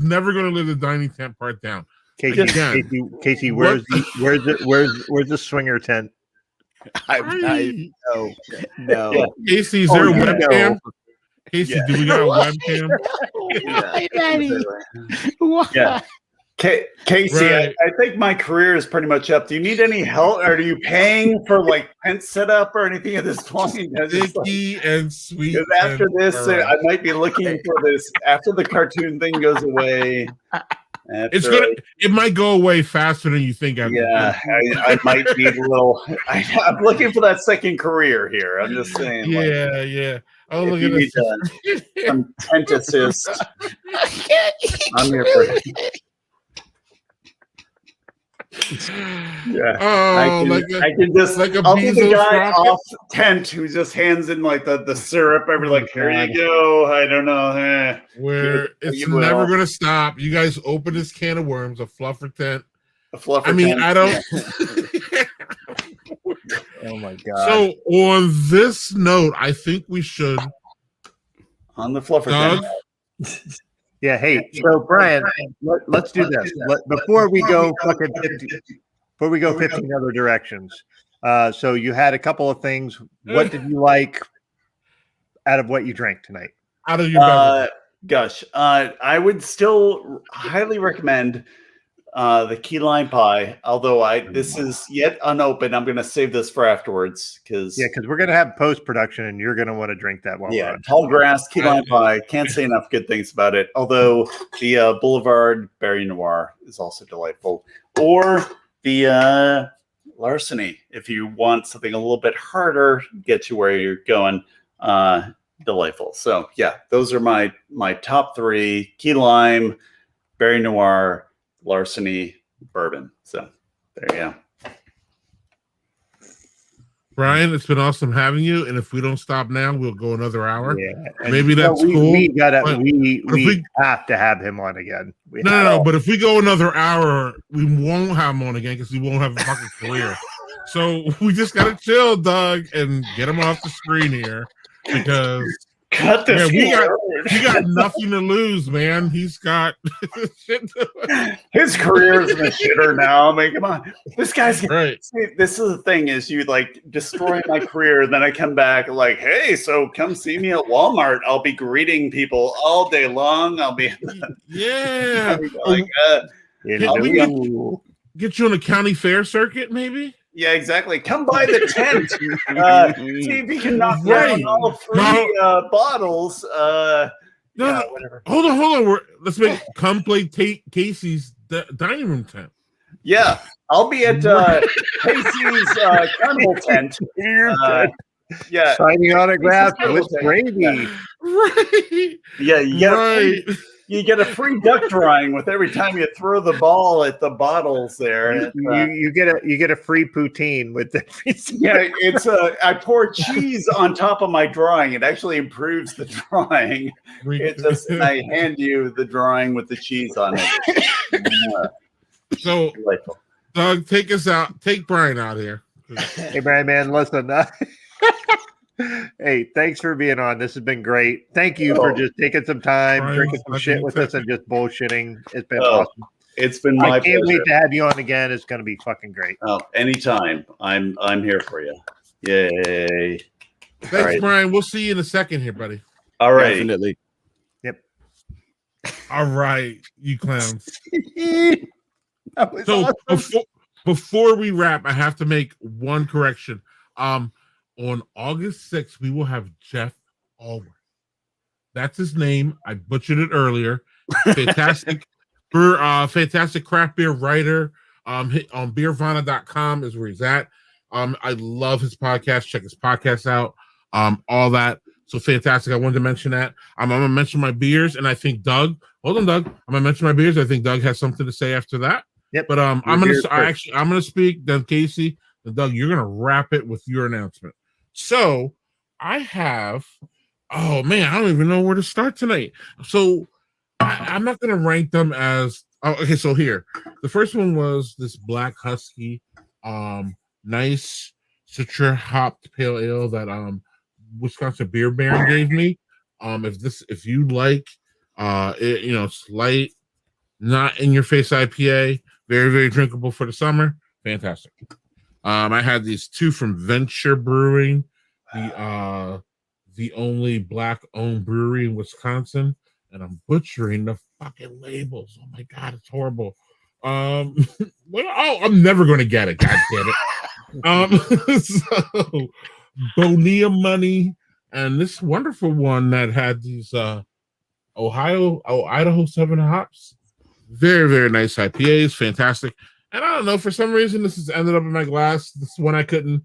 B: never going to live the dining tent part down.
D: Casey, where's the swinger tent?
C: No.
B: Yeah. Casey, is there a webcam? Casey, do we got a webcam?
C: Why, Daddy? Why?
E: Yeah. Casey,
B: Right.
E: I think my career is pretty much up. Do you need any help? Are you paying for like tent setup or anything at this point?
B: Sticky and sweet.
E: Because after this, I might be looking for this. After the cartoon thing goes away,
B: it might go away faster than you think.
E: I might need a little. I'm looking for that second career here. I'm just saying.
B: Yeah. Oh, look at this.
E: Some tent assist. I'm here for it. Yeah.
B: Oh,
E: I can just
B: like
E: I'll be the guy off tent who just hands in like the syrup. Like, here you go. I don't know.
B: Where it's never gonna stop. You guys open this can of worms, a fluffer tent.
E: A fluffer
B: tent.
E: tent.
B: I don't.
D: Oh my God.
B: So on this note, I think we should
E: on the fluffer tent.
D: Yeah, hey, so Brian, let's do this. Before we go 15 other directions. So you had a couple of things. What did you like out of what you drank tonight?
B: Out of your beverage?
E: Gosh, I would still highly recommend the key lime pie. Although this is yet unopened, I'm going to save this for afterwards because
D: we're going to have post production, and you're going to want to drink that while we're on.
E: Tall grass key lime pie. Can't say enough good things about it. Although the Boulevard Berry Noir is also delightful, or the Larceny if you want something a little bit harder, get you where you're going. Delightful. So yeah, those are my top three: key lime, Berry Noir, Larceny, bourbon. So There you go.
B: Brian, it's been awesome having you. And if we don't stop now, we'll go another hour.
D: Yeah, and,
B: Maybe that's
D: we,
B: cool.
D: We gotta.
B: but
D: We have to have him on again.
B: No. But if we go another hour, we won't have him on again because he won't have a fucking career. So we just gotta chill, Doug, and get him off the screen here because
E: Cut this.
B: we got nothing to lose, man. He's got shit to
E: His career is in the shitter now. I mean, come on. This guy's
B: right.
E: See, this is the thing: is you like destroy my career, then I come back like, hey, so come see me at Walmart. I'll be greeting people all day long. I'll be
B: Yeah.
E: like,
B: Can we get you on a county fair circuit, maybe?
E: yeah, exactly. Come by the tent. See if you can knock
B: Right.
E: down all three bottles.
B: No,
E: Whatever.
B: hold on. Let's come play Casey's dining room tent.
E: Yeah, I'll be at Casey's carnival tent. Yeah,
D: Signing autographs
E: Casey's
D: with
E: carnival tent.
D: Brady.
B: Right.
E: Yeah, you get a free duck drawing with every time you throw the ball at the bottles there.
D: You get a free poutine with the
E: Yeah, it's I pour cheese on top of my drawing. It actually improves the drawing. It just I hand you the drawing with the cheese on it.
B: So,
E: Delightful.
B: Doug, take us out. Take Brian out here.
D: Hey, Brian, man, listen. Hey, thanks for being on. This has been great. Thank you for just taking some time,
B: Brian,
D: drinking some shit with us, and just bullshitting. It's been
E: Oh,
D: awesome.
E: It's been my
D: I can't
E: pleasure.
D: wait to have you on again. It's going to be fucking great.
E: Oh, anytime. I'm here for you. Yay.
B: Thanks,
E: All right.
B: Brian. We'll see you in a second here, buddy.
E: All right.
C: Definitely.
B: All right, you clowns.
D: That was
B: So
D: awesome.
B: before we wrap, I have to make one correction. On August 6th, we will have Jeff Allworth. That's his name. I butchered it earlier. Fantastic, fantastic craft beer writer. On beervana.com is where he's at. I love his podcast. Check his podcast out. All that. So fantastic. I wanted to mention that. I'm gonna mention my beers, and I think Doug. Hold on, Doug. I'm gonna mention my beers. I think Doug has something to say after that.
D: Yep.
B: But I'm gonna speak. Then Casey, then Doug, you're gonna wrap it with your announcement. So I have. Oh man, I don't even know where to start tonight. So I'm not gonna rank them as. Oh, okay. So here, the first one was this Black Husky, nice citra hopped pale ale that Wisconsin Beer Baron gave me. If you like, it's light, not in your face IPA, very, very drinkable for the summer. Fantastic. I had these two from Venture Brewing, the only black owned brewery in Wisconsin, and I'm butchering the fucking labels. Oh my god, it's horrible. I'm never gonna get it. God damn it. So Bonilla Money and this wonderful one that had these Idaho 7 hops. Very, very nice IPAs, fantastic. And I don't know, for some reason this has ended up in my glass. This is one I couldn't.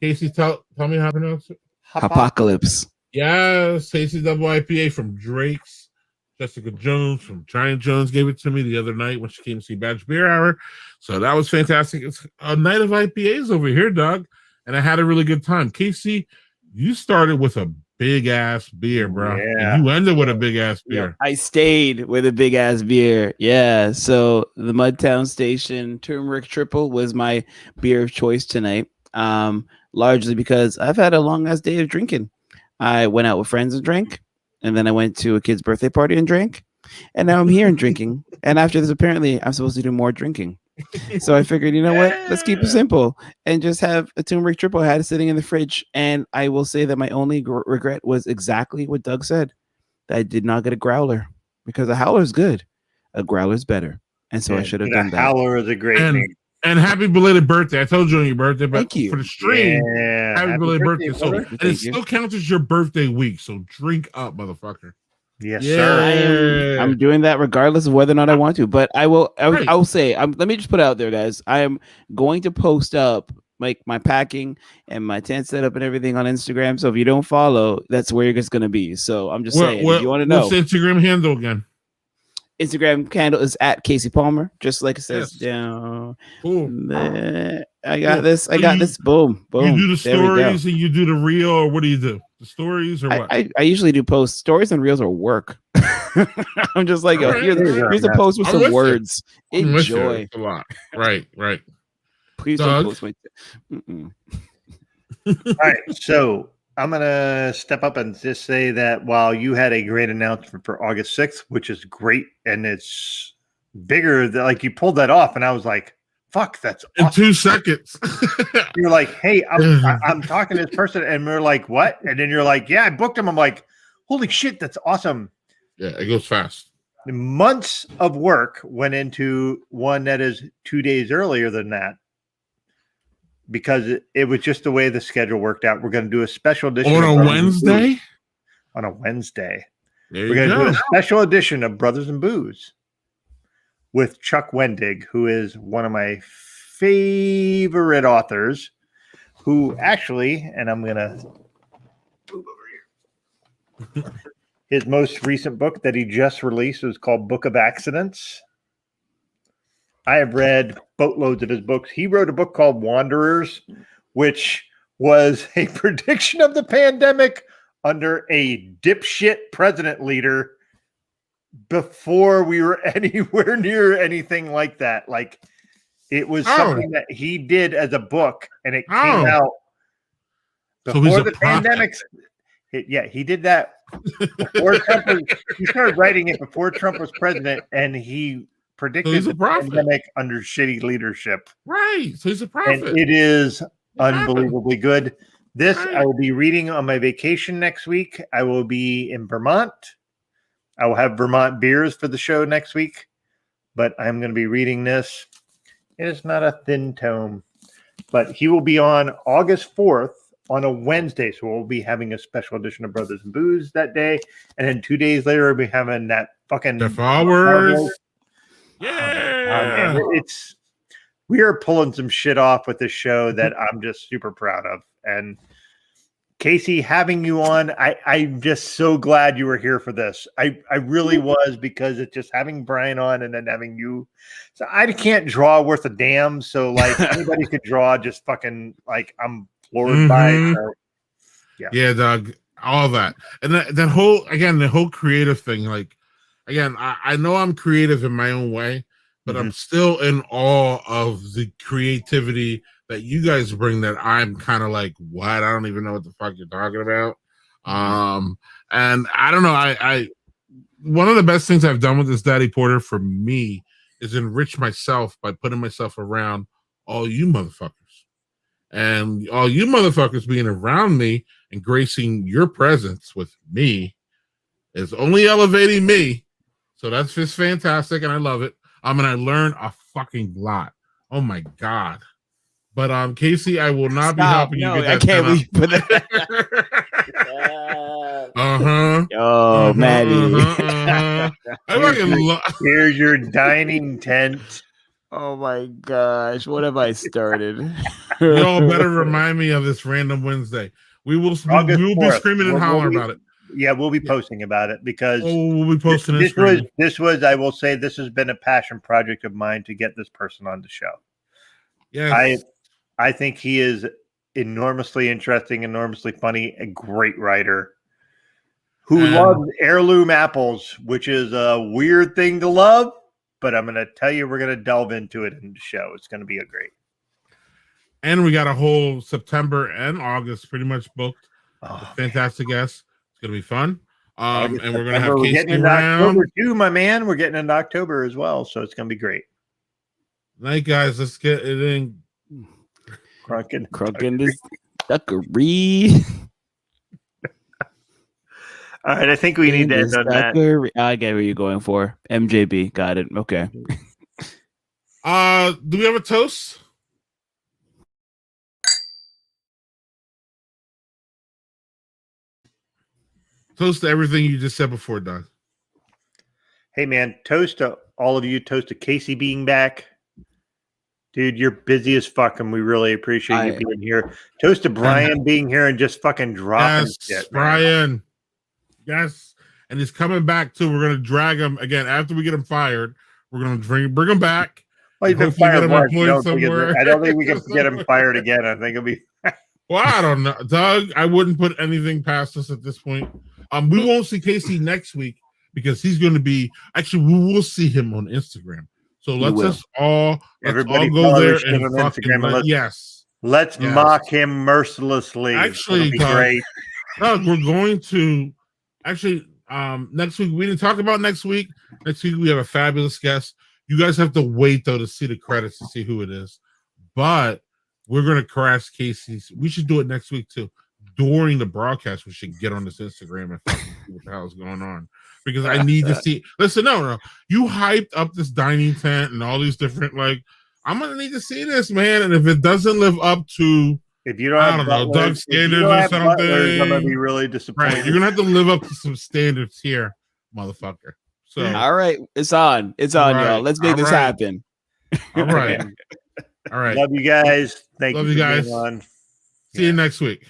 B: Casey, tell me how to pronounce it.
C: Apocalypse.
B: Yes, tasty double IPA from Drake's. Jessica Jones from Giant Jones gave it to me the other night when she came to see Badge Beer Hour. So that was fantastic. It's a night of IPAs over here, Doug. And I had a really good time. Casey, you started with a big ass beer, bro.
D: Yeah.
B: And you ended with a big ass beer.
C: I stayed with a big ass beer. Yeah. So the Mudtown Station Turmeric Triple was my beer of choice tonight. Largely because I've had a long ass day of drinking. I went out with friends and drank, and then I went to a kid's birthday party and drank, and now I'm here and drinking. And after this, apparently, I'm supposed to do more drinking. So I figured, you know what? Let's keep it simple and just have a turmeric triple. I had it sitting in the fridge, and I will say that my only regret was exactly what Doug said, that I did not get a growler, because a howler is good, a growler is better, and so I should have done that.
D: Howler is a great name.
B: And happy belated birthday. I told you on your birthday, but
C: Thank you.
B: for the stream,
D: Yeah.
B: happy belated birthday. So,
D: brother.
B: and it still counts as your birthday week. So drink up, motherfucker.
D: Yes,
B: Yeah.
D: sir.
C: I'm doing that regardless of whether or not I want to, but I will.
B: Right.
C: I will say. Let me just put it out there, guys. I am going to post up like my packing and my tent setup and everything on Instagram. So if you don't follow, that's where you're just going to be. So I'm just saying. If you want to know,
B: What's the Instagram handle again?
C: Instagram handle is at Casey Palmer, just like it says
B: Yes.
C: down
B: Cool.
C: there. I got
B: Cool.
C: this. I
B: So
C: got
B: you-
C: this. Boom, boom.
B: You do the
C: There we go.
B: stories and you do the reel, or what do you do? The stories or what?
C: I usually do posts. Stories and reels are work. I'm just like, yo,
B: Alright.
C: here's a post with
B: I'm
C: some
B: with you.
C: words.
B: I'm with you.
C: Enjoy.
B: It's a lot. Right.
C: Please
B: Doug?
C: don't post my. Mm-mm.
D: All right, so I'm gonna step up and just say that while you had a great announcement for August 6th, which is great, and it's bigger than like you pulled that off, and I was like, "Fuck, that's
B: In
D: awesome."
B: 2 seconds.
D: You're like, "Hey, I'm talking to this person," and we're like, "What?" And then you're like, "Yeah, I booked him." I'm like, "Holy shit, that's awesome!"
B: Yeah, it goes fast.
D: Months of work went into one that is 2 days earlier than that. Because it was just the way the schedule worked out. We're going to do a special edition
B: On
D: of
B: a
D: Brothers and
B: Wednesday?
D: Booze. On a Wednesday.
B: There
D: We're
B: you
D: going to do
B: go.
D: a special edition of Brothers and Booze with Chuck Wendig, who is one of my favorite authors, who actually, and I'm going to move over here. His most recent book that he just released was called Book of Accidents. I have read boatloads of his books. He wrote a book called Wanderers, which was a prediction of the pandemic under a dipshit president leader before we were anywhere near anything like that. Like, it was something that he did as a book, and it came out
B: So he's
D: before
B: a
D: the
B: prophet.
D: pandemic. Yeah, he did that before Trump was, he started writing it before Trump was president, and he predicted
B: he's a
D: the
B: prophet.
D: pandemic under shitty leadership.
B: Right. So he's a
D: And
B: prophet.
D: it is
B: happened.
D: unbelievably good. This
B: Right.
D: I will be reading on my vacation next week. I will be in Vermont. I will have Vermont beers for the show next week, but I'm going to be reading this. It is not a thin tome, but he will be on August 4th on a Wednesday. So we'll be having a special edition of Brothers and Booze that day. And then 2 days later, we'll be having that fucking
B: The flowers.
D: man,
B: Yeah.
D: we are pulling some shit off with this show that I'm just super proud of. And Casey, having you on, I'm just so glad you were here for this. I really was, because it's just having Brian on and then having you. So I can't draw worth a damn. So like anybody could draw, just fucking like I'm floored by.
B: Mhm.
D: So,
B: Yeah, Doug. All that. And that whole, again, the whole creative thing. Like, again, I know I'm creative in my own way, but I'm still in awe of the creativity that you guys bring, that I'm kind of like, what? I don't even know what the fuck you're talking about. And I don't know. I one of the best things I've done with this Daddy Porter for me is enrich myself by putting myself around all you motherfuckers. And all you motherfuckers being around me and gracing your presence with me is only elevating me. So that's just fantastic, and I love it. And I learned a fucking lot. Oh my god. But Casey, I will not be helping you get that.
C: I can't
B: done.
C: wait for that.
B: Uh-huh.
C: Oh, Maddie.
B: I fucking
D: here's your dining tent.
C: Oh my gosh, what have I started?
B: Y'all better remind me of this random Wednesday. We will be
D: 4th.
B: screaming and
D: We'll
B: hollering
D: be-
B: about it.
D: Yeah, we'll be posting about it because
B: we'll be posting
D: this
B: this.
D: was I will say this has been a passion project of mine to get this person on the show.
B: Yes.
D: I think he is enormously interesting, enormously funny, a great writer who loves heirloom apples, which is a weird thing to love, but I'm going to tell you, we're going to delve into it in the show. It's going to be a great.
B: And we got a whole September and August pretty much booked.
D: Oh,
B: Fantastic guests. It's going to be fun. And we're going to
D: September,
B: have
D: we're
B: Casey
D: getting into
B: around.
D: October too, my man. We're getting into October as well, so it's going to be great.
B: Night, guys. Let's get it in.
C: Crunkin this duckery.
D: All right, I think we need to end on that.
C: I get what you're going for. MJB, got it. Okay.
B: Do we have a toast? Toast to everything you just said before, Doug.
D: Hey, man, toast to all of you. Toast to Casey being back. Dude, you're busy as fuck, and we really appreciate you being here. Toast to Brian being here and just fucking dropping
B: Yes,
D: shit.
B: Brian. Yes. and he's coming back too. We're gonna drag him again after we get him fired. We're gonna bring him back.
D: Well, he's been
B: Hopefully get
D: fired
B: him
D: once.
B: employed
D: I don't think we can get him fired again. I think it'll be.
B: Well, I don't know, Doug. I wouldn't put anything past us at this point. We won't see Casey next week because he's going to be. Actually, we will see him on Instagram. So let's all
D: Everybody
B: go there
D: follow
B: and
D: on
B: fucking
D: Instagram and
B: yes.
D: Let's
B: Yes.
D: mock him mercilessly.
B: Actually,
D: It'll be
B: Doug,
D: great.
B: Doug, we're going to actually next week. We didn't talk about next week. Next week we have a fabulous guest. You guys have to wait though to see the credits to see who it is. But we're gonna crash Casey's. We should do it next week too. During the broadcast, we should get on this Instagram and fucking see what the hell is going on. Because I need to see. Listen, no. You hyped up this dining tent and all these different I'm gonna need to see this, man. And if it doesn't live up to
D: If you don't,
B: I
D: have
B: don't know,
D: butlers-
B: Doug
D: if you
B: standards
D: don't
B: or
D: have butlers, I'm gonna
B: something.
D: be really disappointed.
B: right, you're gonna have to live up to some standards here, motherfucker. So
C: All right, it's on. It's on,
B: All
C: y'all.
B: right,
C: Let's make
B: all
C: this
B: right.
C: happen.
B: all right. All right.
D: Love you guys. Thank
B: Love
D: you
B: you
D: for
B: guys.
D: being on.
B: See you next week.